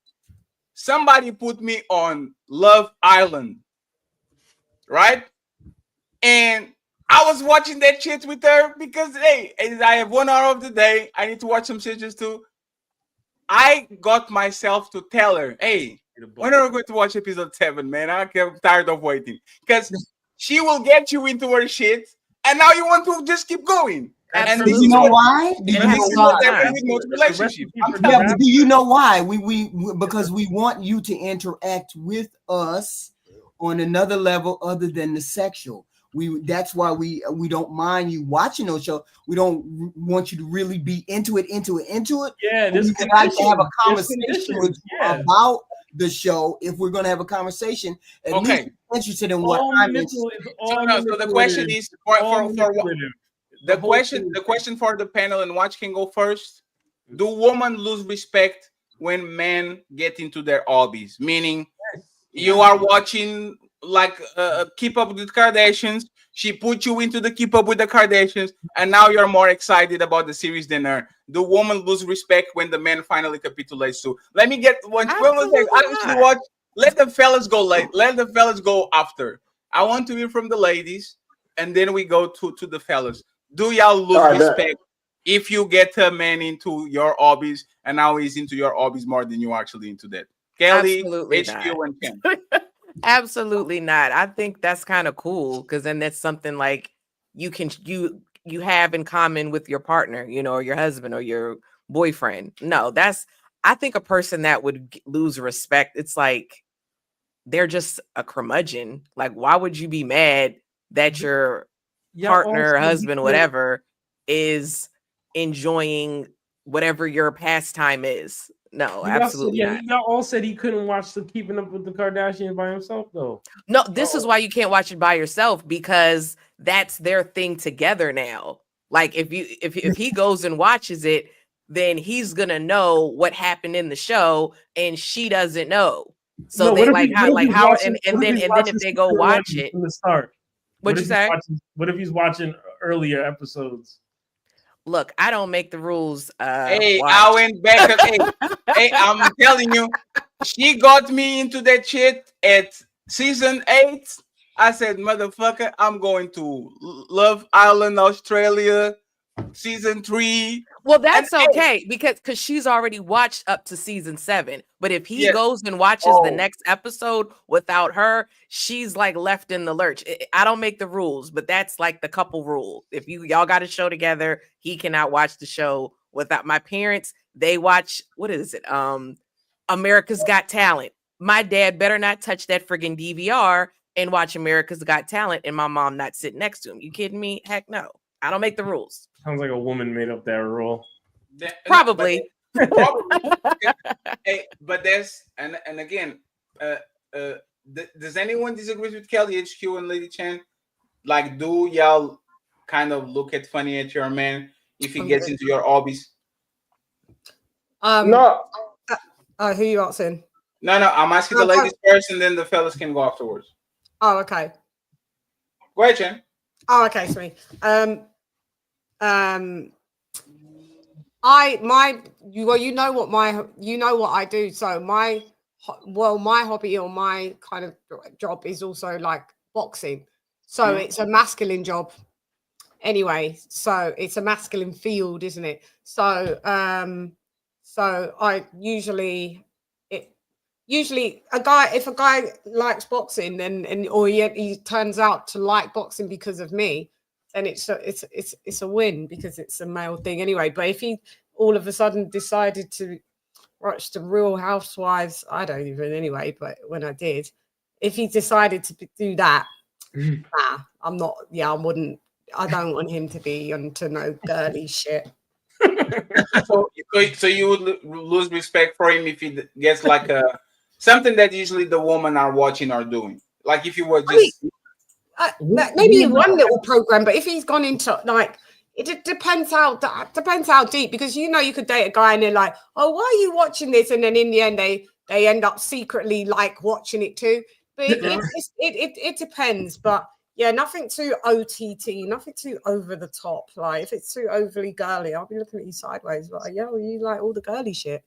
Somebody put me on Love Island, right? And I was watching that shit with her because, hey, I have 1 hour of the day. I need to watch some shit just too. I got myself to tell her, hey, when are we going to watch episode 7, man? I'm tired of waiting. Because she will get you into her shit, and now you want to just keep going. And do you know why? This is what happens with most relationships. Yeah, but do you know why? Because we want you to interact with us on another level other than the sexual. That's why we don't mind you watching those shows. We don't want you to really be into it. Yeah, we can actually have a conversation with you about the show. If we're going to have a conversation, at least interested in what I'm interested in. So the question is, for the question for the panel, and Watch can go first. Do women lose respect when men get into their hobbies? Meaning, you are watching like Keep Up with the Kardashians. She put you into the Keep Up with the Kardashians, and now you're more excited about the series than her. Do women lose respect when the man finally capitulates too? Let me get one. Watch. Let the fellas go late. Let the fellas go after. I want to hear from the ladies, and then we go to the fellas. Do y'all lose respect if you get a man into your hobbies, and now he's into your hobbies more than you actually into that? Kelly, Absolutely HQ, not. and Ken. Absolutely not. I think that's kind of cool because then that's something like you have in common with your partner, you know, or your husband or your boyfriend. No, I think a person that would lose respect, it's like they're just a curmudgeon. Like, why would you be mad that your partner, husband, whatever, is enjoying whatever your pastime is? No, absolutely not. Y'all all said he couldn't watch the Keeping Up with the Kardashians by himself, though. No, this is why you can't watch it by yourself, because that's their thing together now. Like if he goes and watches it, then he's gonna know what happened in the show, and she doesn't know. So they and then if they go watch it from the start. What you say? What if he's watching earlier episodes? Look, I don't make the rules. Hey, I went back. Hey, I'm telling you, she got me into that shit at season 8. I said, motherfucker, I'm going to Love Island, Australia, season 3. Well, that's okay because she's already watched up to season 7. But if he goes and watches the next episode without her, she's like left in the lurch. I don't make the rules, but that's like the couple rule. If y'all got a show together, he cannot watch the show without. My parents, they watch, what is it? America's Got Talent. My dad better not touch that friggin' DVR and watch America's Got Talent and my mom not sit next to him. You kidding me? Heck no. I don't make the rules. Sounds like a woman made up that rule. Probably. Hey, but there's and again, does anyone disagree with Kelly, HQ, and Lady Chen? Like, do y'all kind of look at funny at your man if he gets into your hobbies? No. Who you asking? No, I'm asking the ladies first, and then the fellas can go afterwards. Oh, okay. Go ahead, Chen. Oh, okay, sorry. You know what I do. So my hobby or my kind of job is also like boxing. So it's a masculine job anyway. So it's a masculine field, isn't it? So I usually if a guy likes boxing or he turns out to like boxing because of me, then it's a win because it's a male thing anyway. But if he all of a sudden decided to watch the Real Housewives, I don't even anyway, but when I did, if he decided to do that, I don't want him to be onto no girly shit. So you would lose respect for him if he gets like something that usually the women are watching or doing. Like if you were just maybe one little program, but if he's gone into like it depends how deep, because you could date a guy and they're like, oh, why are you watching this? And then in the end they end up secretly like watching it too. But it depends. But yeah, nothing too OTT, nothing too over the top. Like if it's too overly girly, I'll be looking at you sideways like, yo, you like all the girly shit.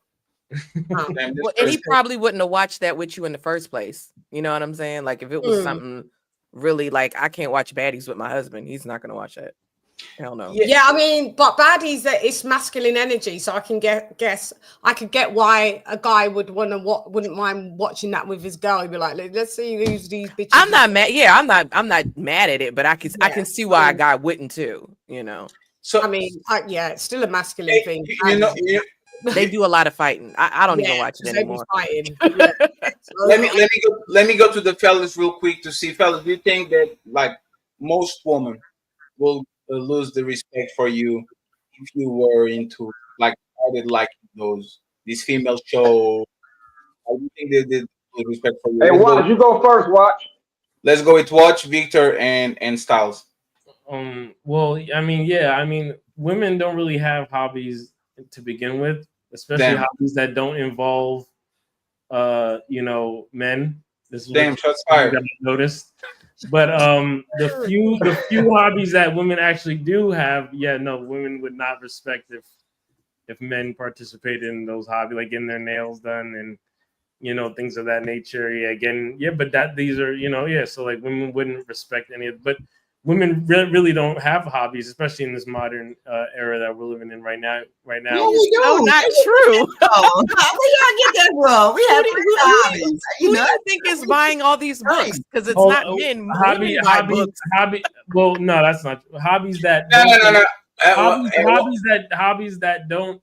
Well, and he probably wouldn't have watched that with you in the first place. You know what I'm saying? Like if it was something really like, I can't watch baddies with my husband, he's not going to watch that. Hell no. Yeah, I mean, but baddies, it's masculine energy, so I can guess why a guy wouldn't mind watching that with his girl. He'd be like, let's see who's these bitches. I'm not mad. Yeah, I'm not mad at it, but I can see why a guy wouldn't too. So I mean, it's still a masculine thing. They do a lot of fighting. I don't even watch it anymore. Let me go to the fellas real quick to see, fellas, do you think that like most women will lose the respect for you if you were into like started liking these female shows? How do you think they did lose respect for you? Hey, Watch, you go first. Watch. Let's go with Watch, Victor, and Styles. Well, I mean, women don't really have hobbies to begin with, especially hobbies that don't involve, men. This is shots fired. I noticed. But the few hobbies that women actually do have, women would not respect if men participate in those hobbies, like getting their nails done and things of that nature. But these are so like women wouldn't respect any of, but women really don't have hobbies, especially in this modern era that we're living in right now. No, we do. No, not true. Where y'all get that from? We have hobbies. Who do you think is buying all these books? Because it's not men. Women buy books. Well, no, that's not true. Hobbies that hobbies that don't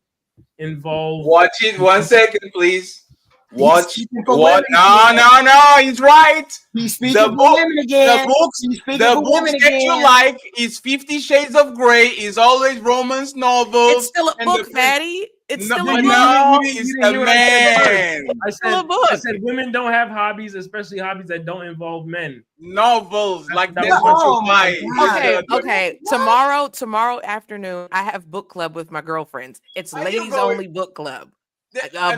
involve. Watch it 1 second, please. Watch what? No, he's right. He's speaking for women again. The books that you like is 50 Shades of Grey, is always romance novels. It's still a book, Fatty. It's still a book. No, it's a man. I said women don't have hobbies, especially hobbies that don't involve men. Novels, like that's what you buy. Okay. Tomorrow afternoon, I have book club with my girlfriends. It's ladies only book club.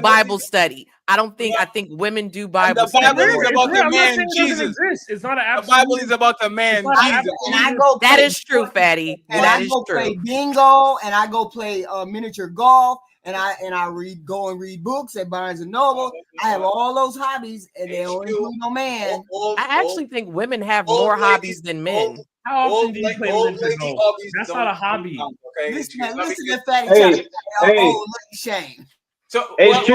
Bible study. I think women do Bible study. The Bible is about the man Jesus. It's not an absolute. The Bible is about the man Jesus. And I go. That is true, Fatty. That is true. Play bingo, and I go play miniature golf, and I read books at Barnes and Noble. I have all those hobbies, and they don't include no man. I actually think women have more hobbies than men. How often do you play miniature golf? That's not a hobby. Okay. Listen to Fatty. Shame. So HQ.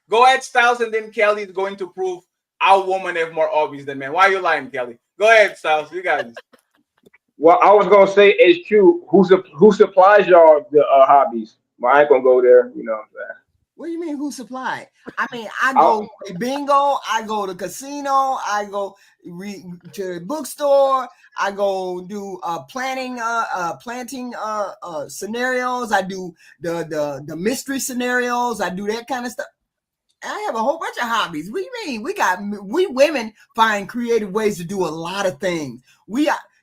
Go ahead, Styles, and then Kelly is going to prove our women have more hobbies than men. Why are you lying, Kelly? Go ahead, Styles. You got this. Well, I was gonna say HQ. Who supplies y'all the hobbies? Well, I ain't gonna go there. You know what I'm saying? What do you mean? Who supplied? I mean, I go play bingo. I go to casino. I go to the bookstore. I go do planting scenarios. I do the mystery scenarios. I do that kind of stuff. I have a whole bunch of hobbies. What do you mean? We women find creative ways to do a lot of things.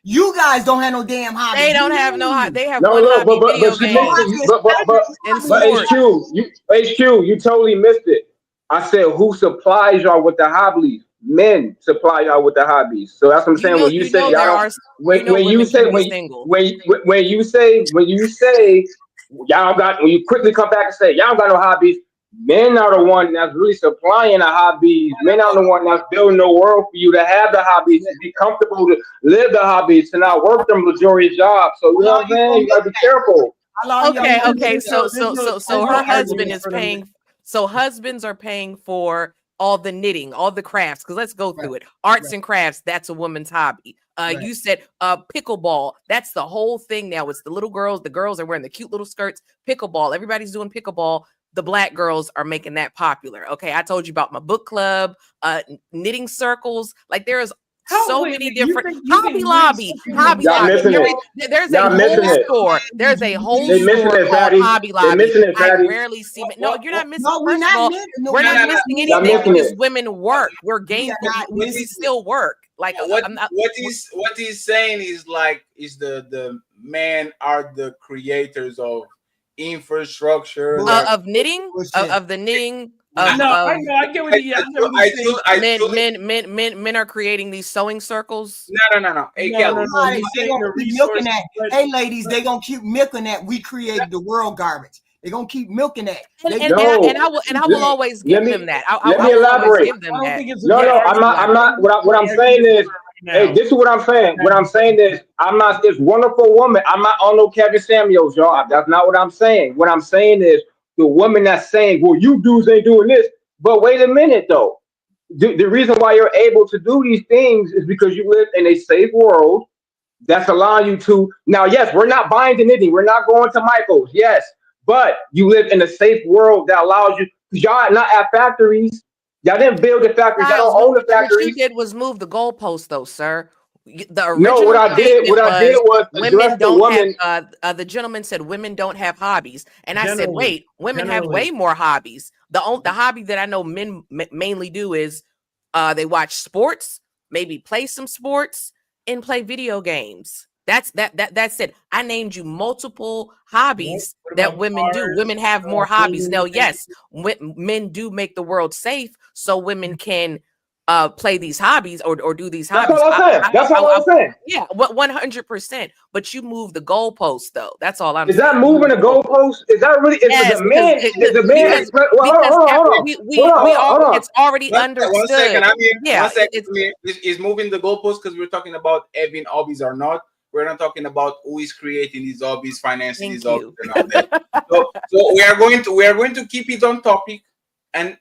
You guys don't have no damn hobbies. They don't have no hobby. They have but HQ, you totally missed it. I said, who supplies y'all with the hobbies? Men supply y'all with the hobbies. So that's what I'm saying. When you say y'all, when you say y'all got, when you quickly come back and say y'all got no hobbies, men are the one that's really supplying the hobbies. Men are the one that's building the world for you to have the hobbies, to be comfortable, to live the hobbies, to not work them luxurious jobs. So you know what I'm saying? You gotta be careful. Okay. So her husband is paying. So husbands are paying for all the knitting, all the crafts. Because let's go through it. Arts and crafts. That's a woman's hobby. You said pickleball. That's the whole thing now. It's the little girls. The girls are wearing the cute little skirts. Pickleball. Everybody's doing pickleball. The Black girls are making that popular. Okay, I told you about my book club, knitting circles. Like there is so many different Hobby Lobby. There's a whole store. There's a whole store called Hobby Lobby. I rarely see it. No, you're not missing. We're not missing anything because women work. We're gainful. We still work. Like what he's saying is the men are the creators of infrastructure of knitting of the knitting. I get what men are creating these sewing circles. No. Hey, Kelly. They gonna keep milking that. Hey, ladies, they gonna keep milking that. We created the world garbage. They're gonna keep milking that. And I will always give them that. Let me elaborate. Give them that. No, I'm not. What I'm saying is, hey, this is what I'm saying. What I'm saying is, I'm not this wonderful woman. I'm not on no Kevin Samuels, y'all. That's not what I'm saying. What I'm saying is, the woman that's saying, well, you dudes ain't doing this. But wait a minute, though. The reason why you're able to do these things is because you live in a safe world that's allowing you to. Now, yes, we're not buying the knitting. We're not going to Michael's. Yes. But you live in a safe world that allows you. Y'all not at factories. Y'all didn't build the factories. Y'all don't own the factories. What you did was move the goalpost, though, sir. The original what I did was women don't have. The gentleman said women don't have hobbies, and I said, wait, women have way more hobbies. The hobby that I know men mainly do is they watch sports, maybe play some sports, and play video games. That's it. I named you multiple hobbies that women do. Women have more hobbies. Now, yes, men do make the world safe so women can play these hobbies or do these hobbies. That's all I'm saying. Yeah, 100%. But you move the goalpost though. That's all I'm saying. Is that moving the goalpost? Is that really? Yes, it's already understood. 1 second, I'm here. Yeah, 1 second. Is moving the goalpost because we're talking about having hobbies or not. We're not talking about who is creating these hobbies, financing these hobbies, and all that. So we are going to keep it on topic. And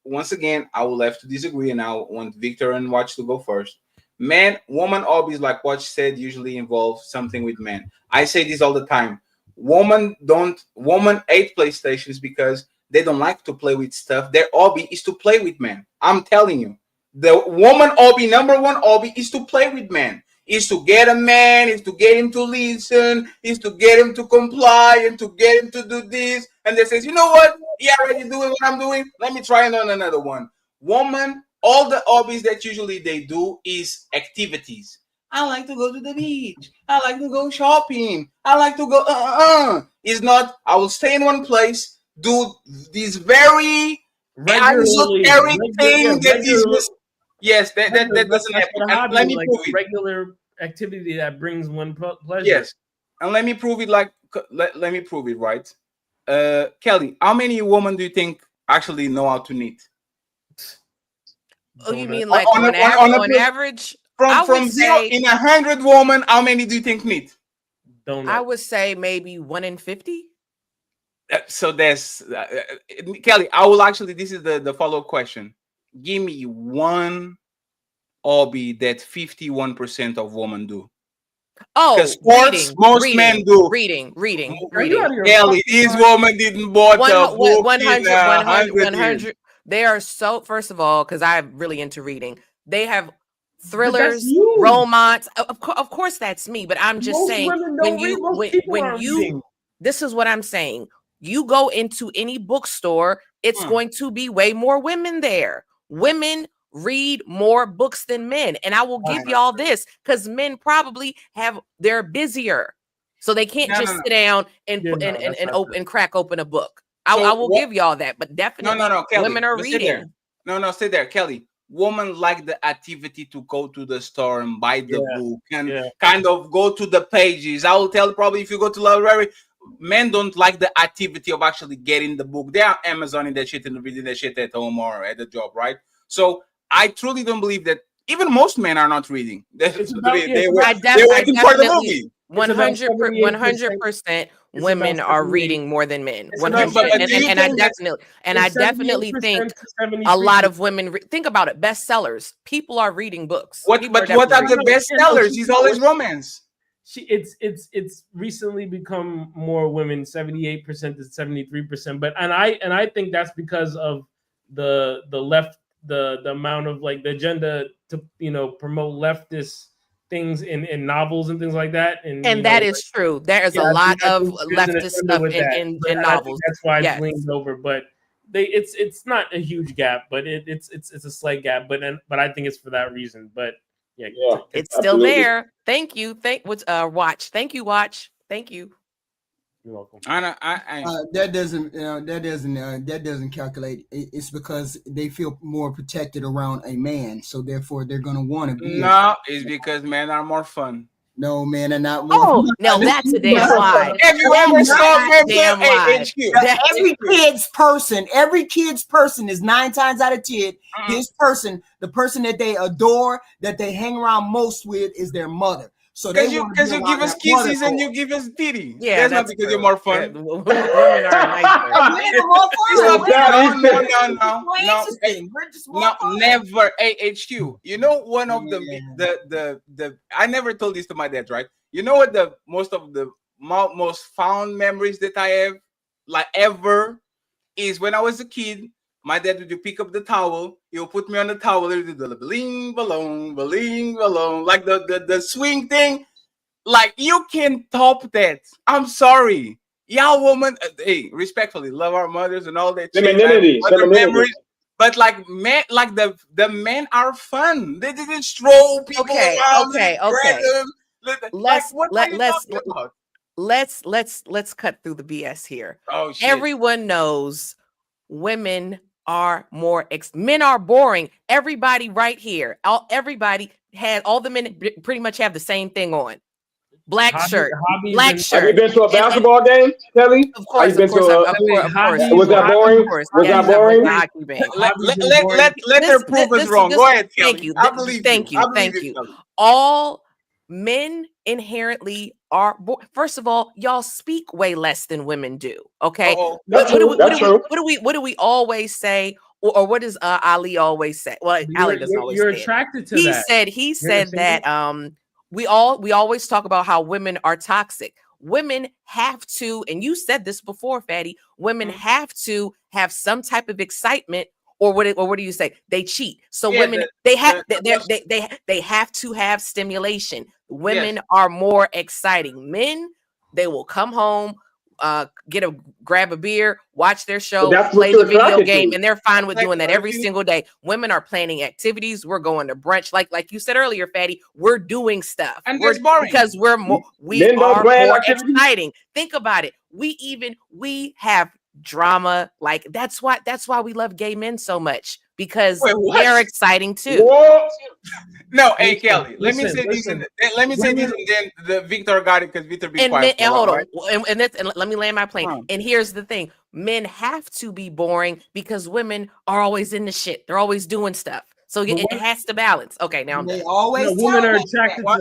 once again, I will have to disagree, and I want Victor and Watch to go first. Man, woman hobbies, like Watch said, usually involve something with men. I say this all the time. Women hate PlayStations because they don't like to play with stuff. Their hobby is to play with men. I'm telling you, the woman hobby, number one hobby, is to play with men. Is to get a man, is to get him to listen, is to get him to comply, and to get him to do this. And they says, you know what? He already doing what I'm doing. Let me try on another one. Woman, all the hobbies that usually they do is activities. I like to go to the beach. I like to go shopping. I like to go. It's not, I will stay in one place, do this very esoteric thing that is. Yes, that doesn't happen. Let me prove it. Regular activity that brings one pleasure. Yes, and let me prove it. Let me prove it. Right, Kelly, how many women do you think actually know how to knit? Oh, you mean like on average? From 0 in 100 women, how many do you think knit? I would say maybe 1 in 50. So there's Kelly. I will actually. This is the follow-up question. Give me one hobby that 51% of women do. Oh, because sports, most men do. Reading. Kelly, this woman didn't bought a book 100. They are so, first of all, because I'm really into reading. They have thrillers, romance. Of course, that's me. But I'm just saying, this is what I'm saying. You go into any bookstore, it's going to be way more women there. Women read more books than men. And I will give y'all this because men probably they're busier. So they can't just sit down and crack open a book. I will give y'all that, but definitely Kelly, women are reading. Stay there, Kelly. Women like the activity to go to the store and buy the book and kind of go to the pages. I will tell probably if you go to the library, men don't like the activity of actually getting the book. They are Amazoning that shit and reading that shit at home or at the job, right? So I truly don't believe that even most men are not reading. They're waiting for the movie. 100% women are reading more than men. 100%. And I definitely think a lot of women think about it. Bestsellers. People are reading books. What are the bestsellers? It's always romance. It's recently become more women, 78% to 73%. But I think that's because of the left, the amount of like the agenda to promote leftist things in novels and things like that. And that is true. There is a lot of leftist stuff in novels. That's why it's leaned over. But it's not a huge gap, but it's a slight gap. But I think it's for that reason. But yeah, it's still there. Thank you. Watch. Thank you, Watch. Thank you. You're welcome. That doesn't calculate. It's because they feel more protected around a man, so therefore they're gonna want to be. No, it's because men are more fun. No, men are not. Oh, no, that's a damn lie. Have you ever saw every kid's person is 9 times out of 10. His person, the person that they adore, that they hang around most with, is their mother. So because you give us kisses and you give us titty. Yeah, that's not because you're more fun. Women are nicer. No, never. HQ. You know, one of the I never told this to my dad, right? You know what the most fond memories that I have, like ever, is when I was a kid. My dad would pick up the towel, he'll put me on the towel, he'll do the bling balloon, like the swing thing. Like, you can top that. I'm sorry. Yeah, woman. Hey, respectfully, love our mothers and all that. Femininity. Memories. But like men, like the men are fun. They didn't throw people around. Let's cut through the BS here. Oh shit. Everyone knows women are men are boring. Everybody right here, all the men pretty much have the same thing on. Black shirt. Have you been to a basketball game, Kelly? Of course. Was that boring? Was that boring? Let her prove us wrong. Go ahead, Kelly. Thank you. All men inherently are first of all, y'all speak way less than women do. Okay. What do we always say? Or what does Ali always say? Well, Ali doesn't always say attracted to that. He said that we always talk about how women are toxic. Women have to, and you said this before, Fatty, women have to have some type of excitement, or what do you say? They cheat. So women, they have to have stimulation. Women are more exciting. Men, they will come home, grab a beer, watch their show, play the video game, and they're fine with doing that every single day. Women are planning activities. We're going to brunch, like you said earlier, Fatty. We're doing stuff, and it's boring because we are more exciting. Think about it. We have drama. Like that's why we love gay men so much, because they're exciting too. No, hey Kelly, let me say this, and then the Victor got it, because Victor be quiet. Hold on, and let me land my plane. And here's the thing: men have to be boring because women are always in the shit. They're always doing stuff, so it has to balance. Okay, now they always women are attracted to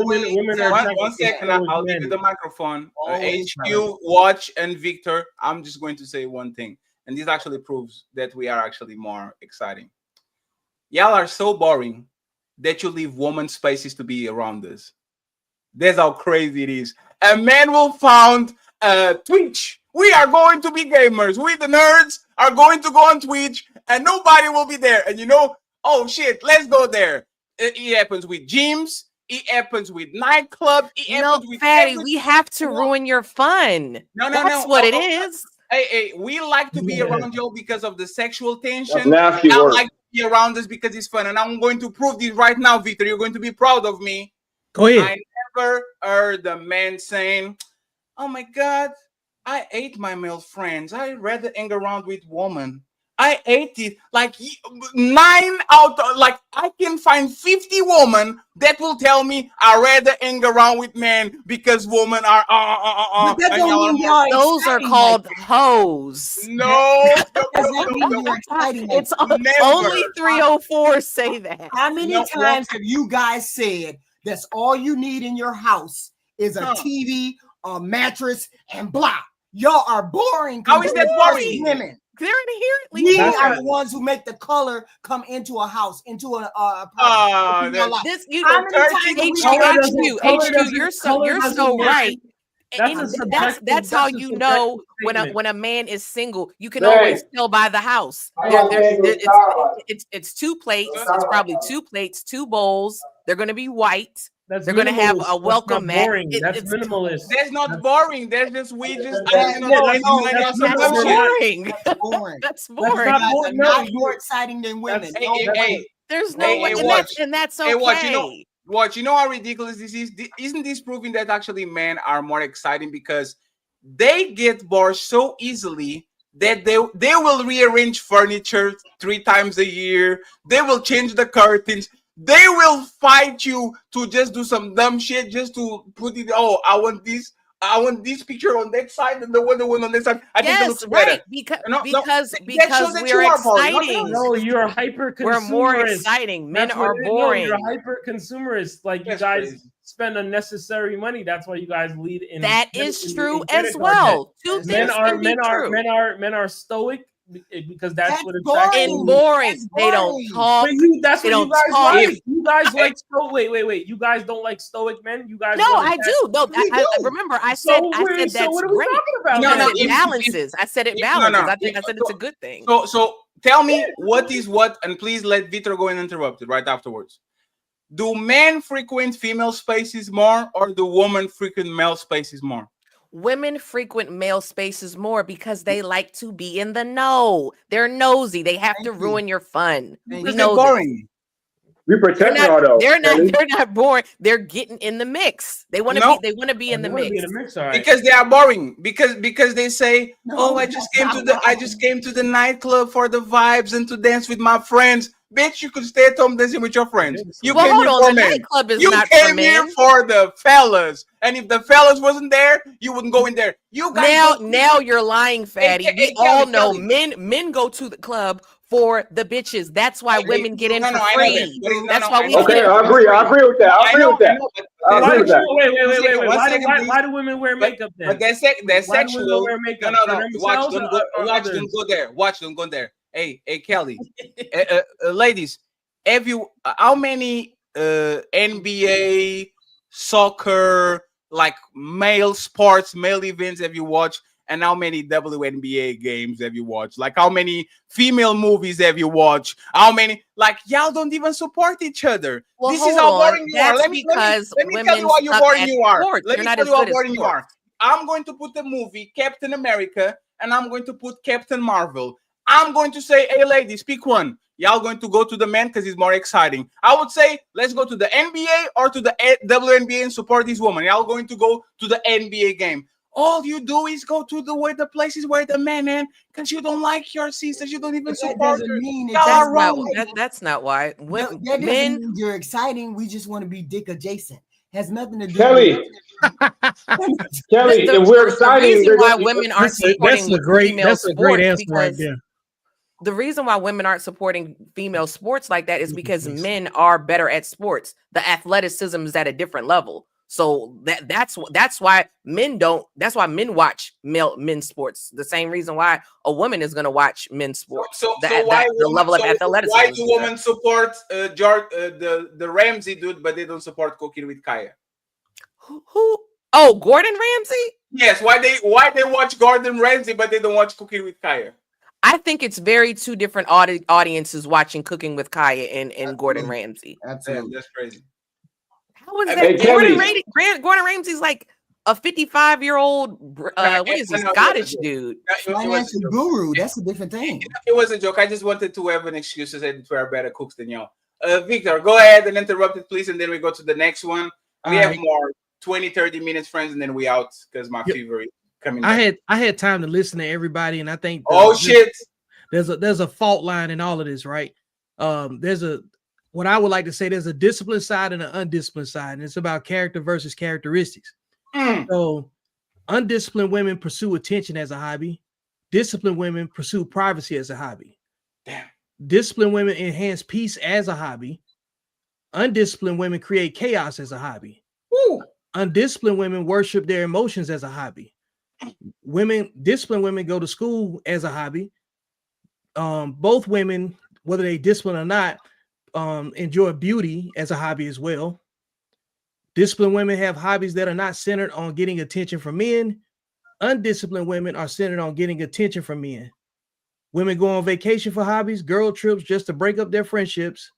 women are attracted. One second, I'll give you the microphone. HQ, Watch, and Victor. I'm just going to say one thing, and this actually proves that we are actually more exciting. Y'all are so boring that you leave woman spaces to be around us. That's how crazy it is. A man will found Twitch. We are going to be gamers. We the nerds are going to go on Twitch, and nobody will be there. And oh shit, let's go there. It happens with gyms. It happens with nightclubs. It happens with Fatty, we have to ruin your fun. That's what it is. Hey, we like to be around you because of the sexual tension. Nasty I work. like to be around us because it's fun. And I'm going to prove this right now, Victor. You're going to be proud of me. Go ahead. I never heard a man saying, oh my God, I hate my male friends. I rather hang around with women. I hate it. Like 9 out of, like, I can find 50 women that will tell me I rather hang around with men because women are But that don't mean y'all those are called hoes. No, it's only 304 say that. How many times have you guys said that's all you need in your house is a TV, a mattress, and blah? Y'all are boring. How is that boring? Women. They're inherently we are the ones who make the color come into a house, into a this you HQ, you're so right. That's how you know when a man is single. You can always tell by the house. It's 2 plates. It's probably 2 plates, 2 bowls. They're going to be white. They're going to have a welcome mat. That's minimalist. That's not boring. That's just that's boring. That's boring. Not more exciting than women. There's no way, and that's okay. Hey, Watch, you know how ridiculous this is? Isn't this proving that actually men are more exciting because they get bored so easily that they will rearrange furniture 3 times a year. They will change the curtains. They will fight you to just do some dumb shit just to put it. Oh, I want this picture on that side and the other one on this side. I think it looks better. Because we're exciting. No, you're hyper consumerist. We're more exciting. Men are boring. You're hyper consumerist. Like you guys spend unnecessary money. That's why you guys lead in. That is true as well. Men are stoic. Because that's what attracts and boring. They don't talk. That's what you guys like. You guys like stoic. Wait. You guys don't like stoic men. You guys? No, I do. No, I remember. I said that's great. No, it balances. I said it balances. I said it's a good thing. So tell me what is what, and please let Victor go and interrupt it right afterwards. Do men frequent female spaces more, or do women frequent male spaces more? women frequent male spaces more because they like to be in the know. They're nosy. They have to ruin your fun. We know boring. We protect y'all though. They're not boring. They're getting in the mix. They want to be. They want to be in the mix. Because they are boring. Because they say, "Oh, I just came to the nightclub for the vibes and to dance with my friends." Bitch, you could stay at home dancing with your friends. You came here for men. You came here for the fellas, and if the fellas wasn't there, you wouldn't go in there. You guys now you're lying, fatty. We all know men go to the club for the bitches. That's why women get in for free. That's why we. Okay, I agree with that. I agree with that. Wait. Why do women wear makeup then? But that's sexual. Why do women wear makeup? No. Watch, don't go there. Watch, don't go there. Hey, Kelly, ladies, how many NBA, soccer, like male sports, male events have you watched? And how many WNBA games have you watched? Like, how many female movies have you watched? How many? Like, y'all don't even support each other. Well, this is how boring you are. Let me tell you how boring you are. Let me tell you how boring you are. I'm going to put the movie Captain America, and I'm going to put Captain Marvel. I'm going to say, hey, ladies, pick one. Y'all going to go to the men because it's more exciting. I would say, let's go to the NBA or to the WNBA and support this woman. Y'all going to go to the NBA game. All you do is go to the places where the men in because you don't like your sisters. You don't even support her. That's not why. That doesn't mean you're exciting. We just want to be dick adjacent. Has nothing to do Kelly. Kelly, if we're exciting, the reason why women aren't supporting that's a great answer right there. The reason why women aren't supporting female sports like that is because men are better at sports. The athleticism is at a different level. So that's why men don't. That's why men watch men's sports. The same reason why a woman is going to watch men's sports. So the level of athleticism. Why do women support the Ramsey dude, but they don't support Cooking with Kaya? Who? Oh, Gordon Ramsay? Yes. Why they watch Gordon Ramsay, but they don't watch Cooking with Kaya? I think it's two different audiences watching Cooking with Kaya and Gordon Ramsay. Absolutely, that's crazy. How was that? Gordon Ramsay's like a 55-year-old what is he, Scottish dude? Financial guru. That's a different thing. It was a joke. I just wanted to have an excuse to say that we're better cooks than y'all. Victor, go ahead and interrupt it, please, and then we go to the next one. We have more 20-30 minutes, friends, and then we out because my fever is coming. I had time to listen to everybody, and I think shit, there's a fault line in all of this, right? What I would like to say, there's a disciplined side and an undisciplined side, and it's about character versus characteristics. So undisciplined women pursue attention as a hobby. Disciplined women pursue privacy as a hobby. Damn. Disciplined women enhance peace as a hobby. Undisciplined women create chaos as a hobby. Woo. Undisciplined women worship their emotions as a hobby. Disciplined women go to school as a hobby. Both women, whether they disciplined or not, enjoy beauty as a hobby as well. Disciplined women have hobbies that are not centered on getting attention from men. Undisciplined women are centered on getting attention from men. Women go on vacation for hobbies, girl trips just to break up their friendships.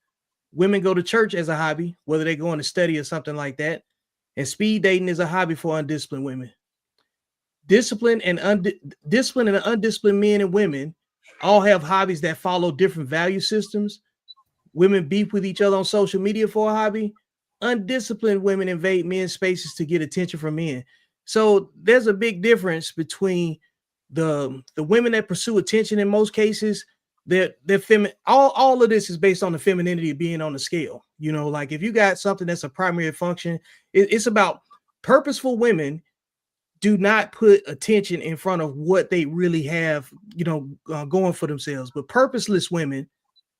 Women go to church as a hobby, whether they go on to study or something like that. And speed dating is a hobby for undisciplined women. Disciplined and undisciplined men and women all have hobbies that follow different value systems. Women beef with each other on social media for a hobby. Undisciplined women invade men's spaces to get attention from men. So there's a big difference between the women that pursue attention in most cases. They're feminine. All of this is based on the femininity being on the scale. You know, like if you got something that's a primary function, it's about purposeful women do not put attention in front of what they really have, going for themselves. But purposeless women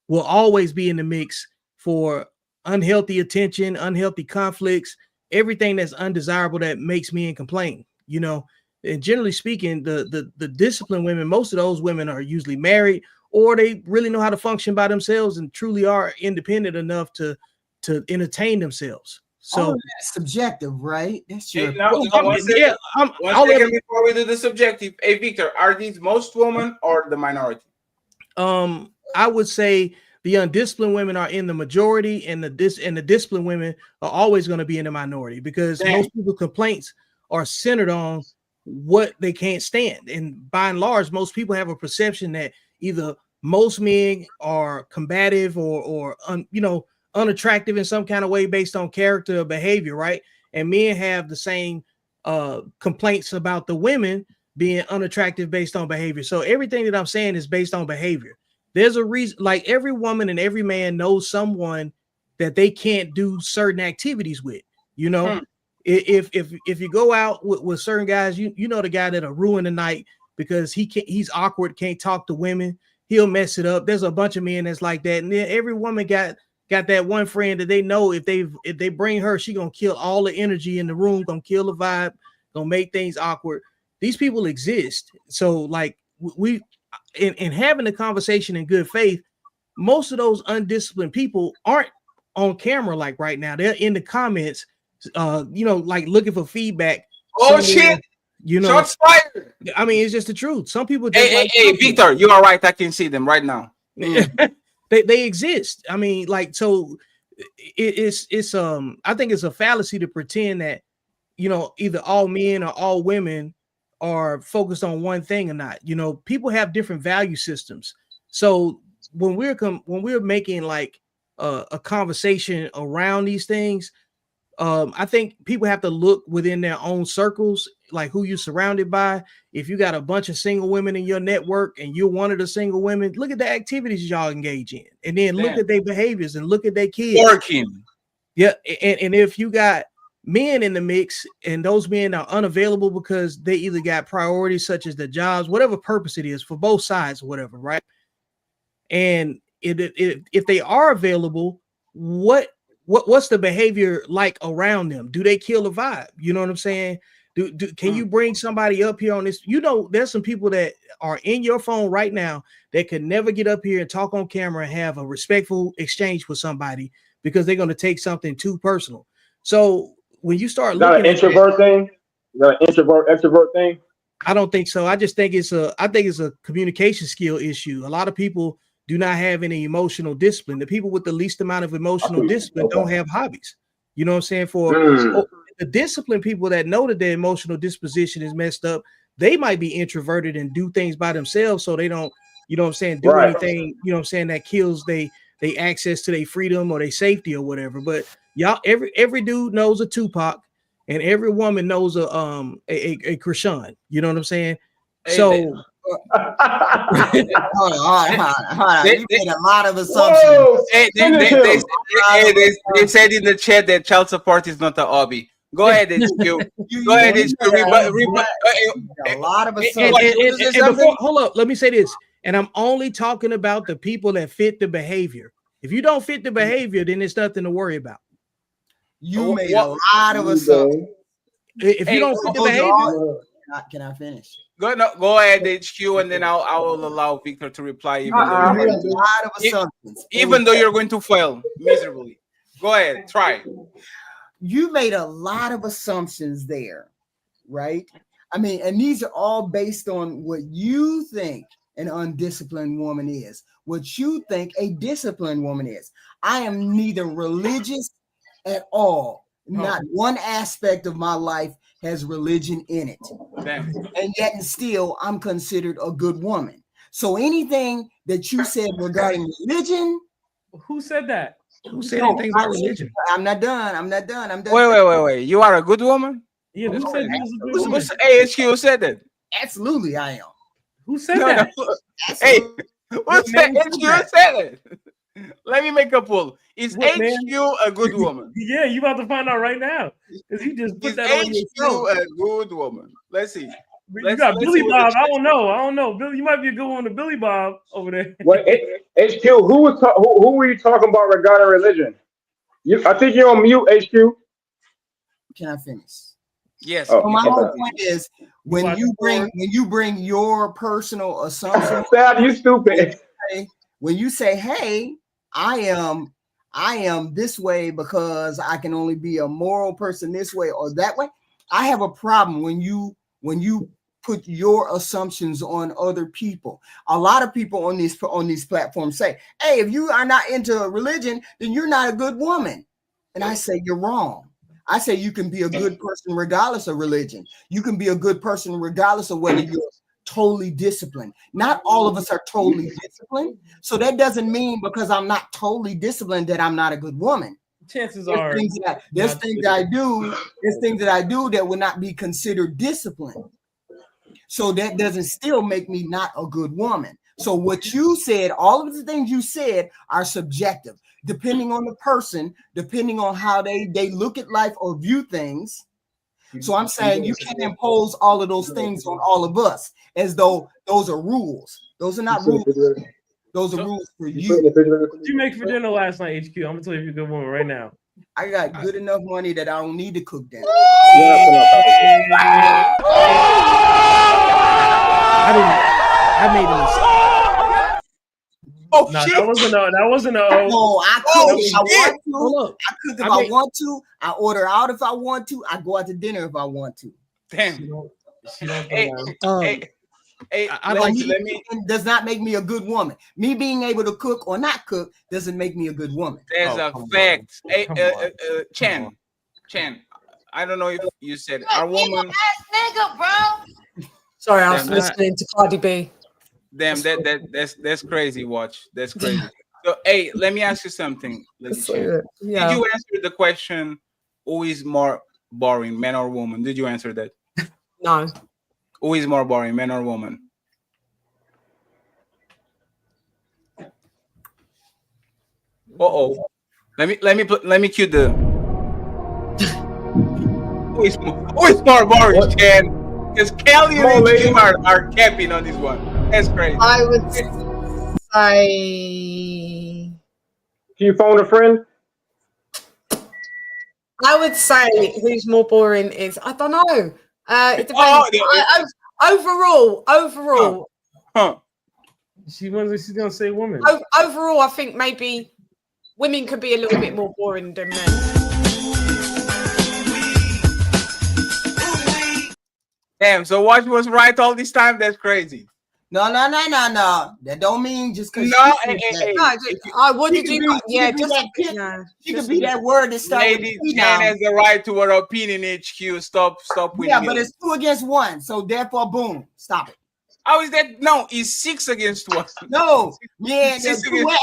will always be in the mix for unhealthy attention, unhealthy conflicts, everything that's undesirable that makes men complain, and generally speaking, the disciplined women, most of those women are usually married or they really know how to function by themselves and truly are independent enough to entertain themselves. So that's subjective, right? That's true. One second before we do the subjective. Hey, Victor, are these most women or the minority? I would say the undisciplined women are in the majority, and the disciplined women are always going to be in the minority because most people's complaints are centered on what they can't stand. And by and large, most people have a perception that either most men are combative or unattractive in some kind of way based on character or behavior, right? And men have the same complaints about the women being unattractive based on behavior. So everything that I'm saying is based on behavior. There's a reason, like every woman and every man knows someone that they can't do certain activities with. You know, if you go out with certain guys, you know the guy that'll ruin the night because he's awkward, can't talk to women, he'll mess it up. There's a bunch of men that's like that, and then every woman got that one friend that they know if they bring her, she gonna kill all the energy in the room, gonna kill the vibe, gonna make things awkward. These people exist. So like we in having a conversation in good faith, most of those undisciplined people aren't on camera like right now. They're in the comments, like looking for feedback. Oh shit! Shots fired. I mean, it's just the truth. Some people just hey, Victor, you are right. I can see them right now. They exist. I mean, like, so it's I think it's a fallacy to pretend that either all men or all women are focused on one thing or not. People have different value systems. So when we're making like a conversation around these things, I think people have to look within their own circles, like who you're surrounded by. If you got a bunch of single women in your network and you're one of the single women, look at the activities y'all engage in, and then look at their behaviors and look at their kids working. Yeah, and if you got men in the mix and those men are unavailable because they either got priorities such as the jobs, whatever purpose it is for both sides or whatever, right? And if they are available, what's the behavior like around them? Do they kill the vibe? You know what I'm saying? Can you bring somebody up here on this? There's some people that are in your phone right now that could never get up here and talk on camera and have a respectful exchange with somebody because they're going to take something too personal. So when you start looking at an introvert thing, the extrovert thing, I don't think so. I just think it's a communication skill issue. A lot of people do not have any emotional discipline. The people with the least amount of emotional discipline don't have hobbies. You know what I'm saying? For the disciplined people that know that their emotional disposition is messed up, they might be introverted and do things by themselves so they don't, do anything, that kills they access to their freedom or their safety or whatever. But y'all, every dude knows a Tupac and every woman knows a Krishan. You know what I'm saying? So hold on. You made a lot of assumptions. They said in the chat that child support is not a hobby. Go ahead, HQ. Go ahead, HQ. A lot of assumptions. And hold up, let me say this. And I'm only talking about the people that fit the behavior. If you don't fit the behavior, then it's nothing to worry about. You made a lot of assumptions. If you don't fit the behavior, can I finish? Go ahead, HQ, and then I will allow Victor to reply. Even though you're going to fail miserably. Go ahead, try. You made a lot of assumptions there, right? I mean, and these are all based on what you think an undisciplined woman is, what you think a disciplined woman is. I am neither religious at all. Not one aspect of my life has religion in it. And yet and still I'm considered a good woman. So anything that you said regarding religion, who said that? Who said anything about religion? I'm not done. Wait. You are a good woman? Yeah, who said you was a good woman? Hey, HQ said that. Absolutely, I am. Who said that? Hey, who said HQ said it? Let me make a poll. Is HQ a good woman? Yeah, you about to find out right now. Because you just put that on yourself. HQ a good woman? Let's see. You got Billy Bob. I don't know. Billy, you might be a good one to Billy Bob over there. What HQ? Who were you talking about regarding religion? I think you're on mute, HQ. Can I finish? Yes. So my whole point is when you bring your personal assumptions. You stupid. When you say, "Hey, I am this way because I can only be a moral person this way or that way," I have a problem when you put your assumptions on other people. A lot of people on these platforms say, "Hey, if you are not into religion, then you're not a good woman." And I say, you're wrong. I say you can be a good person regardless of religion. You can be a good person regardless of whether you're totally disciplined. Not all of us are totally disciplined. So that doesn't mean because I'm not totally disciplined that I'm not a good woman. Chances There's are things that I do that would not be considered discipline. So that doesn't still make me not a good woman. So what you said, all of the things you said are subjective, depending on the person, depending on how they look at life or view things. So I'm saying you can't impose all of those things on all of us as though those are rules. Those are not rules. Those are rules for you. What did you make for dinner last night, HQ? I'm gonna tell you if you're a good woman right now. I got good enough money that I don't need to cook that. I made a mistake. Oh, no, shit. That wasn't a No, I cook if I want to. Hold up. I cook if I want to. I order out if I want to. I go out to dinner if I want to. Damn. She don't Hey, let me does not make me a good woman. Me being able to cook or not cook doesn't make me a good woman. There's a fact. Hey, Chen, I don't know if you said it. Our woman. Nigga, bro. Sorry, I was listening to Cardi B. Damn, that's crazy. Watch, that's crazy. So, hey, let me ask you something. Did you answer the question? Who is more boring, man or woman? Did you answer that? No. Who is more boring, man or woman? Let me cue the. Who is more boring, Ken? Because Kelly and Jim are capping on this one. That's crazy. I would say. Can you phone a friend? I would say who's more boring is I don't know. It depends. Overall. Huh. She's gonna say woman. Overall, I think maybe women could be a little bit more boring than men. Damn, so Watch was right all this time? That's crazy. No. That don't mean just because. What did you? Yeah, she could be that word that starts. Lady Chen has the right to her opinion. HQ, stop winning. Yeah, but it's 2 against 1, so therefore, boom, stop it. How is that? No, it's 6 against 1. No, yeah,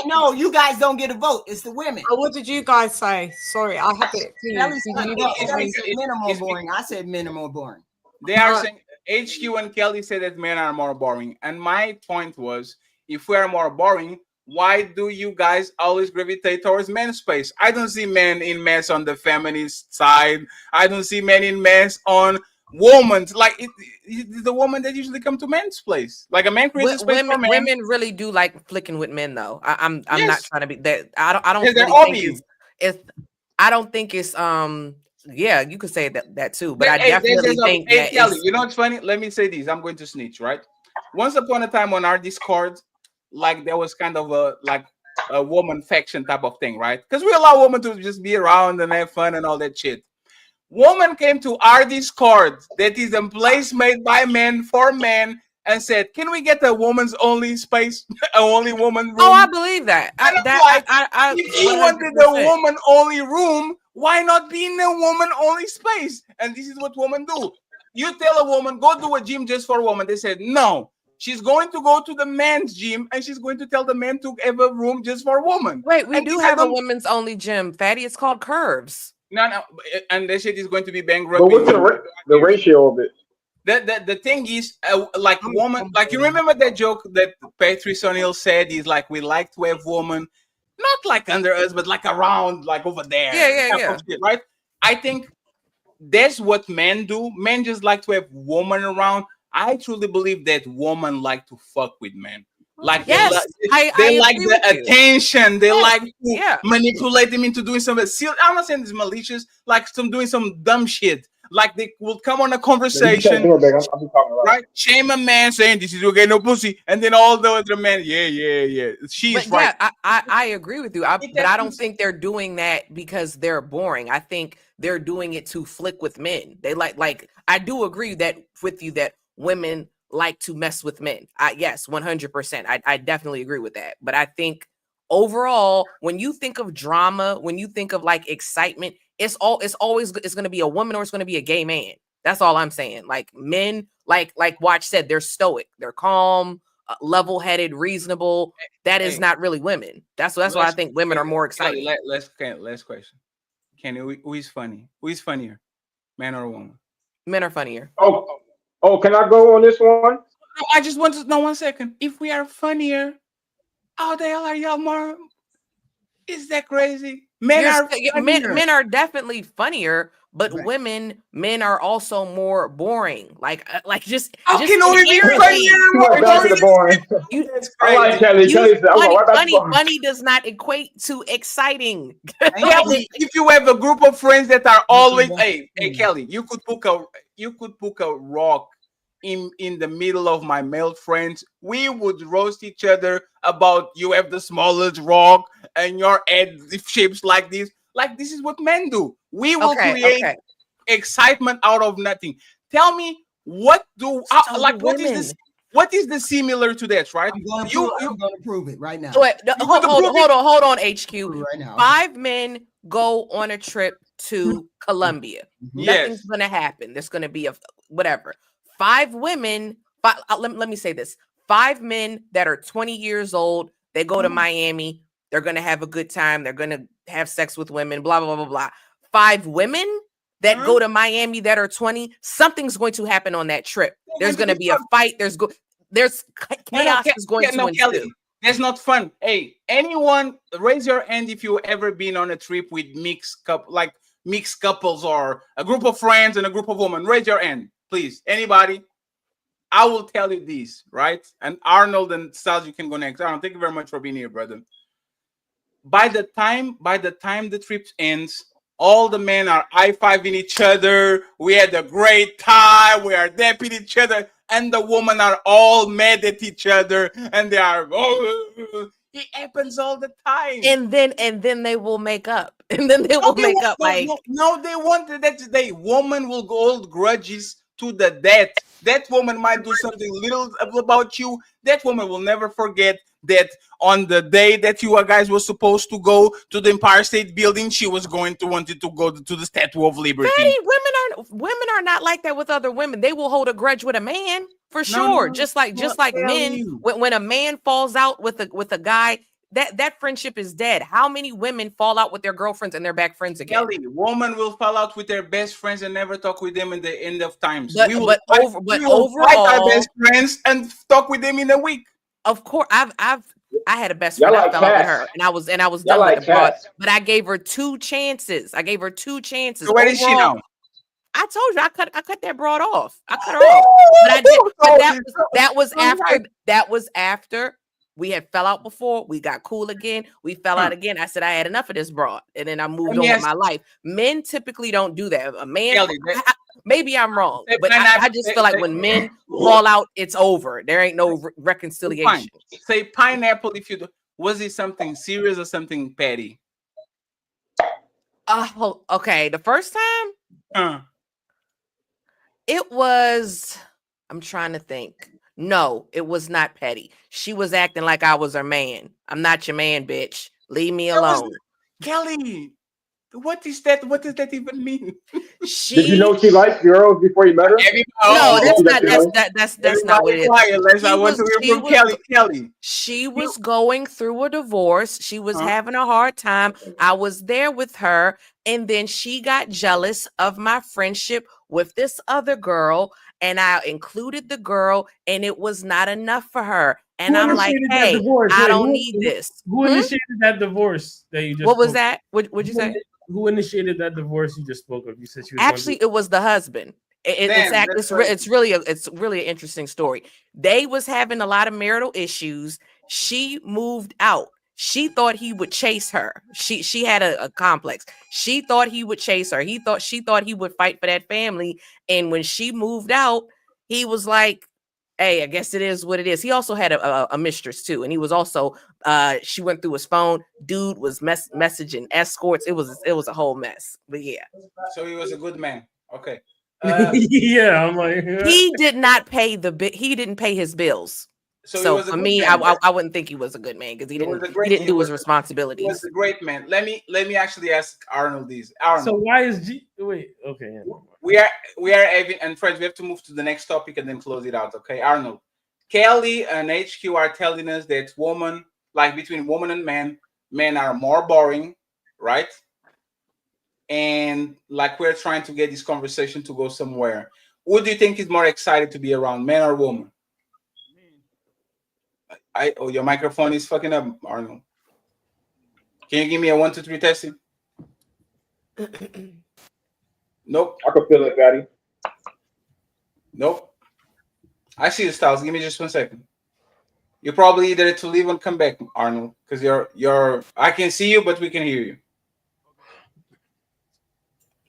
no, you guys don't get a vote. It's the women. What did you guys say? Sorry, I had it. Kelly said minimal boring. I said minimal boring. They are saying HQ and Kelly say that men are more boring. And my point was, if we are more boring, why do you guys always gravitate towards men's space? I don't see men in mess on the feminist side. I don't see men in mess on women's. Like it's the woman that usually come to men's place. Like a man creates a space for men. Women really do like flicking with men, though. I'm not trying to be that. I don't. They're really obvious. I don't think it's Yeah, you could say that too, but I definitely think that Kelly, you know what's funny? Let me say this. I'm going to snitch, right? Once upon a time on our Discord, like there was kind of a woman faction type of thing, right? Because we allow women to just be around and have fun and all that shit. Woman came to our Discord that is a place made by men for men and said, "Can we get a woman's only space, a only woman room?" Oh, I believe that. If you wanted a woman only room, why not be in a woman only space? And this is what women do. You tell a woman, go do a gym just for a woman. They said, no, she's going to go to the men's gym and she's going to tell the men to have a room just for a woman. Wait, we do have a women's only gym, Fatty. It's called Curves. No, and that shit is going to be bankrupt. But what's the ratio of it? The thing is, like woman, like you remember that joke that Patrice O'Neal said is like, we like to have women, not like under us, but like around, like over there. Yeah. Shit, right? I think that's what men do. Men just like to have women around. I truly believe that women like to fuck with men. Like yes, they like the attention. They like to manipulate them into doing something. I'm not saying it's malicious, like doing some dumb shit. Like they will come on a conversation, right? Shame a man saying this is okay, no pussy, and then all the other men, yeah. She's right. Yeah, I agree with you. But I don't think they're doing that because they're boring. I think they're doing it to flick with men. They like I do agree that with you that women like to mess with men. Yes, 100%. I definitely agree with that. But I think overall, when you think of drama, when you think of like excitement, it's always going to be a woman or it's going to be a gay man. That's all I'm saying. Like men, like Watch said, they're stoic, they're calm, level-headed, reasonable. That is not really women. That's why I think women are more excited. Last question. Kenny, who is funny? Who is funnier, man or woman? Men are funnier. Oh, can I go on this one? No, I just want to know 1 second. If we are funnier, how the hell are y'all more? Is that crazy? Men are definitely funnier, but men are also more boring. Like just how can we be funnier? I like Kelly. Funny does not equate to exciting. If you have a group of friends that are always hey Kelly, you could put a rock in the middle of my male friends. We would roast each other about you have the smallest rock and your head shapes like this. Like this is what men do. We will create excitement out of nothing. Tell me what is the similar to that, right? I'm going to prove it right now. Wait, hold on, HQ. Right now. 5 men go on a trip to Colombia. Nothing's going to happen. There's going to be whatever. 5 women. Let me say this: 5 men that are 20 years old. They go to Miami. They're going to have a good time. They're going to have sex with women. Blah blah blah blah blah. 5 women that go to Miami that are 20. Something's going to happen on that trip. There's going to be a fight. There's chaos is going to ensue. That's not fun. Hey, anyone, raise your hand if you ever been on a trip with mixed couples or a group of friends and a group of women. Raise your hand, please. Anybody? I will tell you this, right? And Arnold and Styles, you can go next. Arnold, thank you very much for being here, brother. By the time the trip ends, all the men are high-fiving each other. We had a great time. We are dapping each other. And the women are all mad at each other. And they are, it happens all the time. And then they will make up. And then they will make up. No, they want that the woman will hold grudges to the death. That woman might do something little about you. That woman will never forget that on the day that you guys were supposed to go to the Empire State Building, she was wanted to go to the Statue of Liberty. Betty, women are not like that with other women. They will hold a grudge with a man for sure. Just like men, when a man falls out with a guy, that friendship is dead. How many women fall out with their girlfriends and they're back friends again? Kelly, woman will fall out with their best friends and never talk with them in the end of times. But overall, fight our best friends and talk with them in a week. Of course, I had a best friend. I fell out with her, and I was done with the broad. But I gave her 2 chances. So where is she now? I told you I cut that broad off. I cut her off. But that was after we had fell out before. We got cool again. We fell out again. I said I had enough of this broad, and then I moved on with my life. Men typically don't do that. A man. Kelly, maybe I'm wrong, but I just feel like when men fall out, it's over. There ain't no reconciliation. Fine. Say pineapple if you do. Was it something serious or something petty? Okay. The first time, it was. I'm trying to think. No, it was not petty. She was acting like I was her man. I'm not your man, bitch. Leave me alone. Kelly. What is that? What does that even mean? Did you know she liked girls before you met her? No, that's not what it is. I want to hear from Kelly. She was going through a divorce. She was having a hard time. I was there with her, and then she got jealous of my friendship with this other girl, and I included the girl, and it was not enough for her. And I'm like, hey, I don't need this. Who initiated that divorce that you just What was that? What'd you say? Who initiated that divorce you just spoke of? You said she was actually it was the husband. It's really an interesting story. They was having a lot of marital issues. She moved out. She thought he would chase her. She had a complex. She thought he would chase her. She thought he would fight for that family. And when she moved out, he was like, hey, I guess it is what it is. He also had a mistress too, and he was also. She went through his phone. Dude was messaging escorts. It was a whole mess. But yeah. So he was a good man. Okay. Yeah, I'm like he did not pay He didn't pay his bills. So for me, I wouldn't think he was a good man because he didn't do his responsibilities. He was a great man. Let me actually ask Arnold this. Arnold, So why is G? Wait, okay. Yeah. we are having, and friends, we have to move to the next topic and then close it out. Okay, Arnold, Kelly and HQ are telling us that between woman and men are more boring, right? And like we're trying to get this conversation to go somewhere. Who do you think is more excited to be around, man or woman? Your microphone is fucking up, Arnold. Can you give me a 1, 2, 3 testing? Nope. I can feel it, Fatty. Nope. I see the Styles. Give me just 1 second. You're probably either to leave and come back, Arnold, because you're. I can see you, but we can hear you.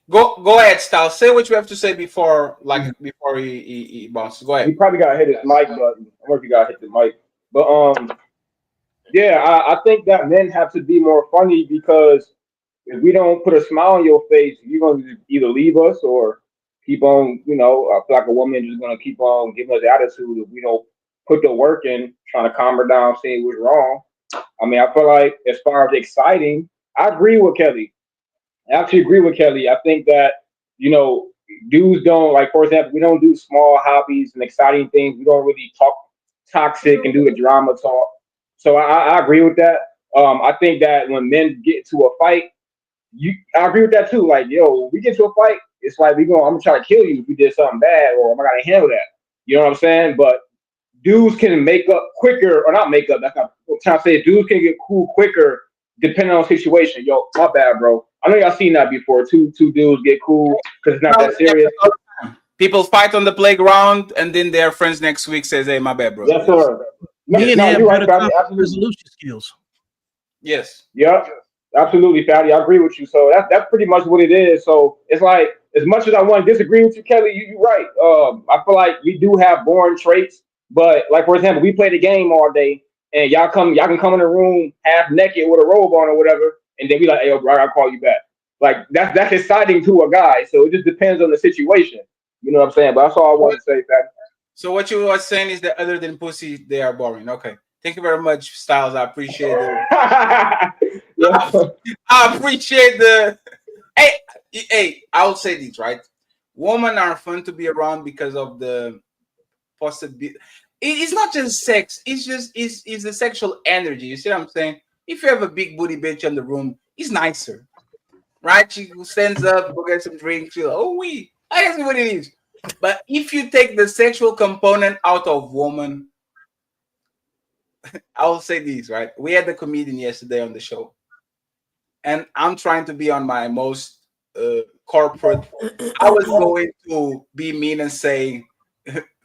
Go ahead, Styles. Say what you have to say before he bounces. Go ahead. He probably got to hit his mic button. I wonder if he got to hit the mic. But yeah, I think that men have to be more funny because if we don't put a smile on your face, you're gonna either leave us or keep on. I feel like a woman is gonna keep on giving us attitude if we don't put the work in, trying to calm her down, saying what's wrong. I mean, I feel like as far as exciting, I agree with Kelly. I actually agree with Kelly. I think that dudes don't, like, for example, we don't do small hobbies and exciting things. We don't really talk toxic and do the drama talk. So I agree with that. I think that when men get to a fight, I agree with that too. Like, when we get to a fight, it's like I'm gonna try to kill you if we did something bad, or I'm not gonna handle that. You know what I'm saying? But dudes can make up quicker, or not make up. That's not what I'm trying to say. Dudes can get cool quicker depending on the situation. Yo, my bad, bro. I know y'all seen that before. Two dudes get cool because it's not that serious. People fight on the playground, and then their friends next week says, "Hey, my bad, bro." Yes, sir. Men have better conflict resolution skills. Yes. Yeah. Absolutely, Fatty. I agree with you. So that's pretty much what it is. So it's like, as much as I want to disagree with you, Kelly, you're right. I feel like we do have boring traits, but like, for example, we play the game all day, and y'all can come in the room half naked with a robe on or whatever, and then be like, "Hey, yo, bro, I gotta call you back." Like that's exciting to a guy. So it just depends on the situation. You know what I'm saying? But that's all I want to say, Fatty. So what you were saying is that other than pussy, they are boring. Okay. Thank you very much, Styles. I appreciate it. I appreciate the. Hey, I will say this, right? Women are fun to be around because of the possibility. It's not just sex. It's the sexual energy. You see what I'm saying? If you have a big booty bitch in the room, it's nicer, right? She stands up, go get some drinks. She's like, I guess what it is. But if you take the sexual component out of woman, I will say this, right? We had the comedian yesterday on the show, and I'm trying to be on my most corporate. I was going to be mean and say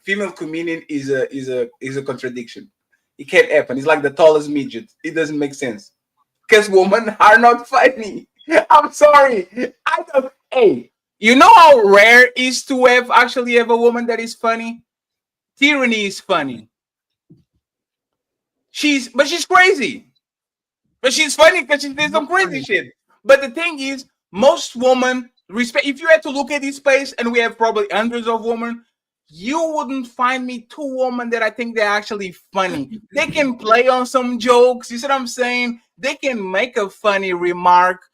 female comedian is a contradiction. It can't happen. It's like the tallest midget. It doesn't make sense because women are not funny. I'm sorry. I don't. Hey, you know how rare it is to actually have a woman that is funny? Tyranny is funny. She's crazy. But she's funny because she did some crazy shit. But the thing is, most women respect. If you had to look at this space, and we have probably hundreds of women, you wouldn't find me 2 women that I think they're actually funny. They can play on some jokes. You see what I'm saying? They can make a funny remark.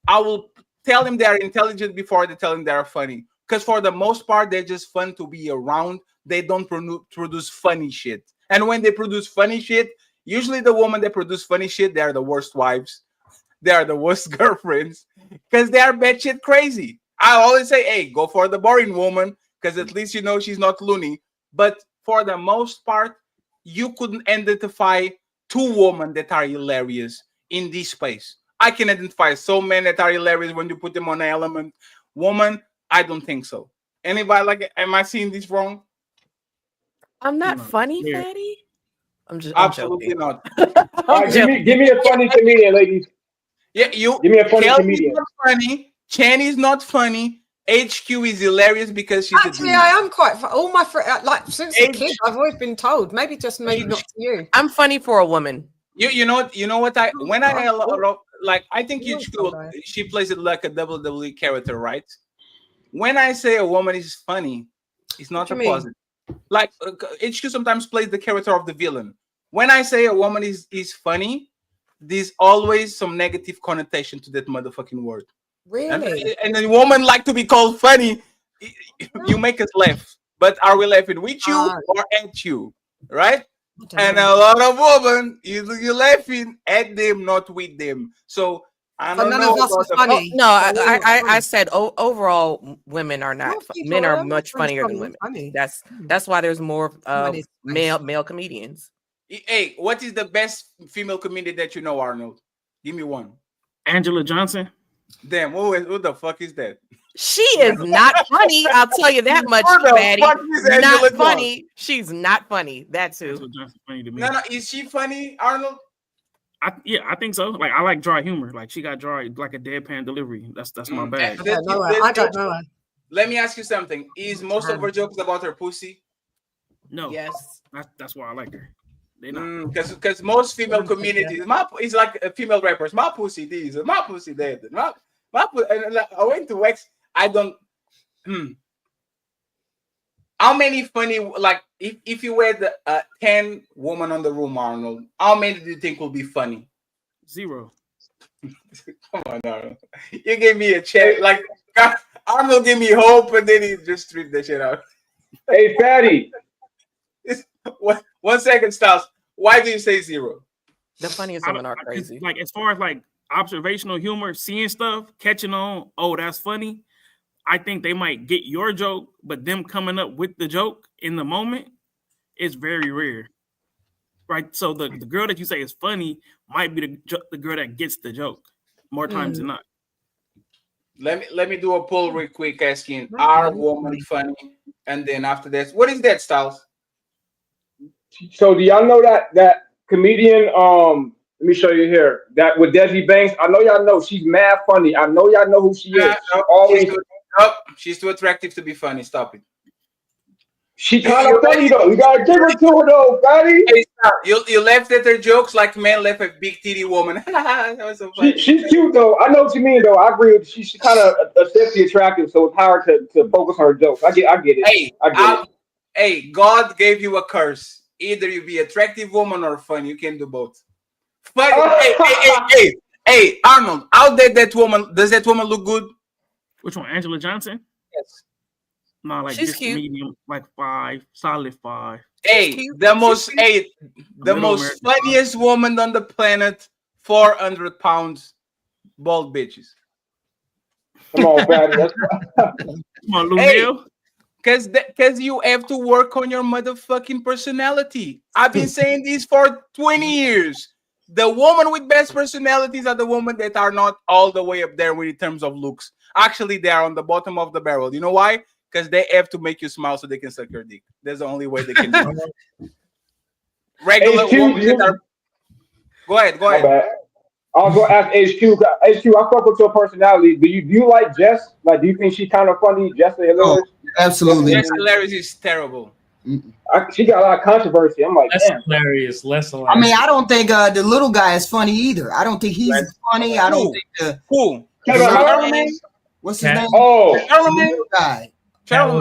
I will tell them they're intelligent before they tell them they're funny. Because for the most part, they're just fun to be around. They don't produce funny shit. And when they produce funny shit, usually the women that produce funny shit, they are the worst wives. They are the worst girlfriends because they are batshit crazy. I always say, hey, go for the boring woman because at least you know she's not loony. But for the most part, you couldn't identify 2 women that are hilarious in this space. I can identify so many that are hilarious when you put them on an element. Woman, I don't think so. Anybody am I seeing this wrong? I'm not funny, Fatty. I'm absolutely joking. Not. Give me a funny comedian, ladies. Yeah, you give me a funny Kelly's comedian. Not funny. Channy's not funny. HQ is hilarious because she's actually. I am quite all my friends. Like since a kid, I've always been told. Maybe not to you. I'm funny for a woman. You know what I I think she plays it like a WWE character, right? When I say a woman is funny, it's not a positive. Like HQ sometimes plays the character of the villain. When I say a woman is funny, there's always some negative connotation to that motherfucking word. Really? And a woman like to be called funny. You make us laugh, but are we laughing with you or at you? Right? And a lot of women, you're laughing at them, not with them. So I don't none know. of us are funny. No, I said overall women are not. Men are much funnier than women. Funny. That's why there's more male comedians. Hey, what is the best female comedian that you know, Arnold? Give me one. Angela Johnson. Damn, who the fuck is that? She is not funny. I'll tell you that much, Maddie. Not funny. She's not funny. That's who. Funny to me. No, is she funny, Arnold? I think so. Like I like dry humor. Like she got dry, like a deadpan delivery. That's my bag. I don't know her. Let me ask you something. Is most of her jokes about her pussy? No. Yes. That's why I like her. They not. Because most female communities, it's like female rappers. My pussy this, my pussy that, my and I went to X. I don't. How many funny, like if you were the 10 women on the room, Arnold, how many do you think will be funny? 0. Come on, Arnold. You gave me a check. Like Arnold gave me hope, and then he just stripped the shit out. Hey, Fatty. 1 second, Styles. Why do you say 0? The funniest women are crazy. Like as far as like observational humor, seeing stuff, catching on. Oh, that's funny. I think they might get your joke, but them coming up with the joke in the moment is very rare, right? So the girl that you say is funny might be the girl that gets the joke more times than not. Let me do a poll real quick asking, are women funny? And then after that, what is that, Styles? So do y'all know that comedian? Let me show you here. That with Desi Banks. I know y'all know she's mad funny. I know y'all know who she is. She's too attractive to be funny. Stop it. She kind of funny though. You gotta give her to her though, buddy. Hey, you laughed at her jokes like men laugh at big titty woman. That was so funny. She's cute though. I know what you mean though. I agree with you. She's kind of sexy attractive, so it's hard to focus on her jokes. I get it. Hey, I get it. Hey, God gave you a curse. Either you be attractive woman or funny. You can do both. But hey, Arnold, how did that woman? Does that woman look good? Which one, Angela Johnson? Yes. No, like she's just cute. medium, like 5, solid 5. Hey, the most funniest woman on the planet, 400 pounds, bald bitches. Come on, Patty. Come on, Lumille. Because you have to work on your motherfucking personality. I've been saying this for 20 years. The woman with best personalities are the women that are not all the way up there in terms of looks. Actually, they are on the bottom of the barrel. You know why? Because they have to make you smile so they can suck your dick. That's the only way they can do it. Regular women that are... Go ahead. I was gonna ask HQ. I fuck with your personality. Do you like Jess? Like, do you think she's kind of funny? Jess Hilarious? Oh, absolutely. Jess Hilarious is terrible. She got a lot of controversy. I'm like, less hilarious. I mean, I don't think the little guy is funny either. I don't think he's funny. I don't think Kevin Hart. What's his name? Oh, Kevin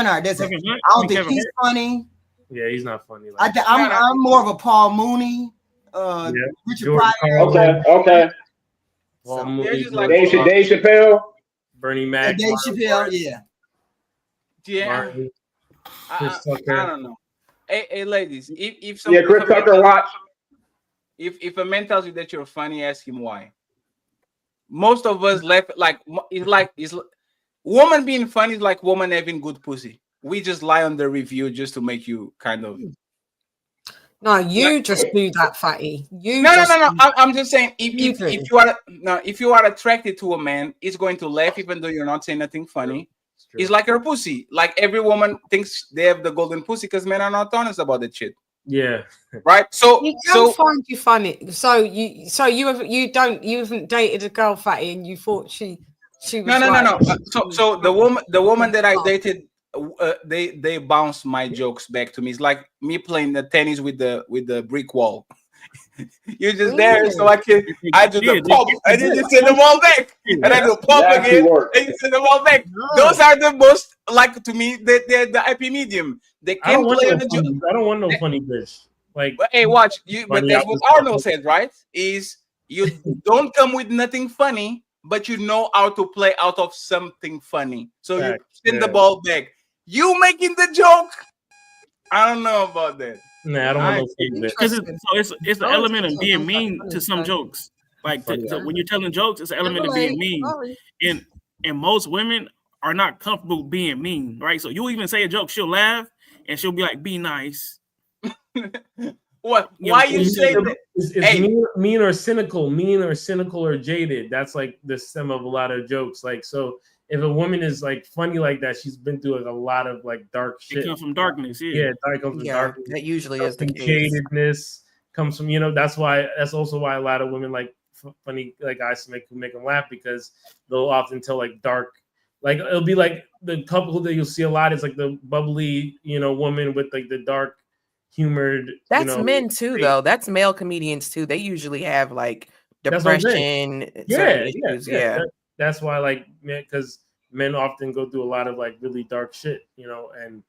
Hart. That's it. I don't think he's funny. Yeah, he's not funny. I'm more of a Paul Mooney. Richard Pryor. Okay. Dave Chappelle. Bernie Mac. Dave Chappelle. Yeah. I don't know. Hey, ladies, if Chris Tucker watch. If a man tells you that you're funny, ask him why. Most of us laugh it's woman being funny is like woman having good pussy. We just lie on the review just to make you kind of. No, you just do that, Fatty. No. I'm just saying if you are attracted to a man, he's going to laugh even though you're not saying nothing funny. It's like her pussy. Like every woman thinks they have the golden pussy because men are not honest about that shit. Yeah. Right. So you don't find you funny. So you haven't dated a girl, Fatty, and you thought she was no. So the woman that I dated, they bounce my jokes back to me. It's like me playing the tennis with the brick wall. You're just there so I do the pop and then you send them all back. And I do pop again and you send them all back. Those are the most, like, to me, they're the IP medium. They I don't can play on want the no funny, I don't want no funny bitch. Like, but hey, watch you. But funny that's what actors. Arnold said, right? Is you don't come with nothing funny, but you know how to play out of something funny. So you send the ball back. You making the joke? I don't know about that. Nah, I don't want no funny bitch. Because it's the element of being mean to some jokes. Like when you're telling jokes, it's an element of being mean. And most women are not comfortable being mean, right? So you even say a joke, she'll laugh and she'll be like, "Be nice." What? Why you say that? It's mean or cynical or jaded. That's like the stem of a lot of jokes. Like, so if a woman is like funny like that, she's been through like a lot of like dark shit. It comes from darkness, It comes from darkness. That usually is the case. Jadedness comes from, that's also why a lot of women like funny like guys make them laugh, because they'll often tell like dark, like it'll be like the couple that you'll see a lot is like the bubbly, woman with like the dark humored. That's men too, though. That's male comedians too. They usually have like depression. That's why, like, because men often go through a lot of like really dark shit, and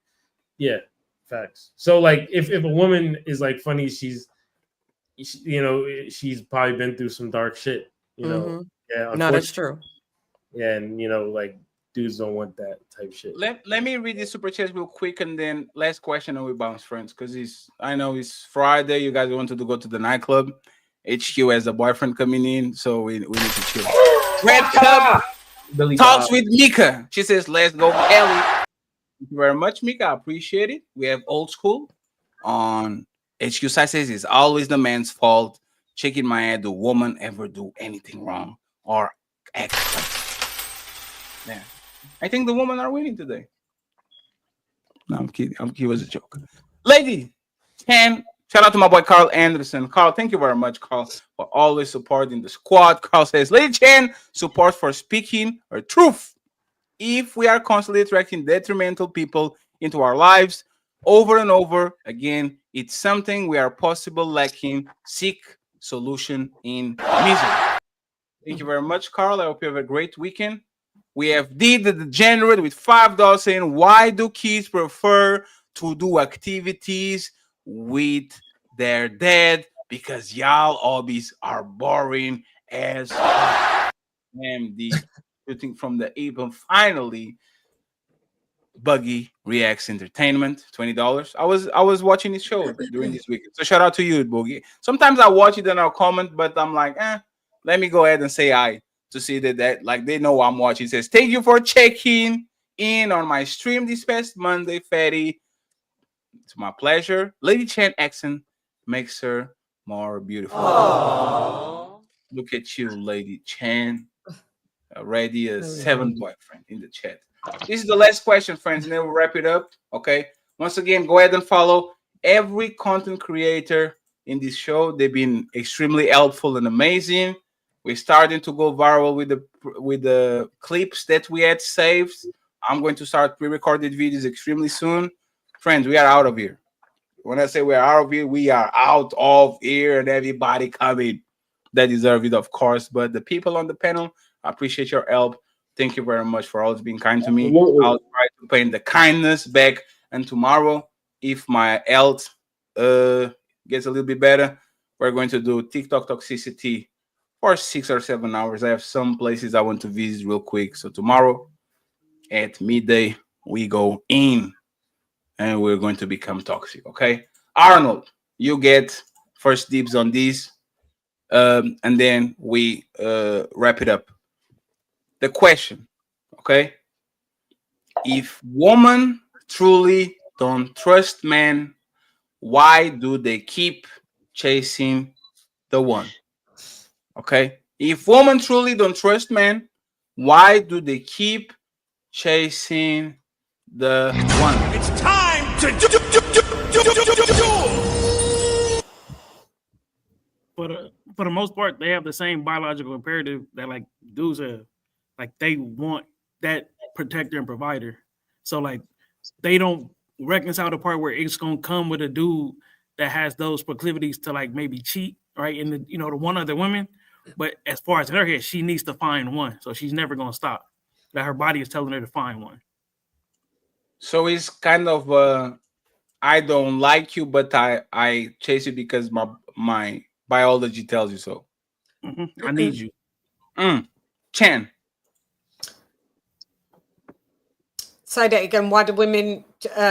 facts. So like, if a woman is like funny, she's probably been through some dark shit, no, that's true. Yeah, and like dudes don't want that type shit. Let me read the super chat real quick, and then last question and we bounce, friends, because I know it's Friday. You guys wanted to go to the nightclub. HQ has a boyfriend coming in, so we need to chill. Red Cup talks with Mika. She says, "Let's go, Kelly." Thank you very much, Mika. I appreciate it. We have Old School on HQ side says it's always the man's fault. Shaking my head, the woman ever do anything wrong or act like. Yeah. I think the women are winning today. No, I'm kidding. He was a joke. Lady 10. Shout out to my boy Carl Anderson. Carl, thank you very much, Carl, for always supporting the squad. Carl says, Lady Chen, support for speaking her truth. If we are constantly attracting detrimental people into our lives over and over again, it's something we are possible lacking. Seek solution in misery. Thank you very much, Carl. I hope you have a great weekend. We have D the Degenerate with $5 saying, why do kids prefer to do activities with their dad? Because y'all hobbies are boring as MD shooting from the April. Finally, Buggy Reacts Entertainment, $20. I was watching his show during this weekend. So shout out to you, Boogie. Sometimes I watch it and I'll comment, but I'm like, let me go ahead and say hi to see that like they know I'm watching. It says, thank you for checking in on my stream this past Monday, Fatty. It's my pleasure. Lady Chen accent makes her more beautiful. Aww. Look at you, Lady Chen. Already a 7 boyfriend in the chat. This is the last question, friends, and then we'll wrap it up. Okay. Once again, go ahead and follow every content creator in this show. They've been extremely helpful and amazing. We're starting to go viral with the clips that we had saved. I'm going to start pre-recorded videos extremely soon. Friends, we are out of here. When I say we are out of here, we are out of here, and everybody coming that deserve it, of course. But the people on the panel, I appreciate your help. Thank you very much for always being kind to me. I'll try to pay the kindness back. And tomorrow, if my health gets a little bit better, we're going to do TikTok toxicity for 6 or 7 hours. I have some places I want to visit real quick. So tomorrow at midday, we go in and we're going to become toxic. Okay. Arnold, you get first dibs on these. And then we wrap it up. The question, okay? If women truly don't trust men, why do they keep chasing the one? Okay? If women truly don't trust men, why do they keep chasing the one? It's time to do. For the most part, they have the same biological imperative that like dudes have. Like they want that protector and provider. So like they don't reconcile the part where it's gonna come with a dude that has those proclivities to like maybe cheat right? And the one other woman. But as far as in her head, she needs to find one. So she's never gonna stop. That her body is telling her to find one. So it's kind of I don't like you, but I chase you because my biology tells you so. I need you. Chen. Say that again. Why do women?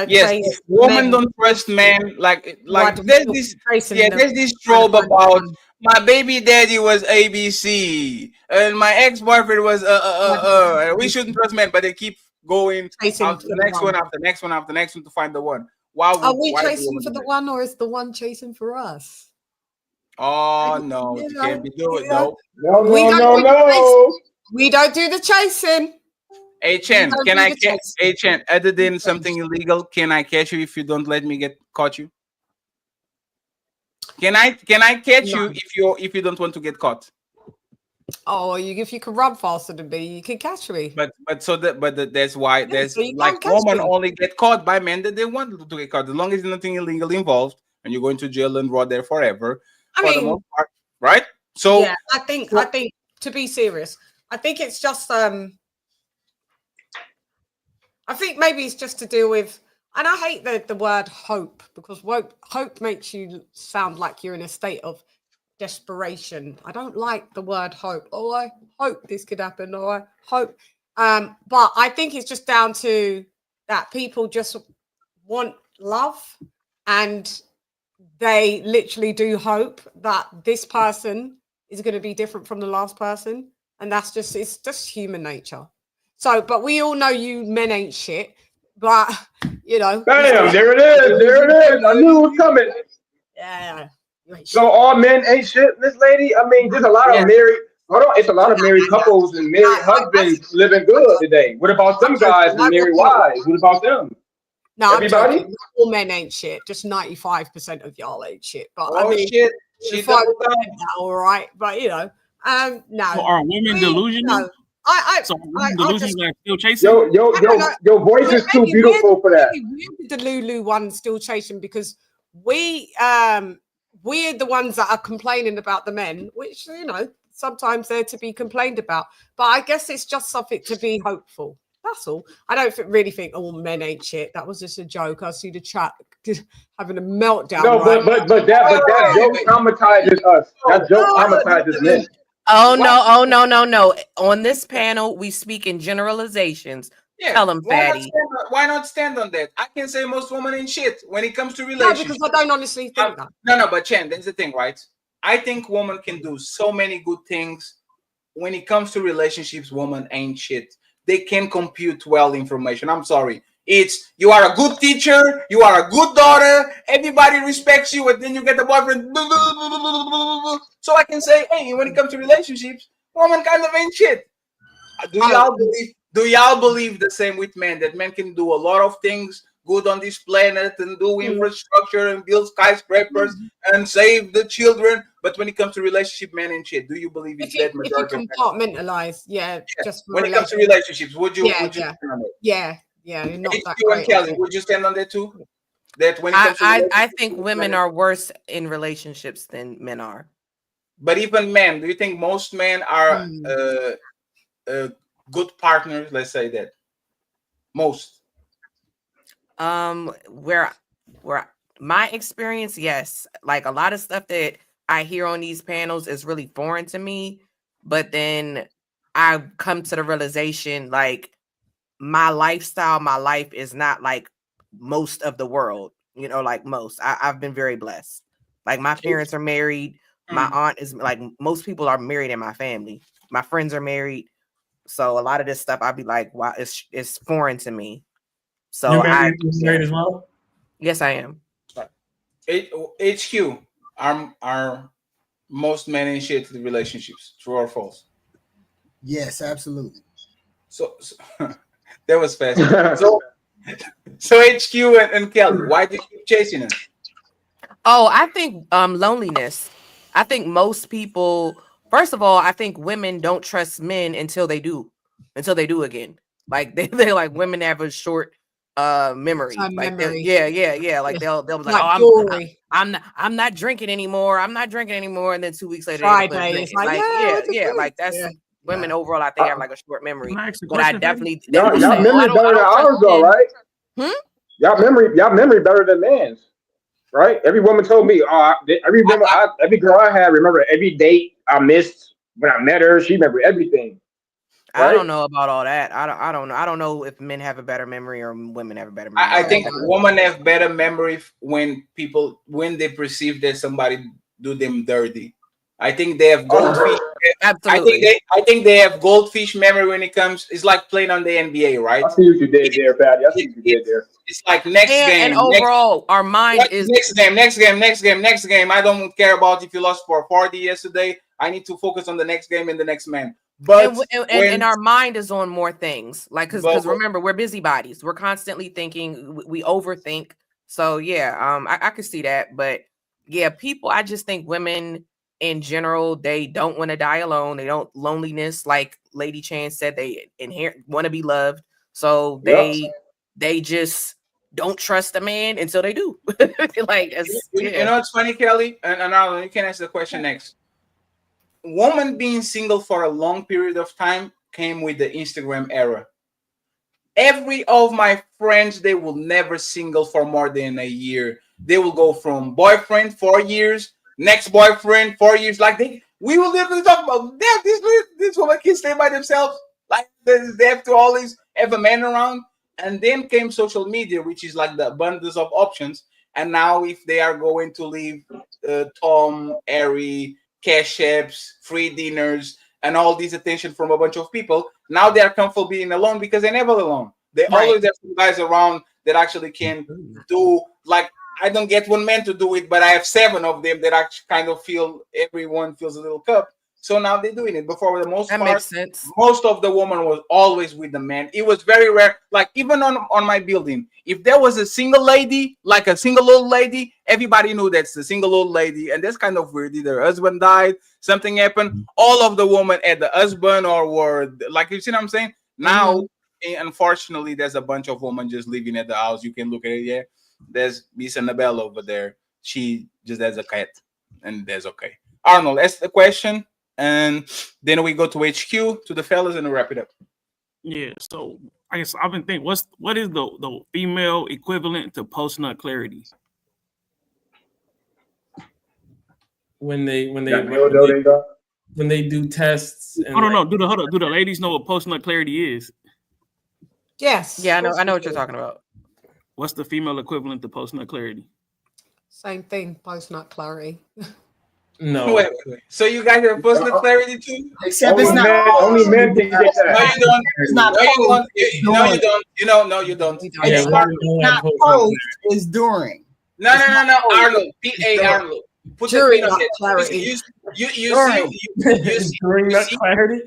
Yes, chase women men? don't trust men. Like do there's we this chasing them? there's this trope about my baby daddy was ABC and my ex-boyfriend was we shouldn't trust men, but they keep going after the next one, after the next one, after the next one to find the one. Are we why do chasing women for do the that? one, or is the one chasing for us? Oh no, you can't be doing No, We no, don't no, do the no. chasing. We don't do the chasing. Hey Chen, don't can do I the catch? chasing. Hey Chen, other than something illegal, can I catch you if you don't let me get caught you? Can I catch you if you don't want to get caught? Oh, if you can run faster than me, you can catch me. But that's why there's so you like can't catch women me. only get caught by men that they want to get caught. As long as there's nothing illegal involved and you're going to jail and rot there forever. I for the mean, most part, right? So yeah, I think to be serious, I think it's just I think maybe it's just to deal with, and I hate the word hope, because hope makes you sound like you're in a state of desperation. I don't like the word hope. Oh, I hope this could happen. Oh, I hope. But I think it's just down to that people just want love, and they literally do hope that this person is going to be different from the last person. And it's just human nature. So, but we all know you men ain't shit, but Bam, there it is. There it is. I knew it was coming. Yeah. So all men ain't shit, this lady? I mean, there's a lot of married, it's a lot of married couples and married husbands living good today. What about some guys and married wives? What about them? No, Everybody? I'm joking. All men ain't shit. Just 95% of y'all ain't shit. But I oh mean, shit, she 5% doubled down. all right. But no. So are women delusional? No. I delusional just, like still chasing? Your voice is too beautiful for that. We're the Lulu one still chasing, because we're the ones that are complaining about the men, which sometimes they're to be complained about. But I guess it's just something to be hopeful. That's all. I don't really think all men ain't shit. That was just a joke. I see the chat having a meltdown. No, right? but that joke traumatizes us. That joke traumatizes men. Oh no. On this panel, we speak in generalizations. Yeah. Tell them, fatty. Why not stand on that? I can say most women ain't shit when it comes to No, relationships. because I don't honestly think that. No, but Chen, that's the thing, right? I think women can do so many good things. When it comes to relationships, women ain't shit. They can compute well information. I'm sorry. It's you are a good teacher, you are a good daughter, everybody respects you, and then you get the boyfriend. So I can say, hey, when it comes to relationships, woman kind of ain't shit. Do y'all believe the same with men, that men can do a lot of things good on this planet and do infrastructure and build skyscrapers and save the children, but when it comes to relationship, men ain't shit? Do you believe it's that majority? If you compartmentalize, just when it comes to relationships, would you stand on it? Yeah, you're not that You and great. Kelly, would you stand on that too? That when it comes to I think women are worse in relationships than men are. But even men, do you think most men are good partners? Let's say that most. Where my experience, yes, like a lot of stuff that I hear on these panels is really foreign to me. But then I come to the realization, like my lifestyle, my life is not like most of the world. Like most. I've been very blessed. Like my parents are married. My aunt is like, most people are married in my family. My friends are married. So a lot of this stuff, I'd be like, wow, it's foreign to me. So you're married as well? Yes, I am. HQ, are most men in shit relationships? True or false? Yes, absolutely. So that was fast. so HQ and Kelly, why do you keep chasing him? Oh, I think loneliness. I think most people, first of all, I think women don't trust men until they do again. Like they're like, women have a short memory. Time Like memory. yeah. Like Yeah. they'll be Like like, jewelry. I'm not drinking anymore. I'm not drinking anymore. And then 2 weeks later, Friday, it's like, yeah, what's yeah. it Like good? that's Yeah. women overall. I think have like a short memory. Can I ask a But I question, definitely they Y'all will say, "Oh, memory I don't better than trust ours though, men." right? Y'all memory better than man's, right? Every woman told me, every girl I had remember every date I missed when I met her. She remembered everything. I Right? don't know about all that. I don't know. I don't know if men have a better memory or women have a better memory. I think women have better memory when they perceive that somebody do them dirty. I think they have goldfish. Absolutely. I think they have goldfish memory when it comes. It's like playing on the NBA, right? I see what you did there, Patty. I see what you did there. It's like next game. And overall, our mind is next game. I don't care about if you lost for 40 yesterday. I need to focus on the next game and the next man. But and our mind is on more things. Like because remember, we're busybodies. We're constantly thinking. We overthink. So yeah, I could see that. But yeah, people. I just think women in general, they don't want to die alone. They don't loneliness, like Lady Chan said, they want to be loved. So they just don't trust a man until they do. Like you know what's funny, Kelly? And you can answer the question next. Woman being single for a long period of time came with the Instagram era. Every of my friends, they will never single for more than a year. They will go from boyfriend 4 years, next boyfriend 4 years. Like we will literally talk about this woman can stay by themselves. Like they have to always have a man around. And then came social media, which is like the abundance of options. And now, if they are going to leave Tom, Harry, cash apps, free dinners, and all this attention from a bunch of people, now they are comfortable being alone because they're never alone. They always have some guys around that actually can do, like, I don't get one man to do it, but I have 7 of them that actually kind of feel everyone feels a little cup. So now they're doing it. Before, for the most part, makes sense. Most of the woman was always with the man. It was very rare. Like even on my building, if there was a single lady, like a single old lady, everybody knew that's the single old lady. And that's kind of weird. Either her husband died, something happened. All of the women had the husband or were like, you see what I'm saying? Now, unfortunately, there's a bunch of women just living at the house. You can look at it. Yeah, there's Miss Annabelle over there. She just has a cat, and that's okay. Arnold, ask the question. And then we go to HQ to the fellas and wrap it up. Yeah, so I guess I've been thinking, what is the female equivalent to post nut clarity? When they do tests. And I don't know. Do the ladies know what post nut clarity is? Yes. Yeah, I know what you're talking about. What's the female equivalent to post nut clarity? Same thing, post nut clarity. No. Wait. So you guys have post nut clarity too? Except it's not. Only men can get that. No, you don't. It's not No, you don't. post, No, you don't. No, you don't. Yeah, not post, it's during. No. Arnold. P.A. Arnold. Put During the nut pin on it. clarity. You see During that clarity.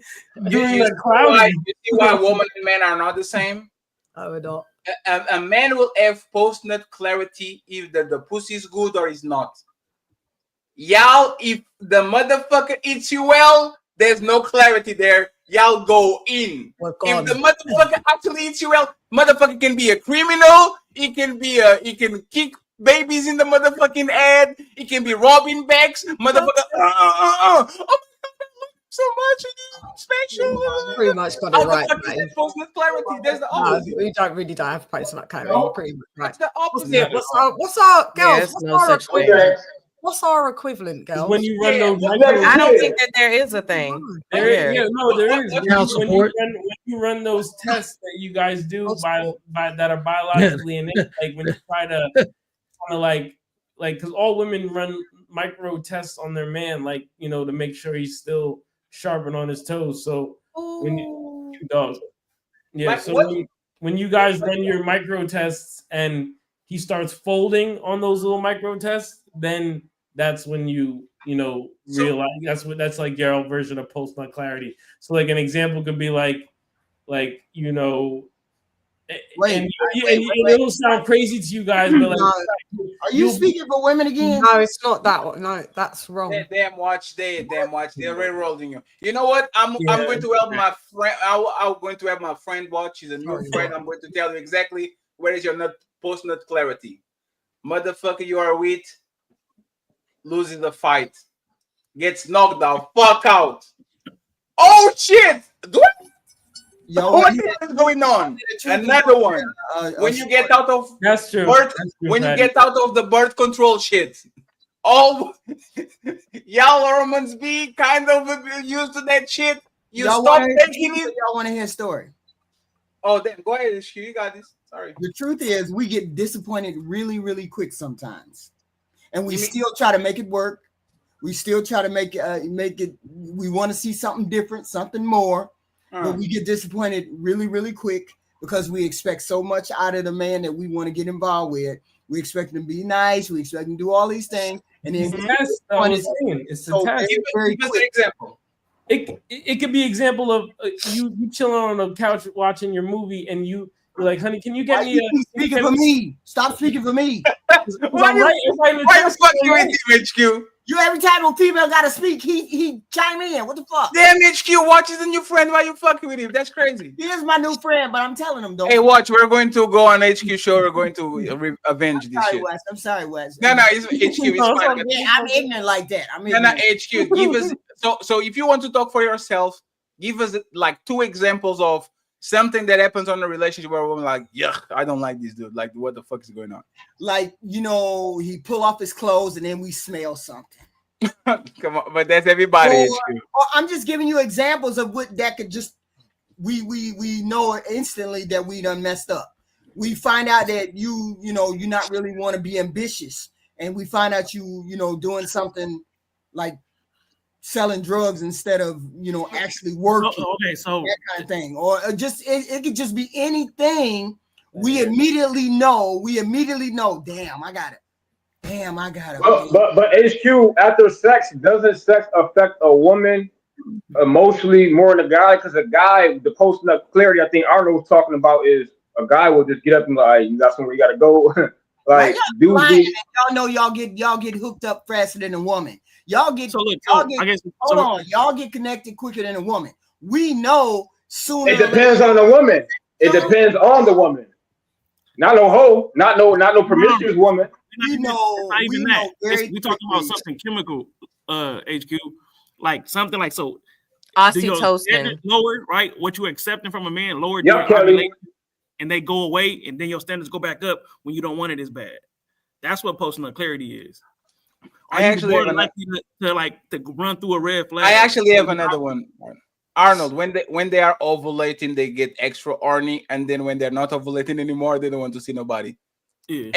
During that why, clarity. you see why women and men are not the same? I would not. A man will have post nut clarity if the pussy is good or is not. Y'all, if the motherfucker eats you well, there's no clarity there. Y'all go in. If the motherfucker actually eats you well, motherfucker can be a criminal. He can kick babies in the motherfucking head. He can be robbing banks. Motherfucker. Oh my God, I love you so much. He's special. Pretty much got it right, mate. Post nut clarity. There's the No, opposite. we don't have post nut clarity. No. Pretty much right. It's the opposite. What's our girls? it's what's no our such thing. equivalent? What's our equivalent, girls? When you run those I don't think that there is a thing. there is. Child support. When you run those tests that you guys do by that are biologically innate, like when you try to kind of like because all women run micro tests on their man, like to make sure he's still sharp and on his toes. So when you dogs, yeah. So when you guys run your micro tests and he starts folding on those little micro tests, then that's when you realize that's like your version of post nut clarity. So like an example could be like and it'll sound crazy to you guys, but like, are you speaking for women again? No, it's not that one. No, that's wrong. Damn watch. They're railroading you. You know what? I'm going to help my friend. I'm going to have my friend watch. She's a new friend. I'm going to tell you exactly where is your nut post nut clarity? Motherfucker, you are with loses the fight, gets knocked the fuck out. Oh shit! What is going on? Another one. When you get out of that's true. When you get out of the birth control shit, all y'all hormones be kind of used to that shit. You stop taking it. Y'all want to hear a story? Oh, then go ahead, HQ. You got this. Sorry. The truth is, we get disappointed really, really quick sometimes, and we still try to make it work. We still try to make it. We want to see something different, something more, but we get disappointed really, really quick because we expect so much out of the man that we want to get involved with. We expect him to be nice. We expect him to do all these things, and then it's a test. Very Give us quick. an example. It could be example of you chilling on the couch watching your movie, and you're like, honey, can you get me a speaking for me? Stop speaking for me. Why the fuck you in Team HQ? You every time a female got to speak, he chime in. What the fuck? Damn, HQ watches a new friend while you fucking with him. That's crazy. He is my new friend, but I'm telling him though. Hey, watch. We're going to go on HQ show. We're going to avenge this shit. Wes. I'm sorry, Wes. No, it's HQ. It's fine. I'm ignorant like that. No, HQ. Give us so if you want to talk for yourself, give us like 2 examples of something that happens on a relationship where we're like, yuck, I don't like this dude. Like, what the fuck is going on? Like, he pull off his clothes and then we smell something. Come on, but that's everybody. Or I'm just giving you examples of what that could just we know instantly that we done messed up. We find out that you not really want to be ambitious, and we find out you doing something like selling drugs instead of actually working. Okay, so that kind of thing, or just it could just be anything. We immediately know. Damn, I got it. But HQ, after sex, doesn't sex affect a woman emotionally more than a guy? Because a guy, the post-nut clarity, I think Arnold was talking about, is a guy will just get up and like, you got somewhere you gotta go. Like, y'all know y'all get hooked up faster than a woman. Y'all get connected quicker than a woman. We know sooner. It depends on the woman. It depends on the woman. Not no hoe, not no promiscuous woman. We're talking about something chemical, HQ, like something like so. Oxytocin lower, right? What you accepting from a man lower, and they go away, and then your standards go back up when you don't want it as bad. That's what post-nut clarity is. Are you more likely to run through a red flag? I actually have another one. Arnold, when they are ovulating, they get extra horny, and then when they're not ovulating anymore, they don't want to see nobody. Yeah.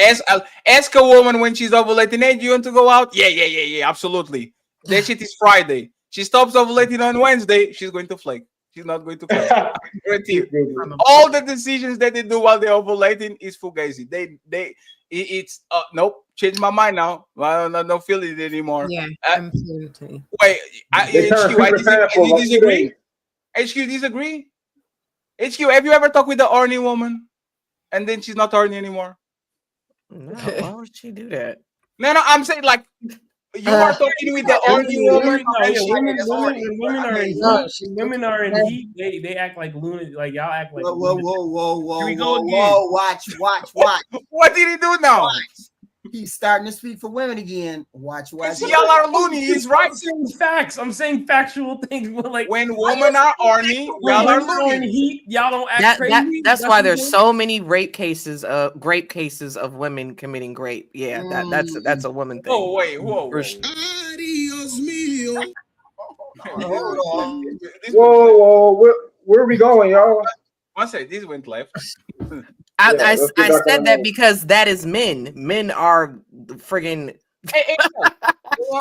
Ask a woman when she's ovulating, hey, do you want to go out? Yeah, absolutely. That shit is Friday. She stops ovulating on Wednesday, she's going to flake. She's not going to flake. All the decisions that they do while they're ovulating is fugazi. It's nope. Change my mind now. I don't feel it anymore. Yeah, absolutely. Wait, HQ, disagree? HQ, disagree? HQ, have you ever talked with a horny woman and then she's not horny anymore? No, why would she do that? No, I'm saying like you are talking with the horny woman. Women are in heat. They act like lunatic. Like y'all act like. Whoa! Here we go again. Watch! What did he do now? Watch. He's starting to speak for women again. Watch. Y'all are loony. He's right. I'm saying facts. I'm saying factual things. But like when women are horny, y'all are loony. Heat, y'all don't act crazy. That's why there's so many grape cases of women committing grape. Yeah, that's a woman thing. Oh wait, whoa. Whoa, where are we going, y'all? One second, this went left. I said that because that is men. Men are friggin'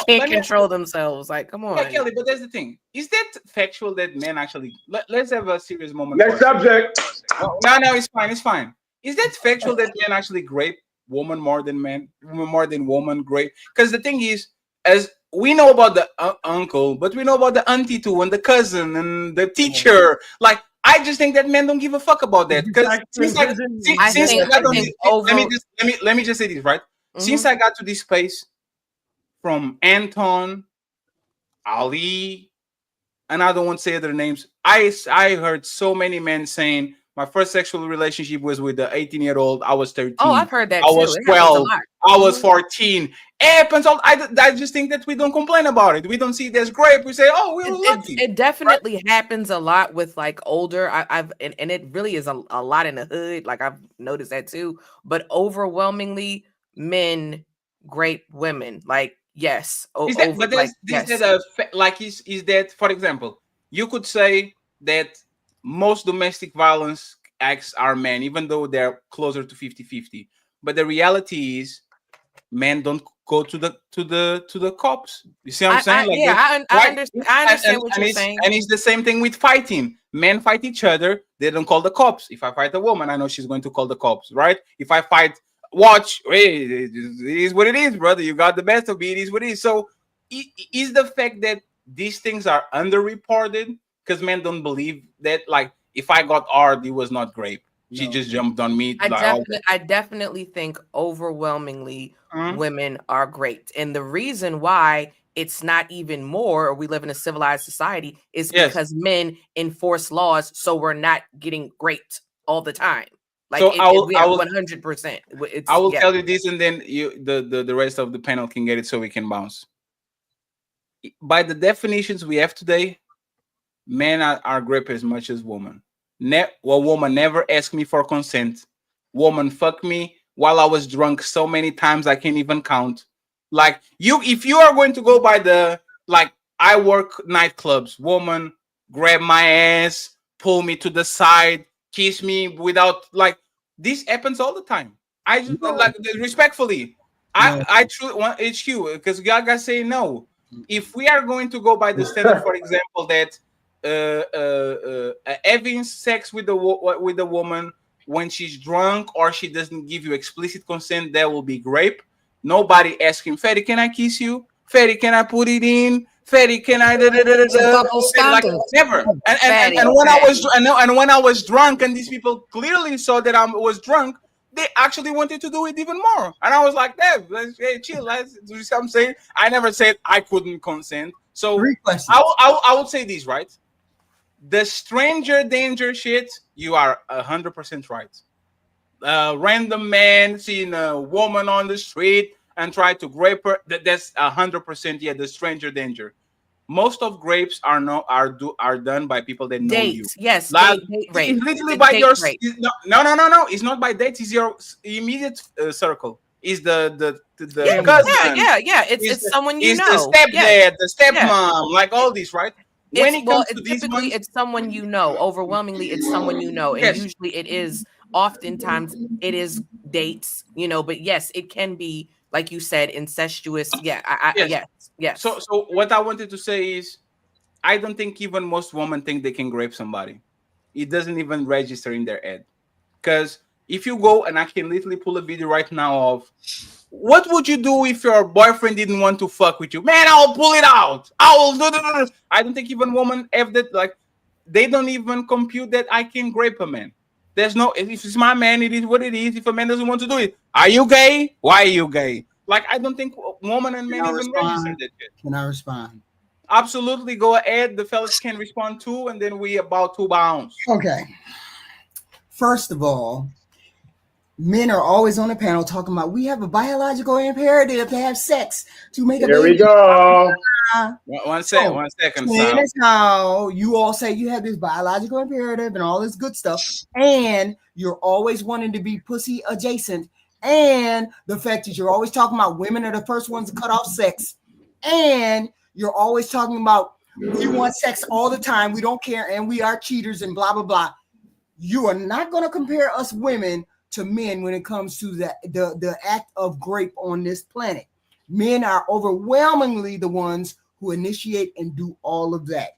can't control themselves. Like, come on. Yeah, Kelly, but that's the thing. Is that factual that men actually? Let's have a serious moment. Next subject. No, it's fine. Is that factual that men actually grape women more than men, more than women grape? Because the thing is, as we know about the uncle, but we know about the auntie too, and the cousin, and the teacher. Like, I just think that men don't give a fuck about that. Because let me just say this, right? Mm-hmm. Since I got to this space, from Anton, Ali, and I don't want to say other names, I heard so many men saying My first sexual relationship was with the 18-year-old. I was 13. Oh, I've heard that I too. was It happens a 12. lot. I was 14. It happens all. I just think that we don't complain about it. We don't see it as great. We say, oh, we were lucky. It definitely happens a lot with like older. I've and it really is a lot in the hood. Like I've noticed that too. But overwhelmingly, men grape women. Like yes, Is that, but like, there's yes. like is that, for example, you could say that most domestic violence acts are men, even though they're closer to 50-50. But the reality is men don't go to the cops. You see what I'm saying? I understand what you're saying. And it's the same thing with fighting. Men fight each other. They don't call the cops. If I fight a woman, I know she's going to call the cops, right? If I fight, watch, hey, it is what it is, brother. You got the best of me. It is what it is. So is the fact that these things are underreported because men don't believe that, like, if I got hard, it was not grape. She just jumped on me. I definitely think overwhelmingly women are great. And the reason why it's not even more, or we live in a civilized society, is because men enforce laws, so we're not getting raped all the time. Like so I will 100%. I will tell you this, and then the rest of the panel can get it so we can bounce. By the definitions we have today, men are grape as much as women. Woman never asked me for consent. Woman fuck me while I was drunk so many times I can't even count. Like if you are going to go by the, like, I work nightclubs, woman grab my ass, pull me to the side, kiss me without, like, this happens all the time. I just like respectfully. I truly want HQ because Gaga say no. If we are going to go by the standard, for example, that having sex with the woman when she's drunk or she doesn't give you explicit consent, that will be grape. Nobody asking Fetty, can I kiss you? Fetty, can I put it in? Fetty, can I? Like, never. And when I was drunk, and these people clearly saw that I was drunk, they actually wanted to do it even more. And I was like, hey, chill. Let's do what I'm saying. I never said I couldn't consent. So I would say this, right? The stranger danger shit, you are 100% right. Random man seeing a woman on the street and try to grape her, that's 100% the stranger danger. Most of grapes are done by people that know you. Yes, like, date rape. It's literally by your no. It's not by dates. It's your immediate circle. Is the cousin? Yeah. It's someone you know. It's the stepdad, the stepmom, like all these, right? When it comes to these ones, it's someone you know. Overwhelmingly, it's someone you know, and usually it is. Oftentimes, it is dates, But yes, it can be, like you said, incestuous. Yes. So what I wanted to say is, I don't think even most women think they can grape somebody. It doesn't even register in their head. Because if you go, and I can literally pull a video right now of, what would you do if your boyfriend didn't want to fuck with you? Man, I'll pull it out. I don't think even women have that. Like, they don't even compute that I can grape a man. There's no, if it's my man, it is what it is. If a man doesn't want to do it, are you gay? Why are you gay? Like, I don't think woman and men even register that shit. Can I respond? Absolutely, go ahead. The fellas can respond too, and then we about to bounce. Okay. First of all, men are always on the panel talking about we have a biological imperative to have sex to make a baby. Here we go. One second. And that's how you all say you have this biological imperative and all this good stuff, and you're always wanting to be pussy adjacent, and the fact that you're always talking about women are the first ones to cut off sex, and you're always talking about we want sex all the time, we don't care, and we are cheaters and blah blah blah. You are not going to compare us women to men when it comes to the act of grape on this planet. Men are overwhelmingly the ones who initiate and do all of that.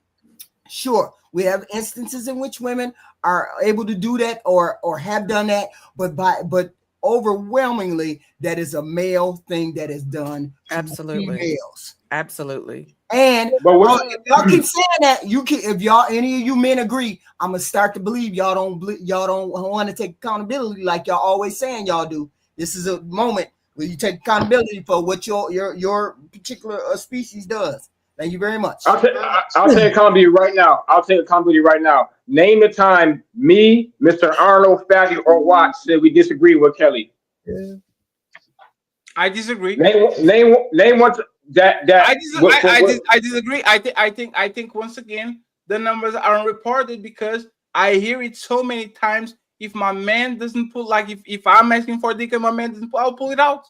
Sure, we have instances in which women are able to do that or have done that, but overwhelmingly that is a male thing that is done. Absolutely, females. Absolutely. And if y'all keep saying that, if y'all any of you men agree, I'm gonna start to believe y'all don't want to take accountability like y'all always saying y'all do. This is a moment where you take accountability for what your particular species does. Thank you very much. I'll take accountability right now. I'll take accountability right now. Name the time me, Mr. Arnold, Fatty, or Watts said we disagree with Kelly. I disagree. Name one that I disagree. I think once again the numbers aren't reported because I hear it so many times. If my man doesn't pull, like if I'm asking for a dick and my man doesn't pull, I'll pull it out.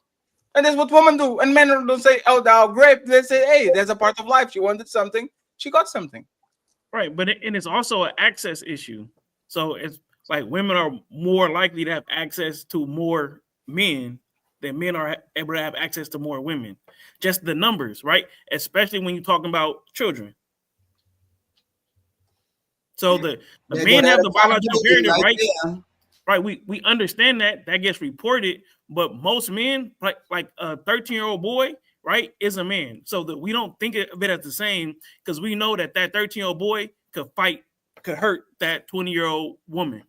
And that's what women do. And men don't say, oh, thou grape. They say, hey, there's a part of life. She wanted something. She got something. Right. But it's also an access issue. So it's like women are more likely to have access to more men than men are able to have access to more women. Just the numbers, right? Especially when you're talking about children. So the men have the biological imperative, right? Right. We understand that gets reported, but most men, like a 13-year-old boy, right, is a man. So that we don't think of it as the same because we know that 13-year-old boy could hurt that 20-year-old woman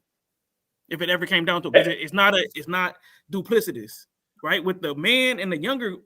if it ever came down to it. It's not duplicitous, right? With the man and the younger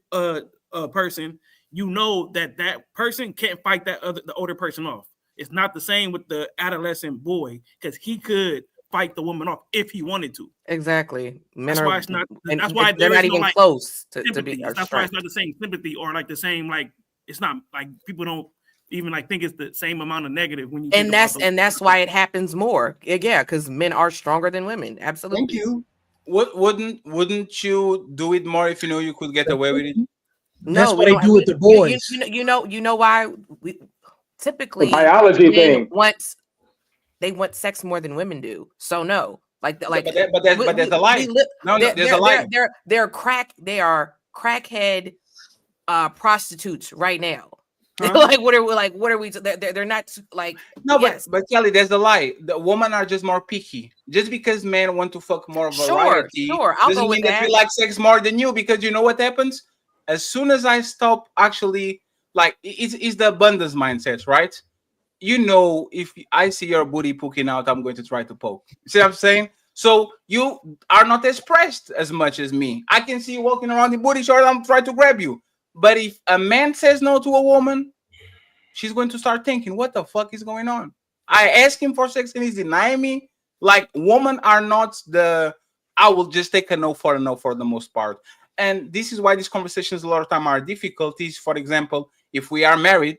person, you know that person can't fight the older person off. It's not the same with the adolescent boy because he could fight the woman off if he wanted to. Exactly. That's why it's not. That's why they're not even close to be. That's why it's not the same sympathy or like the same like. It's not like people don't even like think it's the same amount of negative when you. And that's why it happens more. Yeah, because men are stronger than women. Absolutely. Thank you. Wouldn't you do it more if you know you could get away with it? That's what they do with the boys. You know why we typically the biology thing. They want sex more than women do. So no, but there's a lie. There's a lie. They are crackhead prostitutes right now. Huh? what are we? They're not like no, yes. but Kelly, there's a lie. The women are just more picky. Just because men want to fuck more variety, sure, I'll doesn't go mean with that that. we like sex more than you. Because you know what happens as soon as I stop actually like it's the abundance mindset, right? You know, if I see your booty poking out, I'm going to try to poke. See what I'm saying? So you are not expressed as much as me. I can see you walking around the booty short, I'm trying to grab you. But if a man says no to a woman, she's going to start thinking, what the fuck is going on? I ask him for sex and he's denying me. Like, women are not I will just take a no for the most part. And this is why these conversations a lot of time are difficulties. For example, if we are married,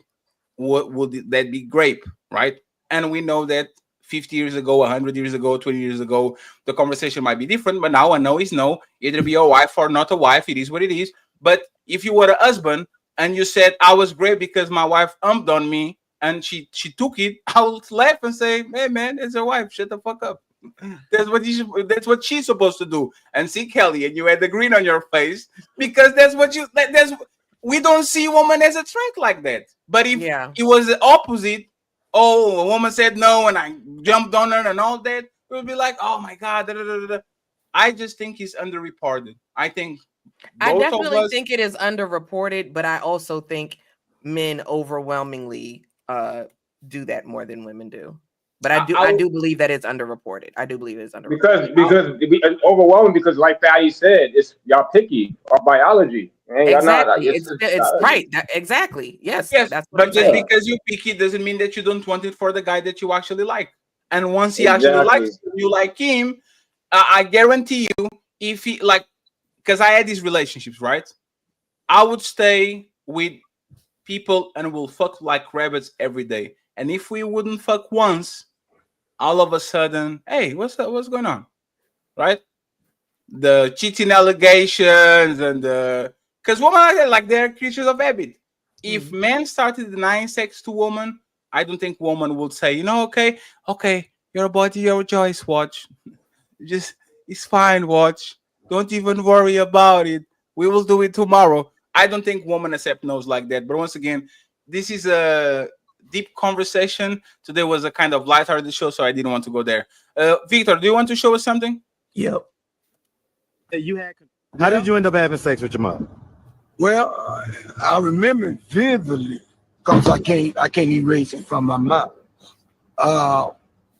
would that be grape, right? And we know that 50 years ago, 100 years ago, 20 years ago, the conversation might be different, but now a no is no. Either be a wife or not a wife, it is what it is. But if you were a husband and you said, I was great because my wife umped on me and she took it, I would laugh and say, hey man, it's your wife, shut the fuck up. That's what she's supposed to do. And see, Kelly, and you had the grin on your face because we don't see woman as a strength like that. But if it was the opposite, oh, a woman said no and I jumped on her and all that, it would be like, oh my God. Da, da, da, da. I just think it's underreported. I definitely think it is underreported, but I also think men overwhelmingly do that more than women do. But I do believe that it's underreported. I do believe it's underreported. Because it's overwhelming because like Fatty said, it's y'all picky or biology. Exactly. It's right. Exactly. Yes. That's what but just because you picky doesn't mean that you don't want it for the guy that you actually like. And once he actually likes you like him, I guarantee you, if he like, because I had these relationships, right? I would stay with people and we'll fuck like rabbits every day. And if we wouldn't fuck once, all of a sudden, hey, what's going on? Right? The cheating allegations and because women are like they're creatures of habit. If men started denying sex to women, I don't think women would say, okay, your body, your choice, watch. Just it's fine, watch. Don't even worry about it. We will do it tomorrow. I don't think women accept no's like that. But once again, this is a deep conversation. Today was a kind of lighthearted show, so I didn't want to go there. Victor, do you want to show us something? Yep. How did you end up having sex with your mother? Well, I remember vividly because I can't erase it from my mind.